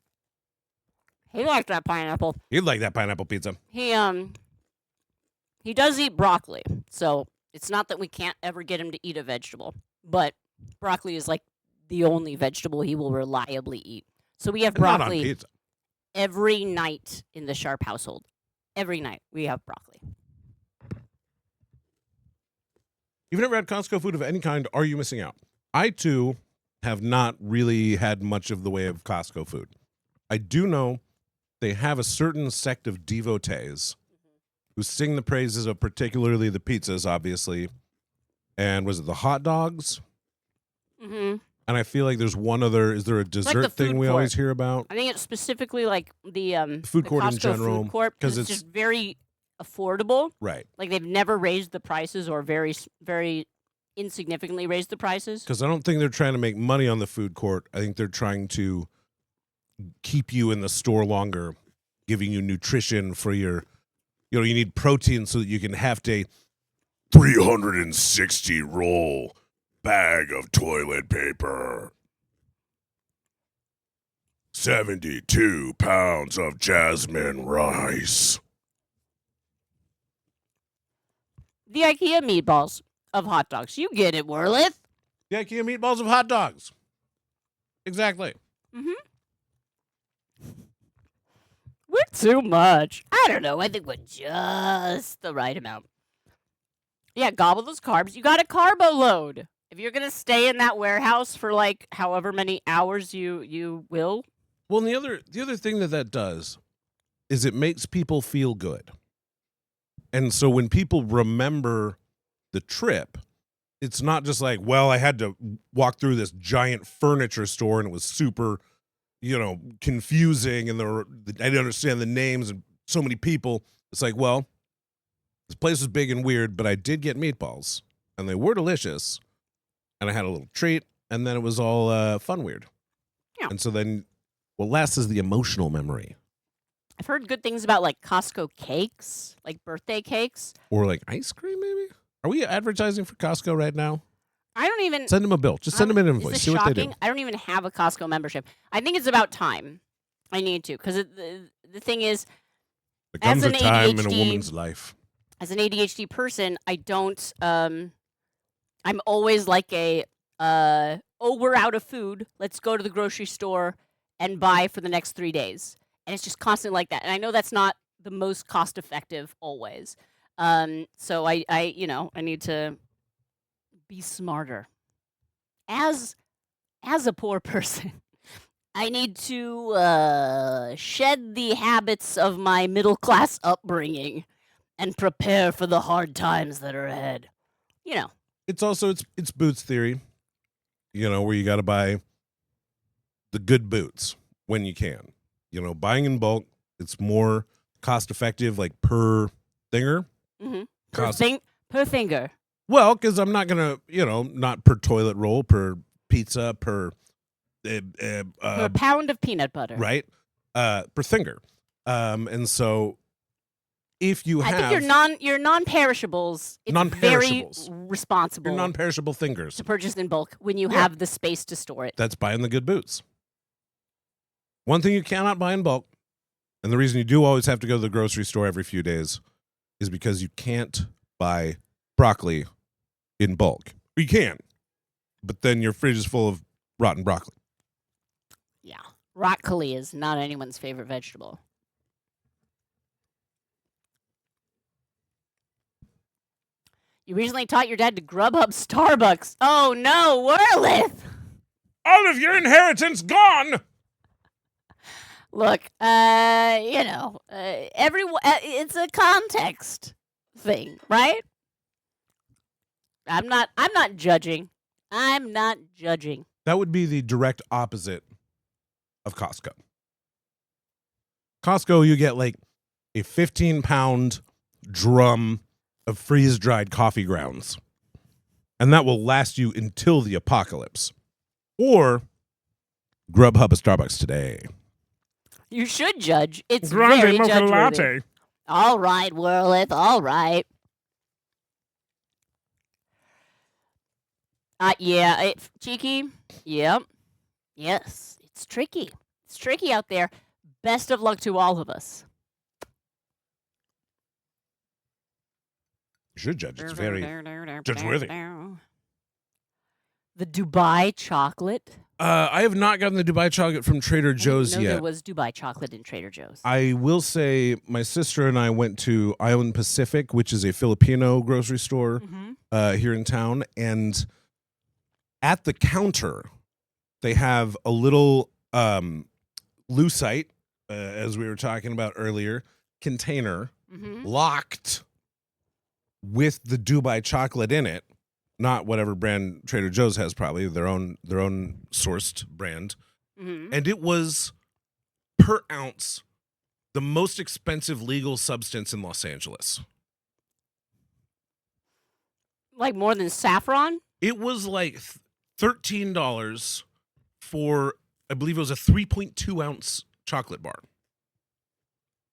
He likes that pineapple. He'd like that pineapple pizza. He does eat broccoli, so it's not that we can't ever get him to eat a vegetable, but broccoli is like the only vegetable he will reliably eat. So we have And not on broccoli pizza. every night in the Sharp household. Every night we have broccoli. You've never had Costco food of any kind, are you missing out? I, too, have not really had much of the way of Costco food. I do know they have a certain sect of devotees who sing the praises of particularly the pizzas, obviously. And was it the hot dogs? Mm-hmm. And I feel like there's one other. Is there a dessert the thing food we court. always hear about? I think it's specifically like the Food the court in Costco general, food court 'cause because it's it's- just very affordable. Right. Like they've never raised the prices or very insignificantly raised the prices. Because I don't think they're trying to make money on the food court. I think they're trying to keep you in the store longer, giving you nutrition for your, you need protein so that you can have a 360 roll bag of toilet paper. 72 pounds of jasmine rice. The IKEA meatballs of hot dogs. You get it, Worlith. The IKEA meatballs of hot dogs. Exactly. We're too much. I don't know. I think we're just the right amount. Yeah, gobble those carbs. You got a carbo load. If you're gonna stay in that warehouse for like however many hours you will. Well, and the other thing that does is it makes people feel good. And so when people remember the trip, it's not just like, well, I had to walk through this giant furniture store and it was super, confusing and I didn't understand the names and so many people. It's like, well, this place was big and weird, but I did get meatballs and they were delicious and I had a little treat and then it was all fun weird. Yeah. And so then what lasts is the emotional memory. I've heard good things about like Costco cakes, like birthday cakes. Or like ice cream, maybe? Are we advertising for Costco right now? I don't even Send them a bill. Just send them an Is invoice. this See what they do. shocking? I don't even have a Costco membership. I think it's about time. I need to because the thing is, There comes a an time in a ADHD woman's life. as an ADHD person, I don't. I'm always like we're out of food. Let's go to the grocery store and buy for the next 3 days, and it's just constantly like that. And I know that's not the most cost effective always. So I need to be smarter. As a poor person, I need to shed the habits of my middle class upbringing and prepare for the hard times that are ahead. It's also it's boots theory, where you got to buy the good boots when you can. Buying in bulk, it's more cost effective, like per thinger. Mm-hmm. Cost- Per finger. Well, because I'm not gonna, not per toilet roll, per pizza, per Per pound of peanut butter. right, per finger. And so if you have I think your non-perishables, it's Non-perishables. very responsible your non-perishable fingers, to purchase in bulk when you Yeah. have the space to store it. that's buying the good boots. One thing you cannot buy in bulk, and the reason you do always have to go to the grocery store every few days, is because you can't buy broccoli in bulk. You can, but then your fridge is full of rotten broccoli. Yeah. Broccoli is not anyone's favorite vegetable. You recently taught your dad to grub up Starbucks. Oh no, Worlith! All of your inheritance gone! Look, it's a context. thing, right? I'm not judging. I'm not judging. That would be the direct opposite of Costco. Costco, you get like a 15-pound drum of freeze-dried coffee grounds. And that will last you until the apocalypse. Or Grubhub a Starbucks today. You should judge. It's very judge-worthy. All right, Whirlith. All right. Yeah, cheeky. Yep. Yes, it's tricky. It's tricky out there. Best of luck to all of us. You should judge. It's very judge-worthy. The Dubai chocolate. I have not gotten the Dubai chocolate from Trader Joe's yet. There was Dubai chocolate in Trader Joe's. I will say my sister and I went to Island Pacific, which is a Filipino grocery store here in town. And at the counter, they have a little lucite, as we were talking about earlier, container locked with the Dubai chocolate in it. Not whatever brand Trader Joe's has, probably their own sourced brand. And it was per ounce the most expensive legal substance in Los Angeles. Like more than saffron? It was like $13 for, I believe it was a 3.2 ounce chocolate bar.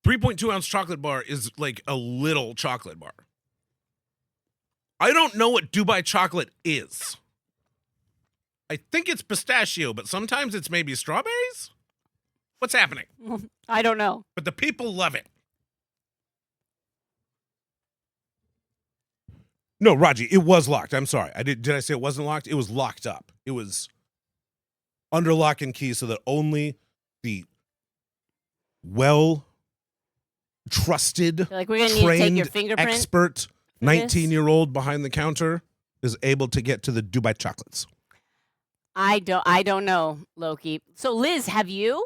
3.2 ounce chocolate bar is like a little chocolate bar. I don't know what Dubai chocolate is. I think it's pistachio, but sometimes it's maybe strawberries? What's happening? I don't know. But the people love it. No, Raji, it was locked. I'm sorry. Did I say it wasn't locked? It was locked up. It was under lock and key so that only the well-trusted, like we're gonna need to take your fingerprint, expert 19-year-old behind the counter is able to get to the Dubai chocolates. I don't know, Loki. So Liz, have you?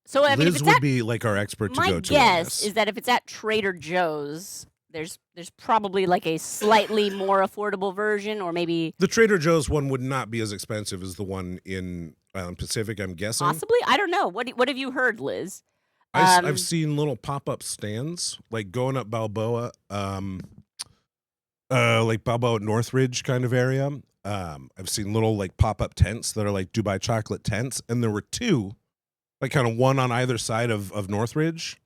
So I mean, Liz would be like our expert to go to. My guess is that if it's at Trader Joe's, there's probably like a slightly more affordable version, or maybe the Trader Joe's one would not be as expensive as the one in Pacific. I'm guessing. Possibly, I don't know. What have you heard, Liz? I've seen little pop-up stands, like going up Balboa, like Balboa Northridge kind of area. I've seen little like pop-up tents that are like Dubai chocolate tents, and there were two, like kind of one on either side of Northridge,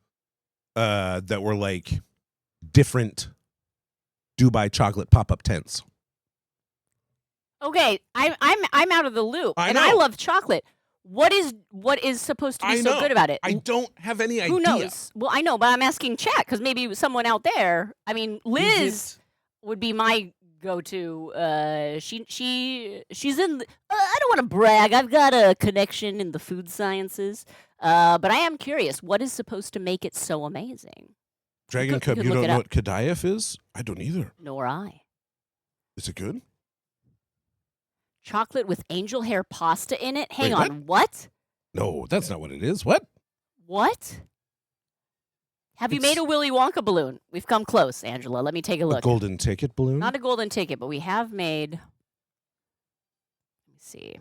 that were like different Dubai chocolate pop-up tents. Okay, I'm out of the loop, and I love chocolate. What is supposed to be so good about it? I don't have any idea. Who knows? Well, I know, but I'm asking chat because maybe someone out there. I mean, Liz would be my go-to. She's in. I don't want to brag. I've got a connection in the food sciences, but I am curious. What is supposed to make it so amazing? Dragon Cub, you don't know what Kadayaf is? I don't either. Nor I. Is it good? Chocolate with angel hair pasta in it? Hang on, what? No, that's not what it is. What? What? Have you made a Willy Wonka balloon? We've come close, Angela. Let me take a look. A golden ticket balloon? Not a golden ticket, but we have made... Let me see.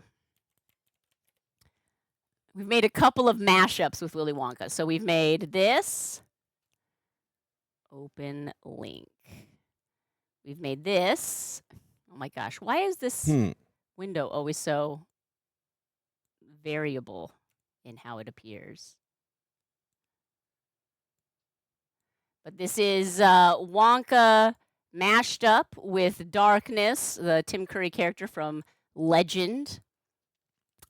We've made a couple of mashups with Willy Wonka. So we've made this. Open link. We've made this. Oh my gosh, why is this... window always so variable in how it appears. But this is Wonka mashed up with Darkness, the Tim Curry character from Legend,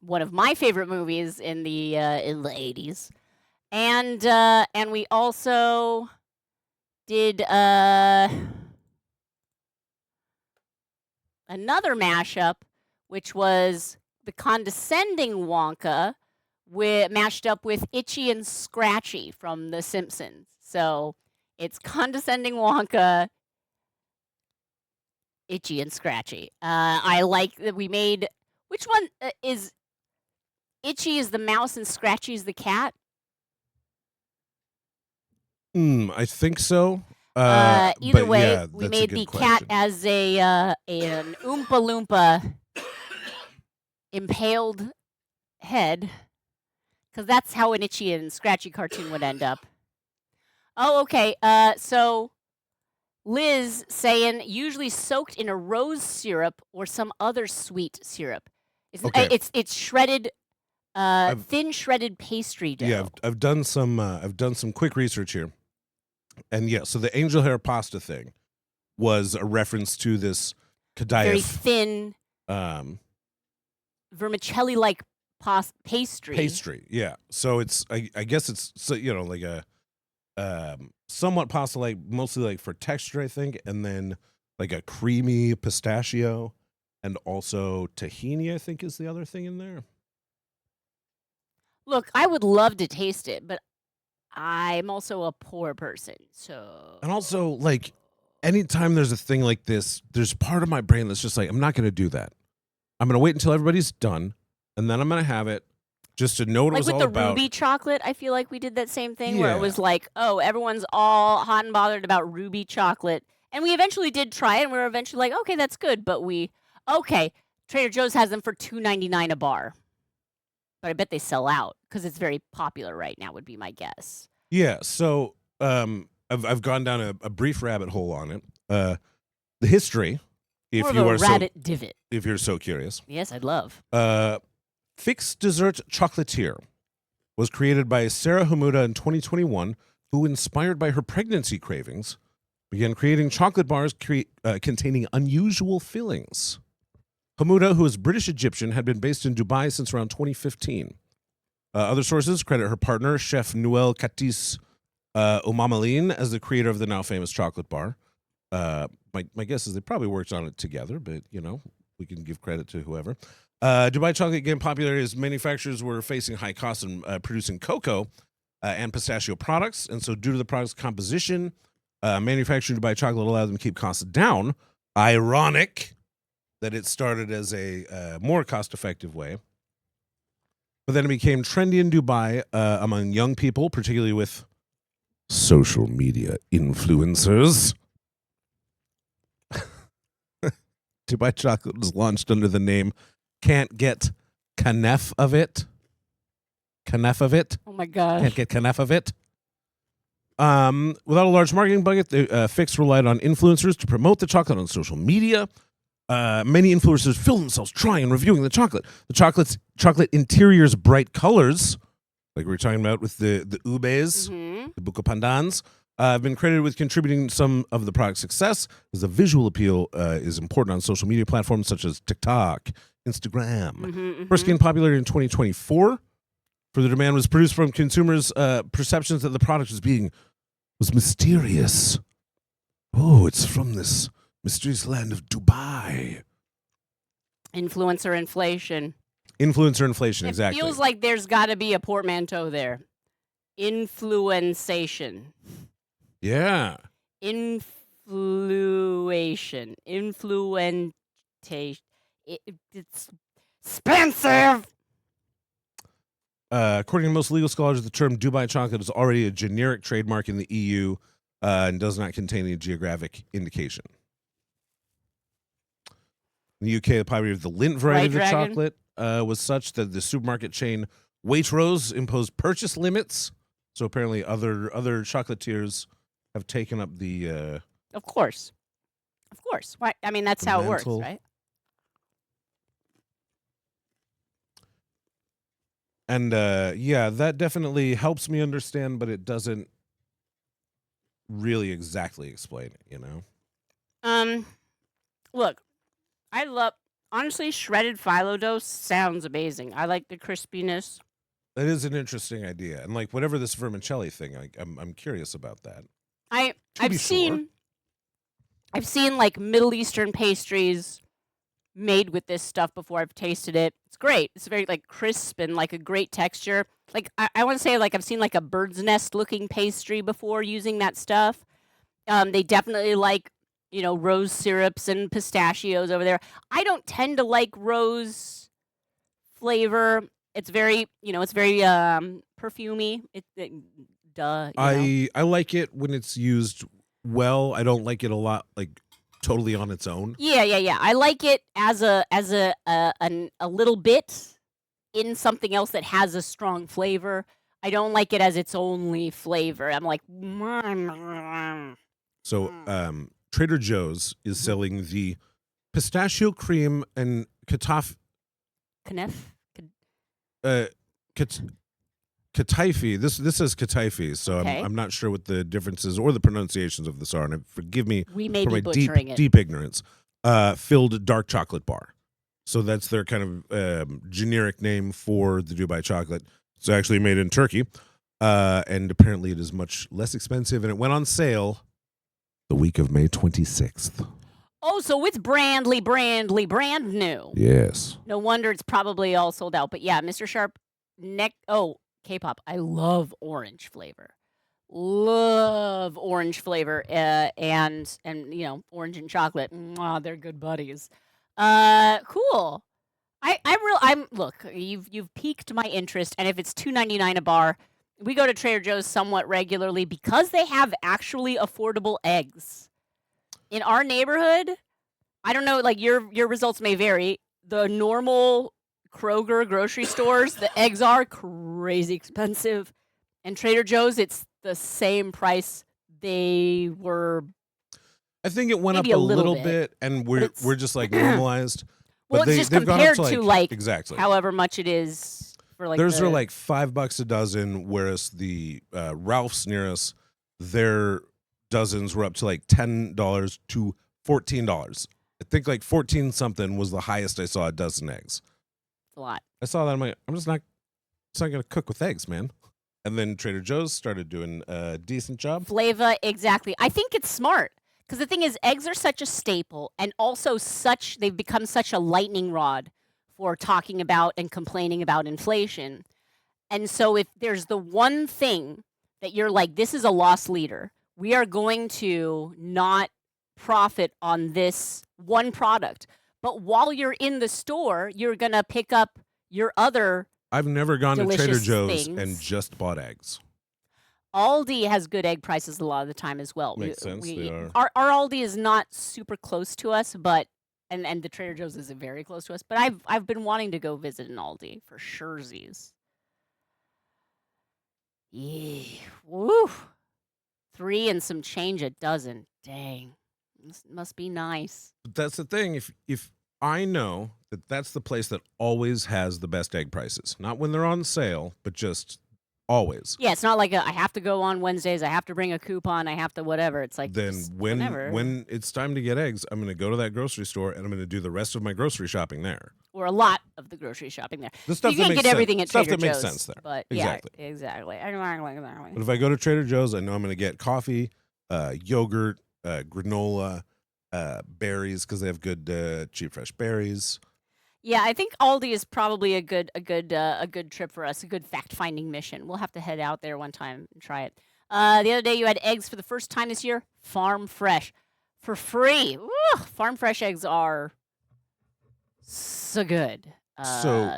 one of my favorite movies in the 80s. And we also did another mashup, which was the condescending Wonka mashed up with Itchy and Scratchy from The Simpsons. So it's condescending Wonka, Itchy and Scratchy. I like that we made... Which one is... Itchy is the mouse and Scratchy is the cat? I think so. Either But way, yeah, we that's a made good the question. cat as an Oompa Loompa impaled head, because that's how an Itchy and Scratchy cartoon would end up. Oh, okay. So Liz saying usually soaked in a rose syrup or some other sweet syrup. Okay. It's shredded, I've- thin shredded pastry dough. Yeah, I've done some quick research here, and yeah, so the angel hair pasta thing was a reference to this Very Kadaif thin um, vermicelli-like pastry. pastry. Yeah, so it's I guess it's like a somewhat pasta like, mostly like for texture, I think, and then like a creamy pistachio, and also tahini, I think, is the other thing in there. Look, I would love to taste it, but I'm also a poor person, so. And also, like, anytime there's a thing like this, there's part of my brain that's just like, I'm not going to do that. I'm going to wait until everybody's done, and then I'm going to have it just to know what it Like was with all the about. ruby chocolate, I feel like we did that same thing where it was Yeah. like, oh, everyone's all hot and bothered about ruby chocolate. And we eventually did try it, and we were eventually like, okay, that's good. But okay, Trader Joe's has them for $2.99 a bar. But I bet they sell out because it's very popular right now, would be my guess. Yeah. So I've gone down a brief rabbit hole on it. The history, More if of you a are rabbit divot. if you're so curious. Yes, I'd love. Fixed Dessert Chocolatier was created by Sarah Hamuda in 2021, who, inspired by her pregnancy cravings, began creating chocolate bars containing unusual fillings. Hamuda, who is British-Egyptian, had been based in Dubai since around 2015. Other sources credit her partner, Chef Noel Katis Omamalin, as the creator of the now famous chocolate bar. My guess is they probably worked on it together, but, we can give credit to whoever. Dubai chocolate gained popularity as manufacturers were facing high costs in producing cocoa and pistachio products. And so due to the product's composition, manufacturing Dubai chocolate allowed them to keep costs down. Ironic that it started as a more cost-effective way. But then it became trendy in Dubai among young people, particularly with social media influencers. Dubai chocolate was launched under the name Can't Get Kanef of It. Kanef of It. Oh my gosh. Can't get Kanef of It. Without a large marketing budget, Fix relied on influencers to promote the chocolate on social media. Many influencers filmed themselves trying and reviewing the chocolate. The chocolate interior's bright colors, like we were talking about with the ubes, the buko pandans, have been credited with contributing some of the product's success, as the visual appeal is important on social media platforms such as TikTok, Instagram. First gained popularity in 2024. Further demand was produced from consumers' perceptions that the product was mysterious. Oh, it's from this mysterious land of Dubai. Influencer inflation. Influencer inflation, It exactly. feels like there's got to be a portmanteau there. Influensation. Yeah. Influation. Influentation. It's expensive. According to most legal scholars, the term Dubai chocolate is already a generic trademark in the EU and does not contain any geographic indication. In the UK, the popularity of the Lindt variety of the chocolate was such that the supermarket chain Waitrose imposed purchase limits. So apparently other chocolatiers have taken up the... Of course. Why? I mean, that's how it works, right? And yeah, that definitely helps me understand, but it doesn't really exactly explain it, Look, honestly, shredded phyllo dough sounds amazing. I like the crispiness. That is an interesting idea, and like whatever this vermicelli thing, I'm curious about that. I've seen like Middle Eastern pastries made with this stuff before. I've tasted it. It's great. It's very like crisp and like a great texture. Like I want to say like I've seen like a bird's nest looking pastry before using that stuff. They definitely like, rose syrups and pistachios over there. I don't tend to like rose flavor. It's very, it's very perfumey. It duh. You know? I like it when it's used well. I don't like it a lot, like totally on its own. Yeah. I like it as a little bit in something else that has a strong flavor. I don't like it as its only flavor. I'm like, So, Trader Joe's is Mhm. selling the pistachio cream and Knef? uh, kat- kataifi. This says kataifi, so Okay. I'm not sure what the differences or the pronunciations of this are. And forgive me We may for be my butchering it. deep ignorance. Filled dark chocolate bar. So that's their kind of generic name for the Dubai chocolate. It's actually made in Turkey, and apparently it is much less expensive. And it went on sale the week of May 26th. Oh, so it's brand new. Yes. No wonder it's probably all sold out. But yeah, Mr. Sharp, K-pop. I love orange flavor. Love orange flavor, and orange and chocolate. Mwah, they're good buddies. Cool. I'm look. You've piqued my interest, and if it's $2.99 a bar, we go to Trader Joe's somewhat regularly because they have actually affordable eggs. In our neighborhood, I don't know, like your results may vary. The normal Kroger grocery stores, the eggs are crazy expensive. And Trader Joe's, it's the same price they were. I think it went up Maybe a a little little bit, and we're just like normalized. Well, But it's just they've gone up compared to to like exactly. however much it is for like Theirs are like $5 a dozen, whereas the Ralph's near us, their dozens were up to like $10 to $14. I think like 14 something was the highest I saw a dozen eggs. a lot. I saw that, I'm like, it's not gonna cook with eggs, man. And then Trader Joe's started doing a decent job. Flavor, exactly. I think it's smart because the thing is, eggs are such a staple, and also they've become such a lightning rod for talking about and complaining about inflation. And so, if there's the one thing that you're like, this is a loss leader, we are going to not profit on this one product. But while you're in the store, you're gonna pick up your other. I've never gone to Trader delicious Joe's things. and just bought eggs. Aldi has good egg prices a lot of the time as well. Makes sense, they are. Our Aldi is not super close to us, but and the Trader Joe's isn't very close to us. But I've been wanting to go visit an Aldi for surezies. Yeah, woo, 3 and some change a dozen. Dang, this must be nice. But that's the thing. If I know that that's the place that always has the best egg prices, not when they're on sale, but just always. Yeah, it's not like I have to go on Wednesdays. I have to bring a coupon. I have to whatever. It's like Then just when whenever. it's time to get eggs, I'm going to go to that grocery store and I'm going to do the rest of my grocery shopping there. Or a lot of the grocery shopping there. The stuff You that can't makes get everything sense. at Trader Stuff that Joe's. makes sense there. But Exactly. yeah, exactly. But if I go to Trader Joe's, I know I'm going to get coffee, yogurt, granola, berries because they have good cheap fresh berries. Yeah, I think Aldi is probably a good trip for us, a good fact-finding mission. We'll have to head out there one time and try it. The other day you had eggs for the first time this year, farm fresh, for free. Woo! Farm fresh eggs are so good. So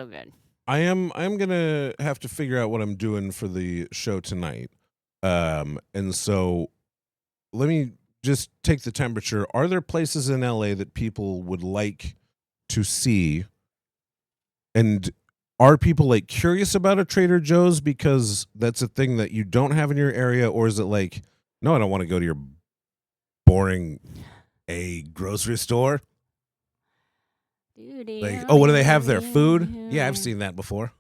good. I'm gonna have to figure out what I'm doing for the show tonight. And so let me just take the temperature. Are there places in LA that people would like to see? And are people like curious about a Trader Joe's because that's a thing that you don't have in your area, or is it like, no, I don't want to go to your boring grocery store? Like, oh, what do they have there? Food? Yeah, I've seen that before.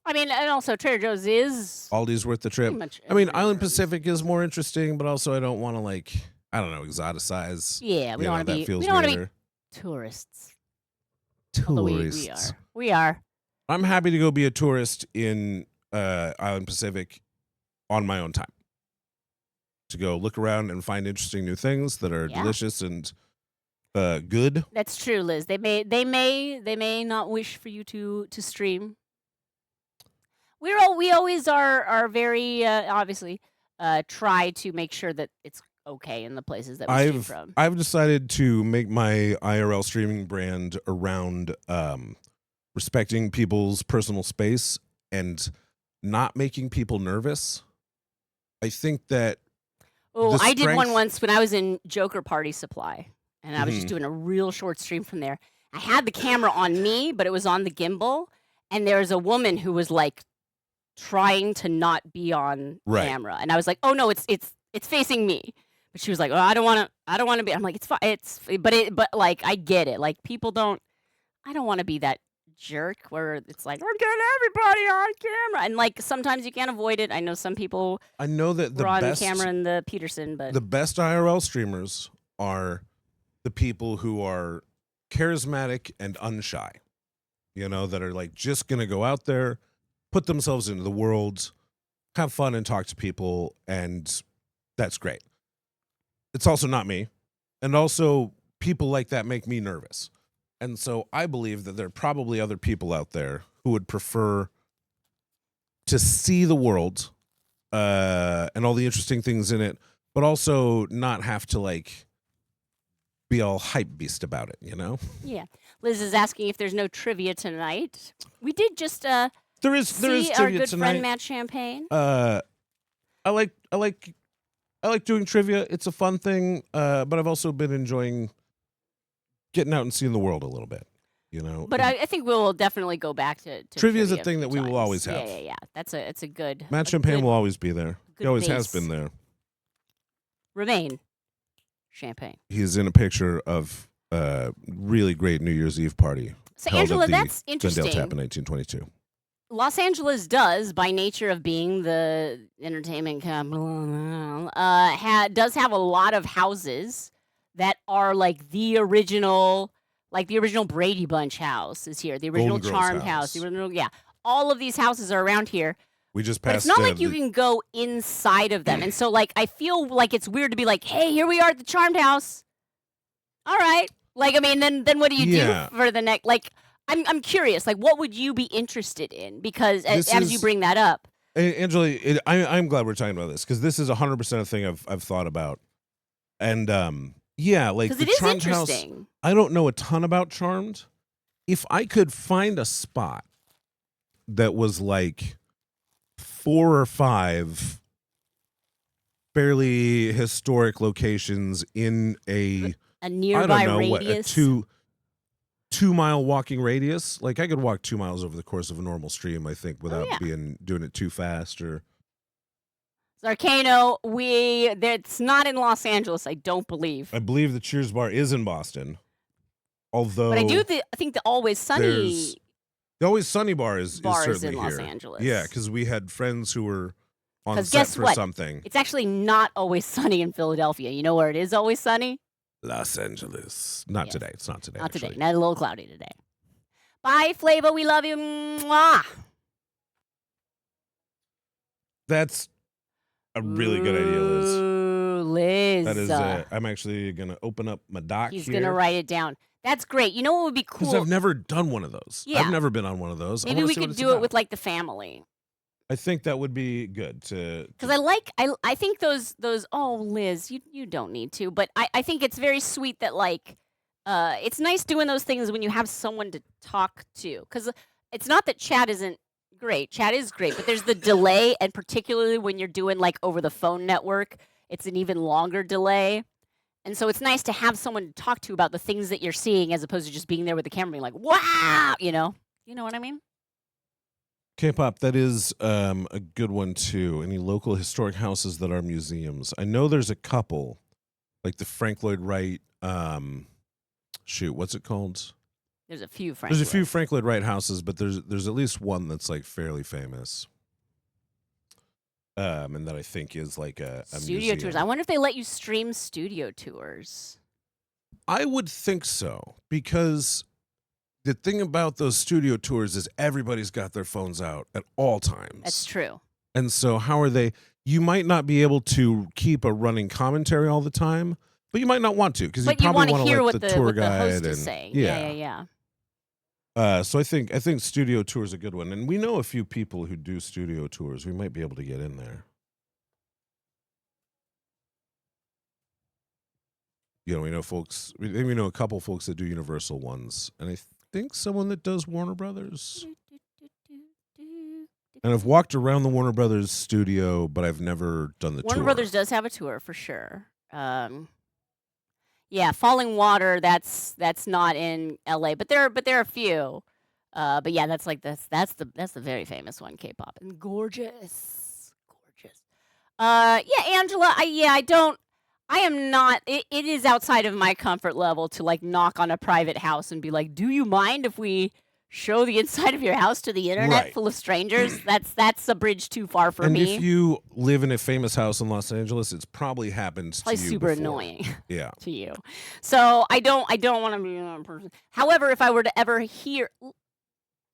I mean, and also Trader Joe's is Aldi's worth the trip. pretty much I mean, Island everywhere. Pacific is more interesting, but also I don't want to like, I don't know, exoticize. Yeah, we You don't know, want to that be. feels We don't want to be weirder. tourists. Although we Tourists. are. We are. I'm happy to go be a tourist in Island Pacific on my own time. To go look around and find interesting new things that are Yeah. delicious and good. That's true, Liz. They may not wish for you to stream. We always are very obviously try to make sure that it's okay in the places that we stream from. I've decided to make my IRL streaming brand around respecting people's personal space, and not making people nervous. I think that Oh, the I did one strength. once when I was in Joker Party Supply, and I was just Mhm. doing a real short stream from there. I had the camera on me, but it was on the gimbal, and there was a woman who was like trying to not be on Right. camera, and I was like, "Oh no, it's facing me." But she was like, "Oh, I don't want to be." I'm like, "It's fine. But like I get it. Like people don't. I don't want to be that jerk where it's like we're getting everybody on camera, and like sometimes you can't avoid it. I know some people I know that were on camera in the Peterson, but the best IRL streamers are the people who are charismatic and unshy. You know, that are like just gonna go out there, put themselves into the world, have fun, and talk to people, and that's great. It's also not me, and also people like that make me nervous. And so I believe that there are probably other people out there who would prefer to see the world and all the interesting things in it, but also not have to like be all hype beast about it, you know? yeah. Liz is asking if there's no trivia tonight. We did just There is see our trivia good tonight. friend Matt Champagne. I like doing trivia. It's a fun thing, but I've also been enjoying getting out and seeing the world a little bit, you know? But I think we'll definitely go back to Trivia is a few thing that we will times. always have. Yeah. It's a good. Matt a Champagne good will always be there. He good always has base. been there. Remain Champagne. He's in a picture of a really great New Year's Eve party. So held Angela, at the that's Glendale interesting. Tap in 1922. Los Angeles does, by nature of being the entertainment capital, does have a lot of houses that are like the original Brady Bunch house is here, the original Golden Girls Charmed house, the house. original, yeah. All of these houses are around here, We just but passed. it's not like you can go inside of them. And so, like, I feel like it's weird to be like, "Hey, here we are at the Charmed house." All right, like, I mean, then what do you Yeah. do for the next? Like, I'm curious. Like, what would you be interested in? Because as you bring that up, Angela, I'm glad we're talking about this because this is 100% a thing I've thought about, and yeah, like because the it is Charmed house. interesting. I don't know a ton about Charmed. If I could find a spot that was like 4 or 5 fairly historic locations in a A nearby I don't know radius. what, a 2-mile walking radius. Like I could walk 2 miles over the course of a normal stream, I think, without doing it too fast or. Zarcano, that's not in Los Angeles, I don't believe. I believe the Cheers bar is in Boston. Although But I think the Always Sunny the Always Sunny bar is certainly in here. Los Angeles. Yeah, because we had friends who were on set guess for what? something. It's actually not Always Sunny in Philadelphia. You know where it is always sunny? Los Angeles. Not today. It's not today. Not actually. today. Not a little cloudy today. Bye, Flavo. We love you. Mwah. That's a really good idea, Liz. Ooh, Liz. That is. I'm actually gonna open up my doc. He's here. gonna write it down. That's great. You know what would be cool? Because I've never done one of those. Yeah. I've never been on one of those. Maybe we could do it with like the family. I think that would be good to. Because I think those. Oh, Liz, you don't need to, but I think it's very sweet that like, it's nice doing those things when you have someone to talk to. Because it's not that chat isn't great. Chat is great, but there's the delay, and particularly when you're doing like over the phone network, it's an even longer delay. And so it's nice to have someone to talk to about the things that you're seeing, as opposed to just being there with the camera, being like, "Wow," you know what I mean? K-pop, that is a good one too. Any local historic houses that are museums? I know there's a couple, like the Frank Lloyd Wright. What's it called? There's a few There's a few Frank Lloyd Wright houses, but there's at least one that's like fairly famous. And that I think is like a studio museum. tours. I wonder if they let you stream studio tours. I would think so, because the thing about those studio tours is everybody's got their phones out at all times. That's true. And so how are they? You might not be able to keep a running commentary all the time, but you might not want to, because you probably want to hear let what the tour guide host and is saying. yeah. So I think studio tour is a good one, and we know a few people who do studio tours. We might be able to get in there. You know, we know a couple folks that do Universal ones, and I think someone that does Warner Brothers. And I've walked around the Warner Brothers studio, but I've never done the Warner tour. Brothers does have a tour for sure. Yeah, Falling Water. That's not in L.A., but there are a few. But yeah, that's the very famous one, K-pop, and gorgeous. Yeah, Angela. I am not. It is outside of my comfort level to like knock on a private house and be like, "Do you mind if we show the inside of your house to the internet Right. full of strangers?" That's a bridge too far for and me. if you live in a famous house in Los Angeles, it's probably happened to Probably you super before. annoying Yeah. to you. So I don't want to be that person. However, if I were to ever hear,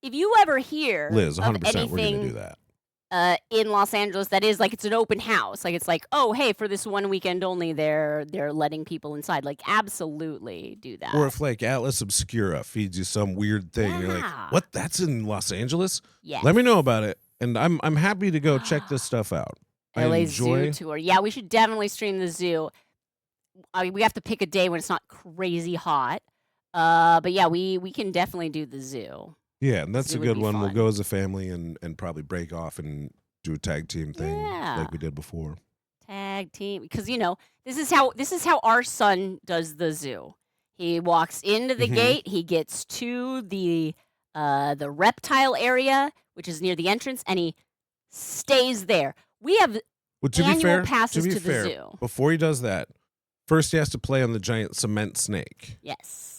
if you ever hear Liz, of 100%, we're going to anything do that. in Los Angeles that is like it's an open house, like it's like, oh hey, for this one weekend only, they're letting people inside. Like absolutely do that. Or if like Atlas Obscura feeds you some weird thing, you're like, Yeah. what? That's in Los Angeles? Yes. Let me know about it. And I'm happy to go check this stuff out. I LA enjoy. Zoo tour. Yeah, we should definitely stream the zoo. We have to pick a day when it's not crazy hot. But yeah, we can definitely do the zoo. Yeah, and that's Zoo a would good be one. We'll fun. go as a family and probably break off and do a tag team thing Yeah. like we did before. Tag team, because this is how our son does the zoo. He walks into the Mhm. gate. He gets to the reptile area, which is near the entrance, and he stays there. We have Well, to be annual fair, passes to the fair, zoo. before he does that, first he has to play on the giant cement snake. Yes.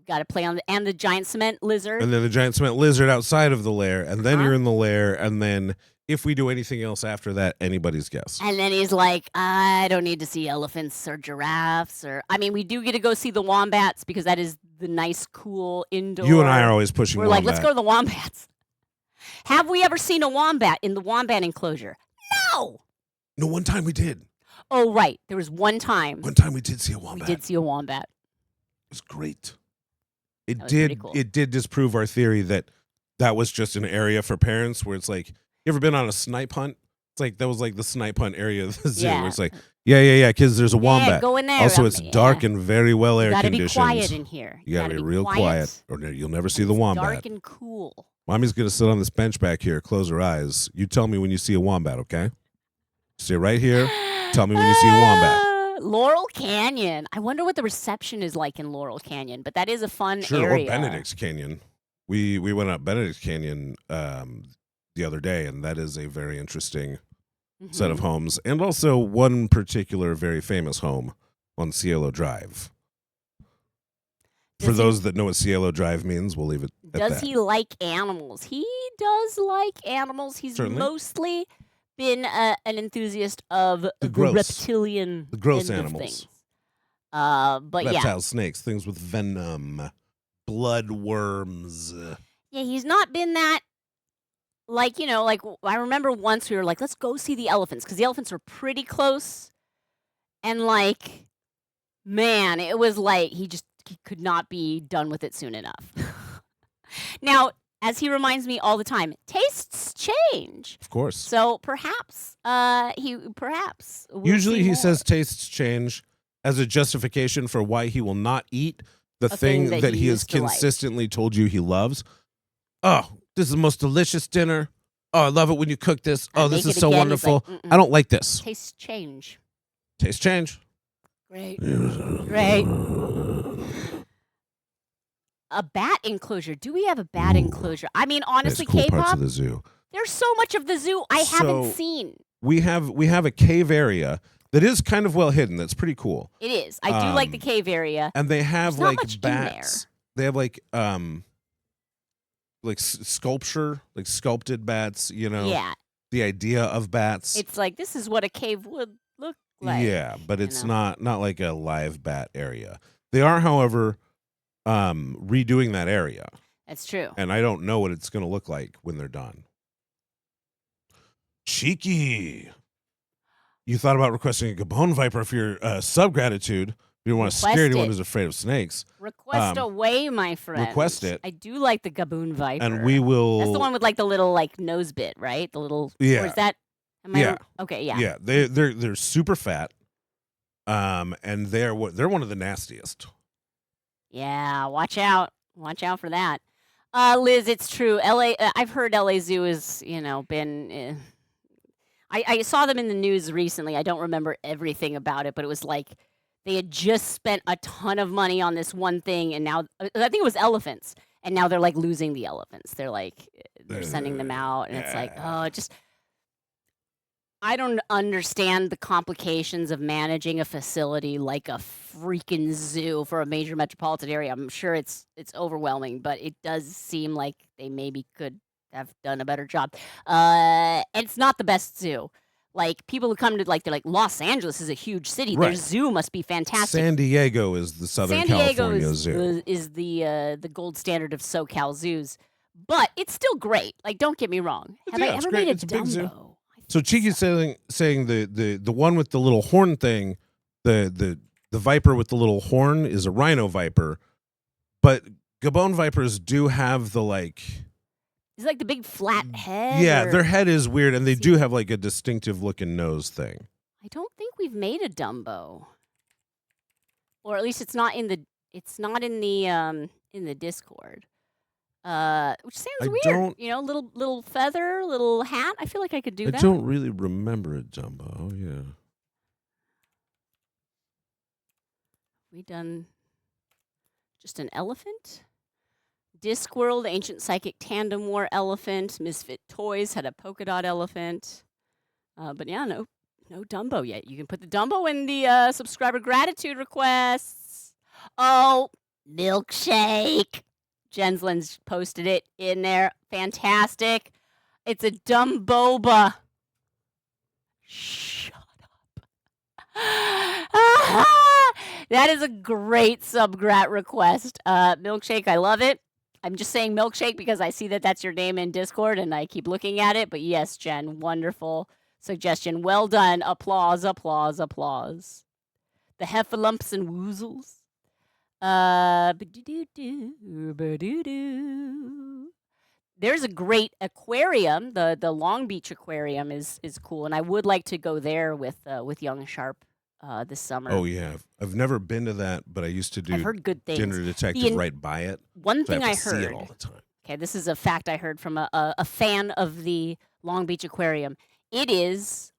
Got to play on the giant cement lizard. And then the giant cement lizard outside of the lair, and then Uh-huh. you're in the lair, and then if we do anything else after that, anybody's guess. And then he's like, I don't need to see elephants or giraffes we do get to go see the wombats because that is the nice, cool indoor. You and I are always pushing We're wombat. like, let's go to the wombats. Have we ever seen a wombat in the wombat enclosure? No. No, one time we did. Oh, right. There was one time. One time we did see a wombat. We did see a wombat. It was great. That was pretty cool. It did disprove our theory that was just an area for parents where it's like, you ever been on a snipe hunt? It's like that was like the snipe hunt area of the zoo. Yeah. Where it's like, yeah, kids, there's a Yeah, wombat. go in there. Also, it's dark and very well air You gotta conditioned. be quiet in here. You gotta be real quiet, or you'll never see the It's wombat. dark and cool. Mommy's gonna sit on this bench back here, close her eyes. You tell me when you see a wombat, okay? Stay right here. Tell me when you see a wombat. Laurel Canyon. I wonder what the reception is like in Laurel Canyon, but that is a fun Sure, area. or Benedict's Canyon. We went up Benedict's Canyon the other day, and that is a very interesting set of homes, and also one particular very famous home on Cielo Drive. For those that know what Cielo Drive means, we'll leave it at that. Does he like animals? He does like animals. He's Certainly. mostly been an enthusiast of the gross. reptilian, The gross end of animals. things. But yeah, Reptiles, snakes, things with venom, blood worms. yeah, he's not been that. Like I remember once we were like, let's go see the elephants because the elephants are pretty close, and like, man, it was like he could not be done with it soon enough. Now, as he reminds me all the time, tastes change. Of course. So perhaps will Usually see he more. says tastes change as a justification for why he will not eat the A thing thing that he has used to like. consistently told you he loves. Oh, this is the most delicious dinner. Oh, I love it when you cook this. I Oh, this make is it so again. He's wonderful. like, I don't like this. Tastes change. Taste change. Great. Great. A bat enclosure. Do we have a bat enclosure? I mean, honestly, That's cool parts K-pop. of the zoo. There's so much of the zoo I haven't So- seen. We have a cave area that is kind of well hidden. That's pretty cool. It is. I do like the cave area. And they have There's not like much in there. bats. They have like sculpture, like sculpted bats, Yeah. the idea of bats. It's like this is what a cave would look like. Yeah, but it's know. not like a live bat area. They are, however, redoing that area, That's true. and I don't know what it's going to look like when they're done. Cheeky. You thought about requesting a Gabon Viper for your sub-gratitude. You don't want to scare Request anyone it. who's afraid of snakes. Request away, my friend. request it. I do like the Gaboon Viper. And we will... That's the one with like the little like nose bit, right? The little. Yeah. Or is that? Yeah. Okay. Yeah. Yeah, they're super fat, and they're one of the nastiest. Yeah. Watch out. Watch out for that. Liz, it's true. LA. I've heard LA Zoo is, been. I saw them in the news recently. I don't remember everything about it, but it was like they had just spent a ton of money on this one thing, and now I think it was elephants, and now they're like losing the elephants. They're like they're sending them out, and it's like, oh, it just I don't understand the complications of managing a facility like a freaking zoo for a major metropolitan area. I'm sure it's overwhelming, but it does seem like they maybe could have done a better job. And it's not the best zoo. Like people who come to they're like Los Angeles is a huge city. Their Right. zoo must be fantastic. San Diego is the Southern San Diego California is Zoo. the gold standard of SoCal zoos, but it's still great. Like don't get me wrong. Have I Yeah, it's ever great. made a It's a big zoo. Dumbo? So Cheeky's saying the one with the little horn thing, the viper with the little horn is a rhino viper, but Gabon vipers do have the It's like the big flat head. yeah, or- their head is weird, and they do have like a distinctive looking nose thing. I don't think we've made a Dumbo, or at least it's not in the Discord. Which sounds I weird. don't- Little feather, little hat. I feel like I could do I that. don't really remember a Dumbo. Yeah. We done just an elephant. Discworld, Ancient Psychic Tandem War elephant. Misfit Toys had a polka dot elephant. But yeah, no Dumbo yet. You can put the Dumbo in the subscriber gratitude requests. Oh, milkshake. Jenslin's posted it in there. Fantastic. It's a Dumboba. Shut up. That is a great subgrat request. Milkshake, I love it. I'm just saying milkshake because I see that that's your name in Discord and I keep looking at it. But yes, Jen, wonderful suggestion. Well done. Applause, applause, applause. The heffalumps and woozles. There's a great aquarium. The Long Beach Aquarium is cool, and I would like to go there with Young Sharp this summer. Oh yeah, I've never been to that, but I used to do I've heard good things. Dinner Detective right by it. One So thing I I have to see it heard. all the time. Okay, this is a fact I heard from a fan of the Long Beach Aquarium. It is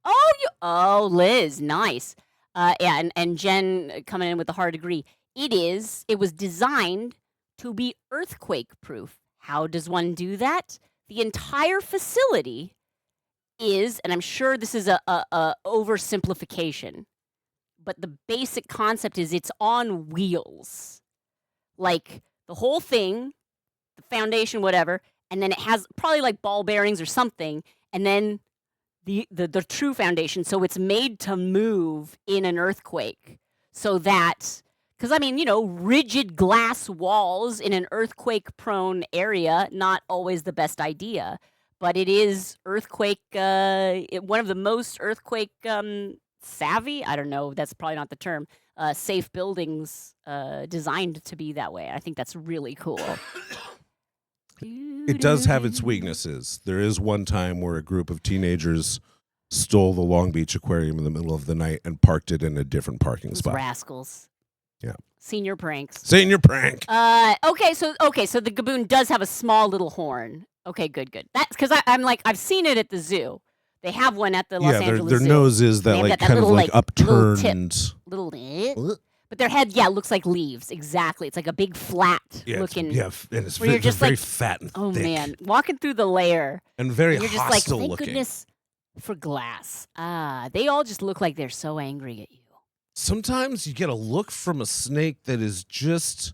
Liz, nice. Yeah, and Jen coming in with the hard degree. It was designed to be earthquake proof. How does one do that? The entire facility is, and I'm sure this is a oversimplification, but the basic concept is it's on wheels. Like the whole thing, the foundation, whatever, and then it has probably like ball bearings or something, and then the true foundation. So it's made to move in an earthquake. So that, because rigid glass walls in an earthquake-prone area, not always the best idea, but it is earthquake. One of the most earthquake savvy. I don't know. That's probably not the term. Safe buildings designed to be that way. I think that's really cool. It does have its weaknesses. There is one time where a group of teenagers stole the Long Beach Aquarium in the middle of the night and parked it in a different parking Those spot. rascals. Yeah. Senior pranks. Senior prank. Okay, so the Gaboon does have a small little horn. Okay, good. That's because I'm like I've seen it at the zoo. They have one at the Los Angeles their Zoo. nose is They that have like that kind of little, like little tip. upturned. Little, but their head, looks like leaves. Exactly. It's like a big flat looking. And it's where you're just very like, fat and oh thick. man, walking through the layer, And very and you're just like, hostile thank looking. goodness for glass. They all just look like they're so angry at you. Sometimes you get a look from a snake that is just,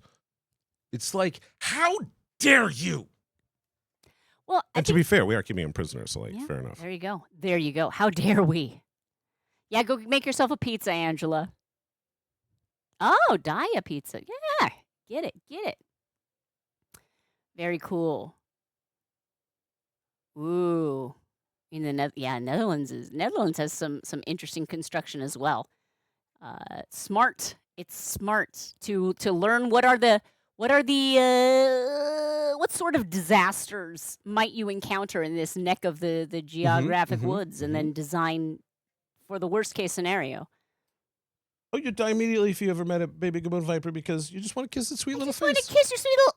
it's like, how dare you? Well, And to be fair, we are keeping him prisoner, so yeah, fair enough. There you go. How dare we? Yeah, go make yourself a pizza, Angela. Oh, Daya pizza. Yeah, get it. Very cool. Ooh, in the Netherlands has some interesting construction as well. Smart. It's smart to learn what sort of disasters might you encounter in this neck of the geographic woods, and then design for the worst case scenario. Oh, you'd die immediately if you ever met a baby gaboon viper because you just want to kiss its sweet I little just want face. to kiss your sweet little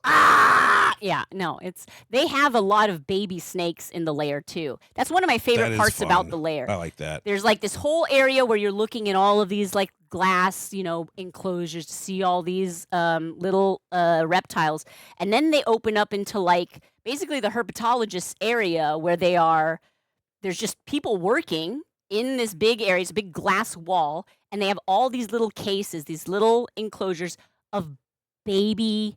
Yeah, no, they have a lot of baby snakes in the lair too. That's one of my favorite That is parts about fun. the lair. I like that. There's like this whole area where you're looking at all of these like glass, enclosures to see all these little reptiles, and then they open up into like basically the herpetologist area where there's just people working in this big area. It's a big glass wall, and they have all these little cases, these little enclosures of baby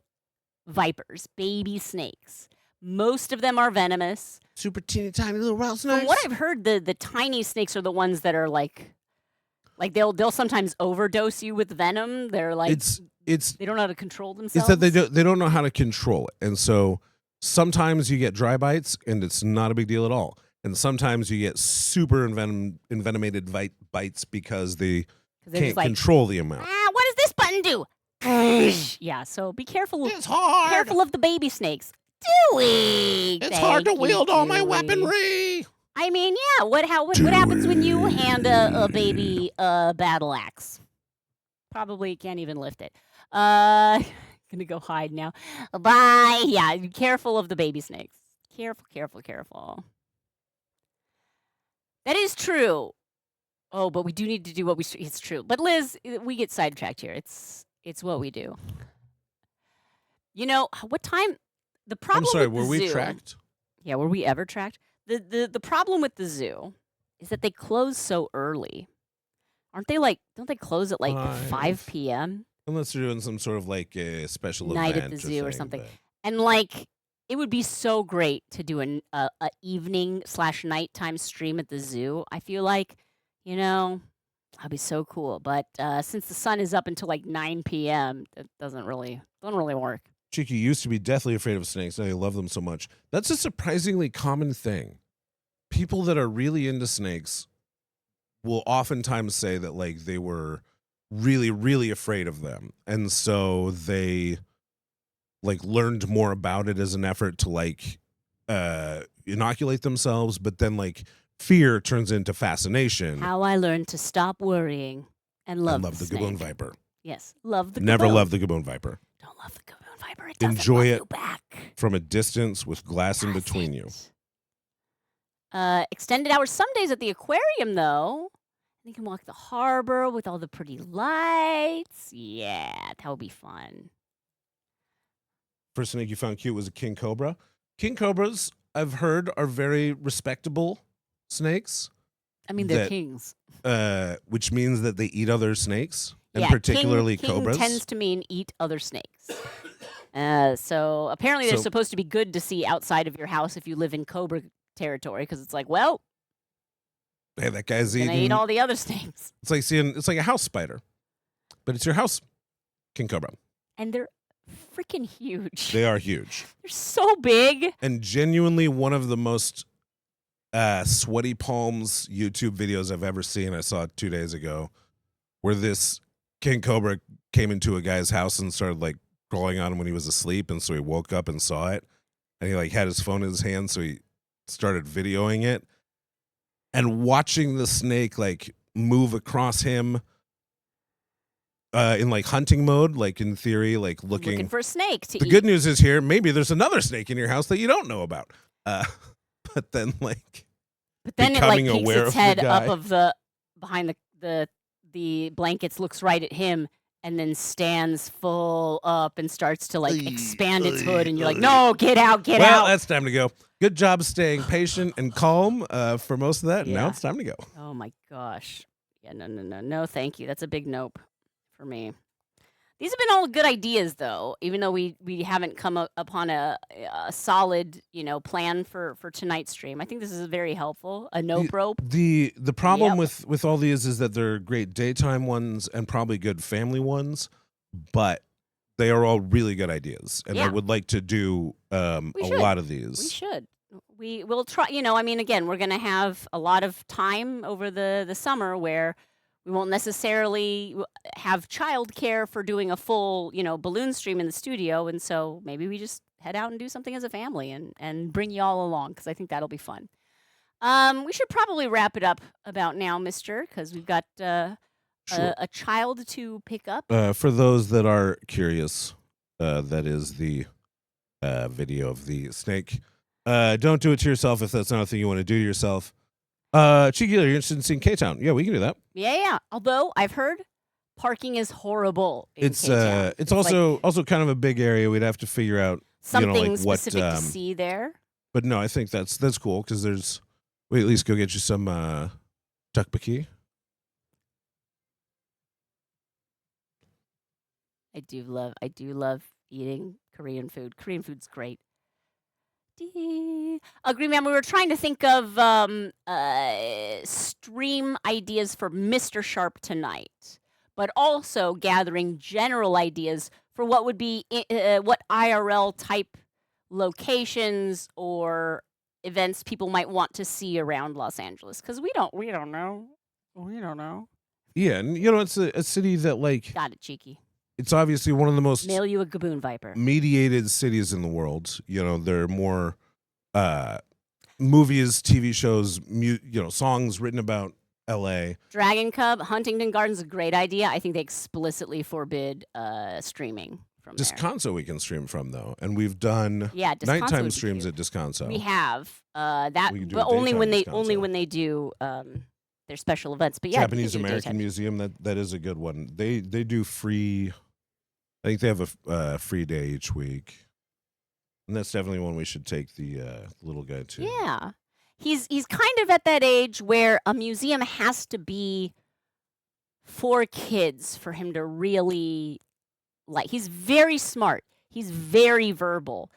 vipers, baby snakes. Most of them are venomous. Super teeny tiny little From rattlesnakes. what I've heard, the tiny snakes are the ones that are like they'll sometimes overdose you with venom. They're like it's they don't know how to control themselves. It's that they don't know how to control it, and so sometimes you get dry bites, and it's not a big deal at all. And sometimes you get super envenomated bites because they can't control the amount. What does this button do? Yeah, so be careful. It's hard. Careful of the baby snakes. Dewey! It's hard to wield all my weaponry. I mean, yeah. What happens when you hand a baby a battle axe? Probably can't even lift it. Gonna go hide now. Bye. Yeah, be careful of the baby snakes. Careful, careful, careful. That is true. Oh, but we do need to do what we. It's true. But Liz, we get sidetracked here. It's what we do. What time? The problem. I'm sorry. With Were the we zoo, tracked? Yeah, were we ever tracked? The problem with the zoo is that they close so early. Aren't they like? Don't they close at like 5 p.m.? Unless they're doing some sort of like a special night event at the zoo or thing, something. but- And like, it would be so great to do a evening/nighttime stream at the zoo. I feel like, that'd be so cool. But since the sun is up until like 9 p.m., it doesn't really work. Cheeky used to be deathly afraid of snakes. Now you love them so much. That's a surprisingly common thing. People that are really into snakes will oftentimes say that like they were really, really afraid of them. And so they like learned more about it as an effort to like inoculate themselves, but then like fear turns into fascination. How I learned to stop worrying and love the gaboon viper. Yes, love the Never gaboon. loved the gaboon viper. Don't love the gaboon viper. It doesn't Enjoy love it you back. from a distance with glass in between you. Extended hours some days at the aquarium, though. You can walk the harbor with all the pretty lights. Yeah, that would be fun. First snake you found cute was a king cobra. King cobras, I've heard, are very respectable snakes. I mean, they're kings. Which means that they eat other snakes, and Yeah, particularly king cobras. tends to mean eat other snakes. So apparently they're supposed to be good to see outside of your house if you live in cobra territory, because it's like, well, hey, that guy's gonna eating. eat all the other snakes. It's like a house spider, but it's your house king cobra. And they're freaking huge. They are huge. They're so big. And genuinely one of the most sweaty palms YouTube videos I've ever seen. I saw it 2 days ago, where this king cobra came into a guy's house and started like crawling on him when he was asleep, and so he woke up and saw it, and he like had his phone in his hand, so he started videoing it, and watching the snake like move across him in like hunting mode, like in theory, like looking for a snake to eat. The good news is here, maybe there's another snake in your house that you don't know about. But then like it like peeks aware its of head the up guy. of behind the blankets, looks right at him, and then stands full up and starts to like expand its hood, and you're like, no, get out, get out. Well, that's time to go. Good job staying patient and calm for most of that. Yeah. Now it's time to go. Oh my gosh. Yeah, no, thank you. That's a big nope for me. These have been all good ideas, though, even though we haven't come upon a solid, plan for tonight's stream. I think this is very helpful. A nope rope. The problem with all these is that they're great daytime ones and probably good family ones, but they are all really good ideas, and I would like to do a lot of these. We should. We will try. Again, we're going to have a lot of time over the summer where we won't necessarily have childcare for doing a full, balloon stream in the studio. And so maybe we just head out and do something as a family and bring you all along, because I think that'll be fun. We should probably wrap it up about now, mister, because we've got Sure. a child to pick up. For those that are curious, that is the video of the snake. Don't do it to yourself if that's not a thing you want to do to yourself. Cheeky, you're interested in seeing K-Town? Yeah, we can do that. Yeah. Although I've heard parking is horrible in It's K-Town. it's also kind of a big area. We'd have to figure out something like specific what, to see there. But no, I think that's cool because we at least go get you some tteokbokki. I do love eating Korean food. Korean food's great. Agree, man. We were trying to think of stream ideas for Mr. Sharp tonight, but also gathering general ideas for what would be what IRL type locations or events people might want to see around Los Angeles, because we don't know. Yeah, and it's a city that like Got it, cheeky. it's obviously one of the most Mail you a Gaboon Viper. mediated cities in the world. There are more movies, TV shows, songs written about LA. Dragon Cub, Huntington Gardens, a great idea. I think they explicitly forbid streaming from there. Descanso we can stream from though, and we've done Descanso nighttime would be streams cute. at Descanso. We have that, We can do but a only when daytime they Descanso. do their special events. But yeah, we can Japanese do American daytime. Museum, that is a good one. They do free. I think they have a free day each week, and that's definitely one we should take the little guy to. Yeah, he's kind of at that age where a museum has to be for kids for him to really like. He's very smart. He's very verbal,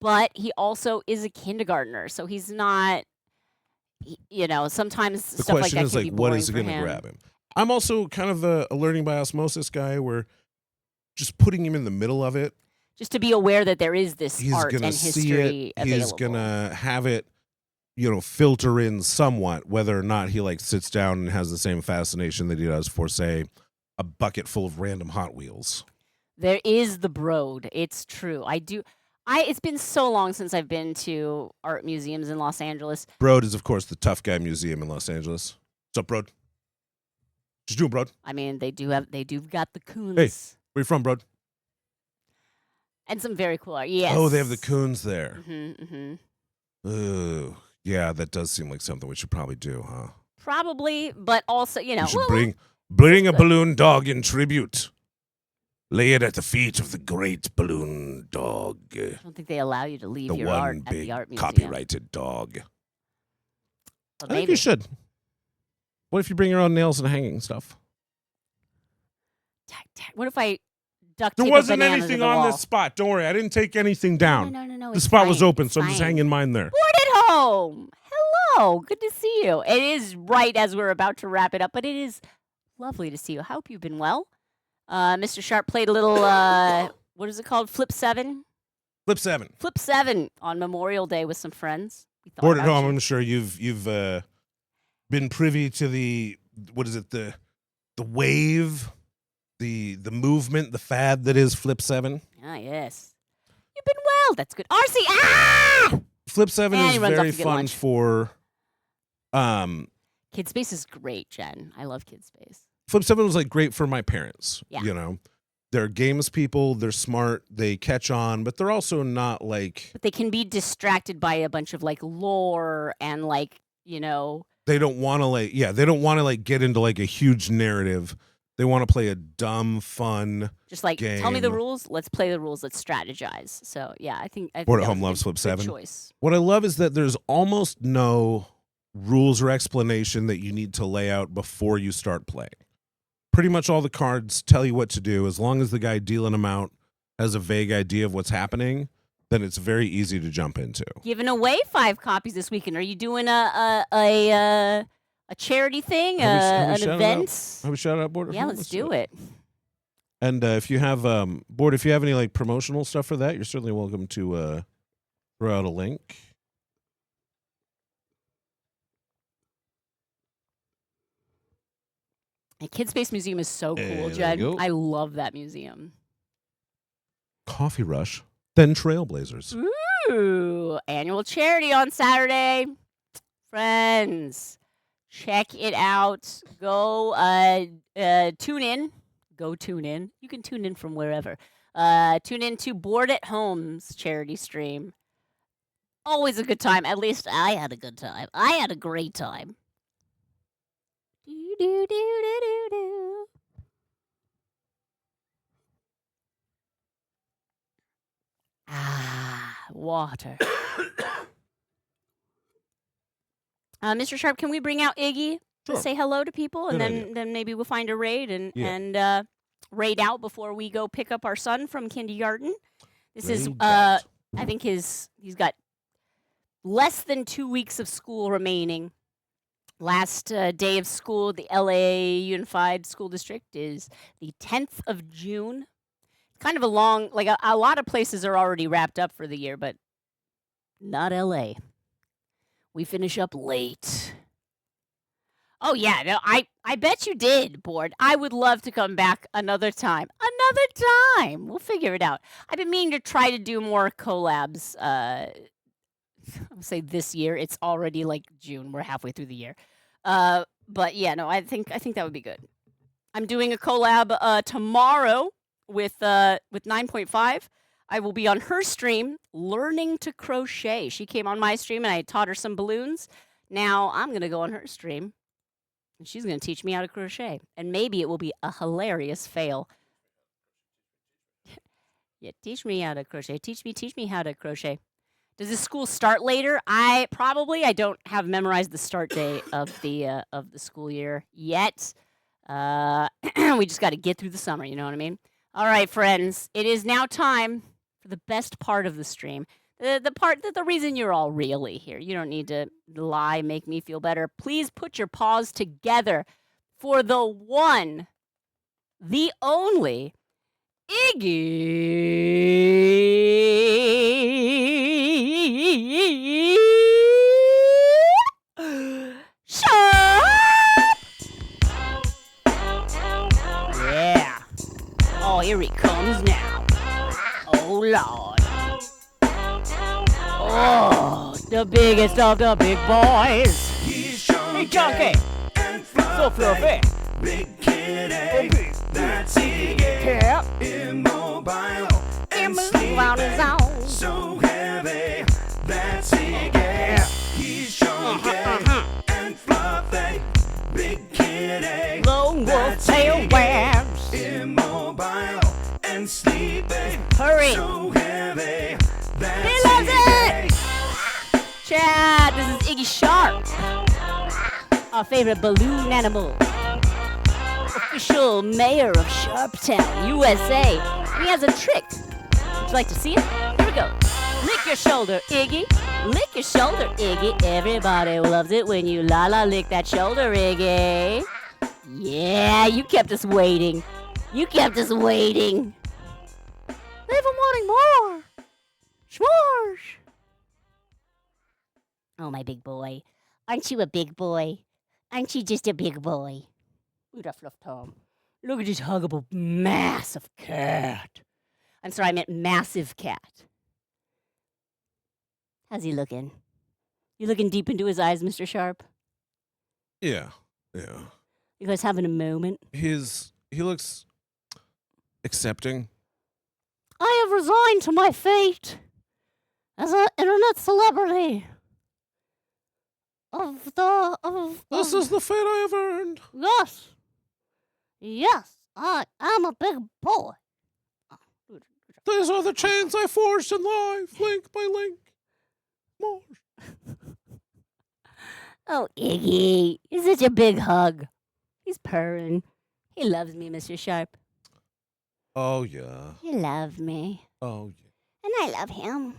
but he also is a kindergartner, so he's not. Sometimes The stuff like question that is can like, be what boring is it for going to him. grab him? I'm also kind of a learning by osmosis guy, where just putting him in the middle of it, Just to be aware that there is this he's art gonna and see history it. available. He's gonna have it, filter in somewhat, whether or not he like sits down and has the same fascination that he does for, say, a bucket full of random Hot Wheels. There is the Broad. It's true. It's been so long since I've been to art museums in Los Angeles. Broad is, of course, the tough guy museum in Los Angeles. What's up, Broad? Just doing, Broad. I mean, they do got the coons. Hey. Where you from, Broad? And some very cool art. Yes. Oh, they have the coons there. Mm-hmm. Oh, yeah, that does seem like something we should probably do, huh? Probably, but also, We should bring a good. balloon dog in tribute. Lay it at the feet of the great balloon dog. I don't think they allow you to leave The your art one at the big art museum. copyrighted dog. But I think maybe. you should. What if you bring your own nails and hanging stuff? What if I duct There tape wasn't a banana to anything the on wall? this spot. Don't worry, I didn't take anything down. No. The It's spot was fine. open, It's so I'm just fine. hanging mine there. Board at home. Hello. Good to see you. It is right as we're about to wrap it up, but it is lovely to see you. I hope you've been well. Mr. Sharp played a little, what is it called? Flip 7? Flip 7. Flip 7 on Memorial Day with some friends. We thought Board at about home. you. I'm sure you've been privy to the wave, the movement, the fad that is Flip 7. Ah, yes. You've been well. That's good. RC, ah! Flip 7 And is he runs off very to get fun lunch. for Kid Space is great, Jen. I love Kid Space. Flip 7 was like great for my parents. Yeah. They're games people, they're smart, they catch on, but they're also not like But they can be distracted by a bunch of like lore and like, they don't want to get into like a huge narrative. They want to play a dumb, fun just like tell me the game. rules. Let's play the rules. Let's strategize. So yeah, I think Board at that Home was a loves Flip good 7. choice. What I love is that there's almost no rules or explanation that you need to lay out before you start playing. Pretty much all the cards tell you what to do. As long as the guy dealing them out has a vague idea of what's happening, then it's very easy to jump into. Giving away 5 copies this weekend. Are you doing a charity thing? Have we An shouted event? Have we shout out Board? Yeah, let's do it. And if you have Board, if you have any like promotional stuff for that, you're certainly welcome to throw out a link. The Kid Space Museum is so cool, There you Jen. go. I love that museum. Coffee Rush, then Trailblazers. Ooh, annual charity on Saturday. Friends, Check it out. Go tune in. Go tune in. You can tune in from wherever. Tune in to Board at Home's charity stream. Always a good time. At least I had a good time. I had a great time. Do, do, do, do, do, do. Water. Mr. Sharp, can we bring out Iggy to Sure. say hello to people, and Good idea. then maybe we'll find a raid and Yeah. raid out before we go pick up our son from kindergarten. This is Raid out. I think he's got less than 2 weeks of school remaining. Last day of school, the LA Unified School District is the 10th of June. Kind of a long, like a lot of places are already wrapped up for the year, but not LA. We finish up late. Oh yeah, no, I bet you did, Board. I would love to come back another time. Another time. We'll figure it out. I've been meaning to try to do more collabs. I'll say this year. It's already like June. We're halfway through the year. But yeah, no, I think that would be good. I'm doing a collab tomorrow with 9.5. I will be on her stream learning to crochet. She came on my stream and I taught her some balloons. Now I'm going to go on her stream and she's going to teach me how to crochet. And maybe it will be a hilarious fail. Yeah, teach me how to crochet. Teach me how to crochet. Does this school start later? I don't have memorized the start day of the school year yet. We just got to get through the summer, you know what I mean? All right, friends, it is now time for the best part of the stream. The part that the reason you're all really here. You don't need to lie, make me feel better. Please put your paws together for the one, the only Iggy Sharp! Yeah. Oh, here he comes now. Oh, Lord. Oh, the biggest of the big boys. Hey, Junkie. So fluffy. Big kitty, that's Iggy. Yeah. Immobile and Around his sleepy, own. so heavy, that's Iggy. He's chunky and fluffy. Big kitty, Lone wolf that's tail Iggy. wags. Immobile and sleepy, Hurry. so heavy, that's He loves Iggy. it! Chad, this is Iggy Sharp. Our favorite balloon animal. Official mayor of Sharptown, USA. And he has a trick. Would you like to see it? Here we go. Lick your shoulder, Iggy. Lick your shoulder, Iggy. Everybody loves it when you la-la lick that shoulder, Iggy. Yeah, you kept us waiting. You kept us waiting. Leave them wanting more. S'mores. Oh, my big boy. Aren't you a big boy? Aren't you just a big boy? Look at that fluff Tom. Look at this huggable, massive cat. I'm sorry, I meant massive cat. How's he looking? You looking deep into his eyes, Mr. Sharp? Yeah. You guys having a moment? He looks accepting. I have resigned to my fate as an internet celebrity. This is the fate I have earned. Yes. Yes, I am a big boy. These are the chains I forged in life, link by link. More. Oh, Iggy, it's such a big hug. He's purring. He loves me, Mr. Sharp. Oh yeah. He loves me. Oh yeah. And I love him.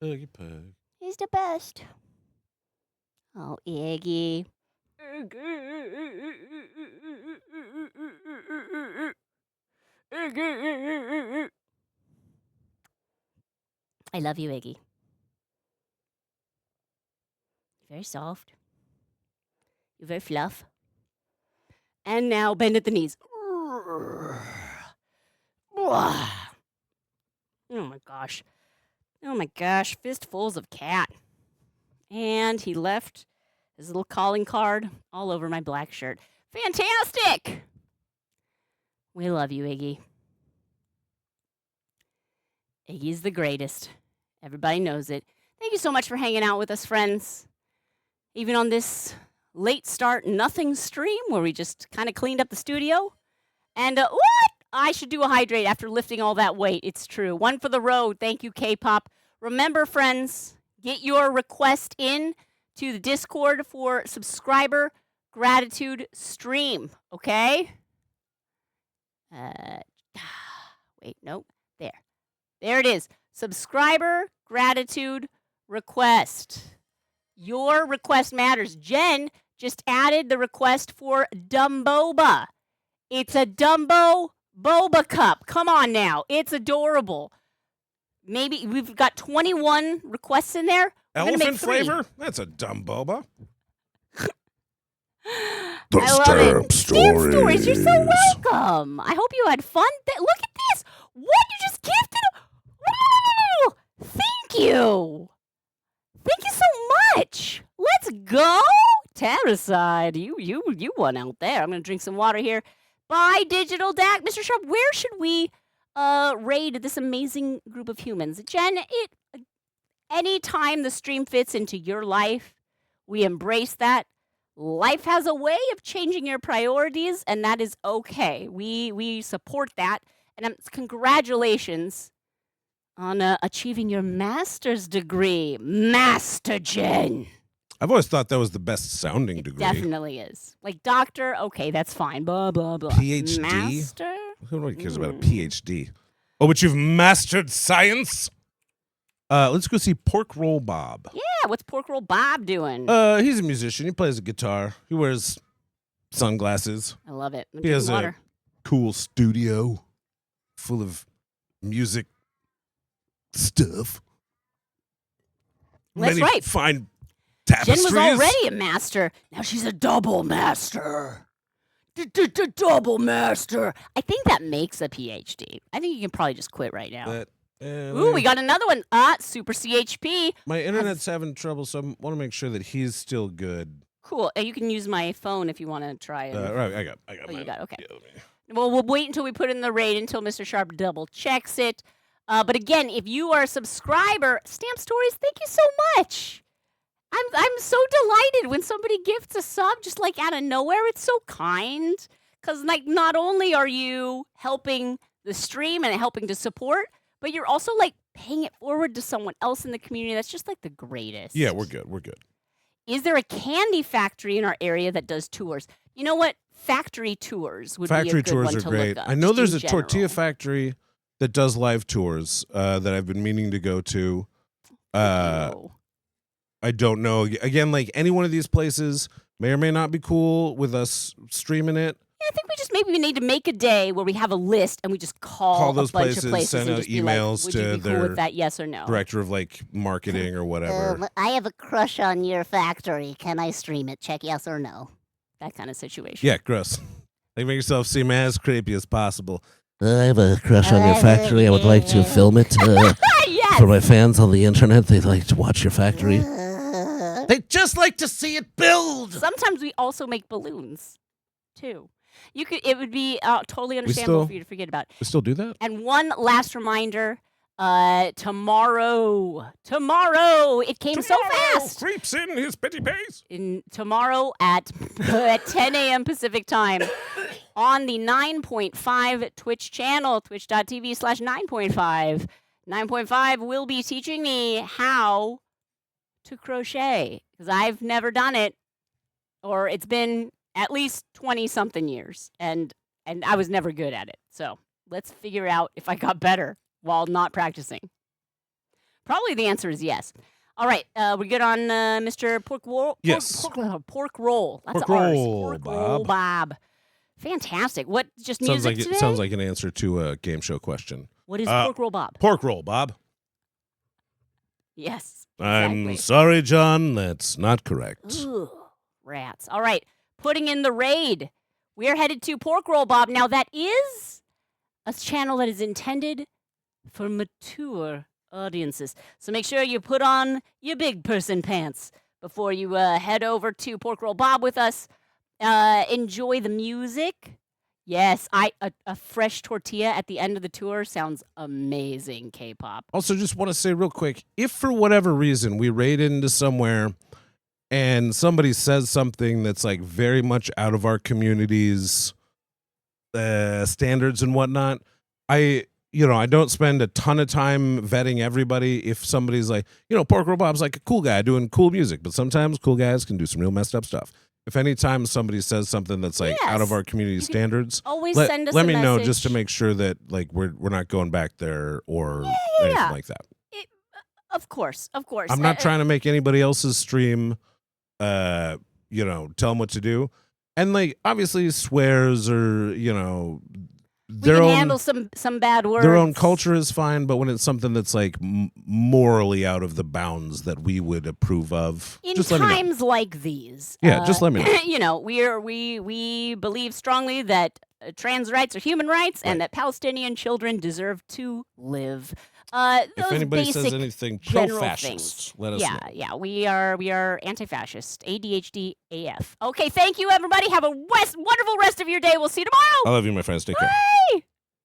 Peggy peg. He's the best. Oh, Iggy. I love you, Iggy. You're very soft. You're very fluff. And now bend at the knees. Oh my gosh. Oh my gosh. Fistfuls of cat. And he left His little calling card all over my black shirt. Fantastic! We love you, Iggy. Iggy's the greatest. Everybody knows it. Thank you so much for hanging out with us, friends. Even on this late start nothing stream where we just kind of cleaned up the studio. And what? I should do a hydrate after lifting all that weight. It's true. One for the road. Thank you, K-pop. Remember, friends, get your request in to the Discord for subscriber gratitude stream, okay? Wait, nope. There it is. Subscriber gratitude request. Your request matters. Jen just added the request for Dumboba. It's a Dumbo Boba cup. Come on now. It's adorable. Maybe we've got 21 requests in there. Elephant flavor? That's a dumb boba. The I love Stamp it. Stamp stories. You're so Stories. welcome. I hope you had fun. Look at this. What you just gifted. Wow. Thank you. Thank you so much. Let's go. Terracide. You won out there. I'm going to drink some water here. Bye, Digital Dak. Mr. Sharp, where should we raid this amazing group of humans? Jen, anytime the stream fits into your life, we embrace that. Life has a way of changing your priorities, and that is okay. We support that. And congratulations on achieving your master's degree, Master Jen. I've always thought that was the best sounding degree. Definitely is. Like doctor, okay, that's fine. Blah, blah, blah. PhD? Master? Who cares about a PhD? Oh, but you've mastered science? Let's go see Pork Roll Bob. Yeah, what's Pork Roll Bob doing? He's a musician. He plays a guitar. He wears sunglasses. I love it. He has a cool studio full of music stuff. That's Many right. fine Jen tapestries. was already a master. Now she's a double master. Double master. I think that makes a PhD. I think you can probably just quit right now. But, Ooh, we got another one. Super CHP. My internet's having trouble, so I want to make sure that he's still good. Cool. You can use my phone if you want to try it. Right, I got Oh, mine. you got okay. Yeah, let me- Well, we'll wait until we put in the raid until Mr. Sharp double checks it. But again, if you are a subscriber, Stamp Stories, thank you so much. I'm so delighted when somebody gifts a sub just like out of nowhere. It's so kind. Because like not only are you helping the stream and helping to support, but you're also like paying it forward to someone else in the community. That's just like the greatest. Yeah, we're good. We're good. Is there a candy factory in our area that does tours? You know what? Factory tours would be a Factory good tours one are to great. look up. I know just there's in a tortilla general. factory that does live tours that I've been meaning to go to. Oh. I don't know. Again, like any one of these places may or may not be cool with us streaming it. Yeah, I think we need to make a day where we have a list and we just call those a bunch places, of places send and out just be emails like, to would you be cool their with that? Yes or no? Director of like marketing or whatever. I have a crush on your factory. Can I stream it? Check yes or no. That kind of situation. Yeah, gross. Like make yourself seem as creepy as possible. I have a crush on your factory. I would like to film it Yes. for my fans on the internet. They'd like to watch your factory. They just like to see it build. Sometimes we also make balloons, too. It would be totally understandable still- for you to forget about. We still do that? And one last reminder: tomorrow, it came so fast. Creeps in his petty pace. Tomorrow at 10 a.m. Pacific time on the 9.5 Twitch channel, twitch.tv/9.5. 9.5 will be teaching me how to crochet because I've never done it, or it's been at least 20-something years, and I was never good at it. So let's figure out if I got better while not practicing. Probably the answer is yes. All right, we're good on Mr. Pork Roll? Yes. Pork Roll. That's Pork ours. Roll, Pork Roll Bob. Fantastic. What, just Sounds music like today? it sounds like an answer to a game show question. What is Pork Roll Bob? Pork roll, Bob. Yes. I'm exactly. sorry, John. That's not correct. Ooh, rats. All right, putting in the raid. We are headed to Pork Roll Bob. Now, that is a channel that is intended for mature audiences. So make sure you put on your big person pants. before you head over to Pork Roll Bob with us. Enjoy the music. Yes, a fresh tortilla at the end of the tour sounds amazing, K-pop. Also, just want to say real quick, if for whatever reason we raid into somewhere and somebody says something that's like very much out of our community's standards and whatnot, I don't spend a ton of time vetting everybody. If somebody's like, Pork Roll Bob's like a cool guy doing cool music, but sometimes cool guys can do some real messed up stuff. If any time somebody says something that's like out of our community standards, always send us a let me know message. just to make sure that like we're not going back there or anything like that. Of course. I'm not trying to make anybody else's stream, tell them what to do. And like obviously swears or we can handle some bad words. Their own culture is fine, but when it's something that's like morally out of the bounds that we would approve of, in just let me know. times like these, just let me know. We believe strongly that trans rights are human rights and that Palestinian children deserve to live. If anybody says anything pro-fascist, let us know. Yeah, we are anti-fascist, ADHD AF. Okay, thank you, everybody. Have a wonderful rest of your day. We'll see you tomorrow. I love you, my friends. Take care. Bye.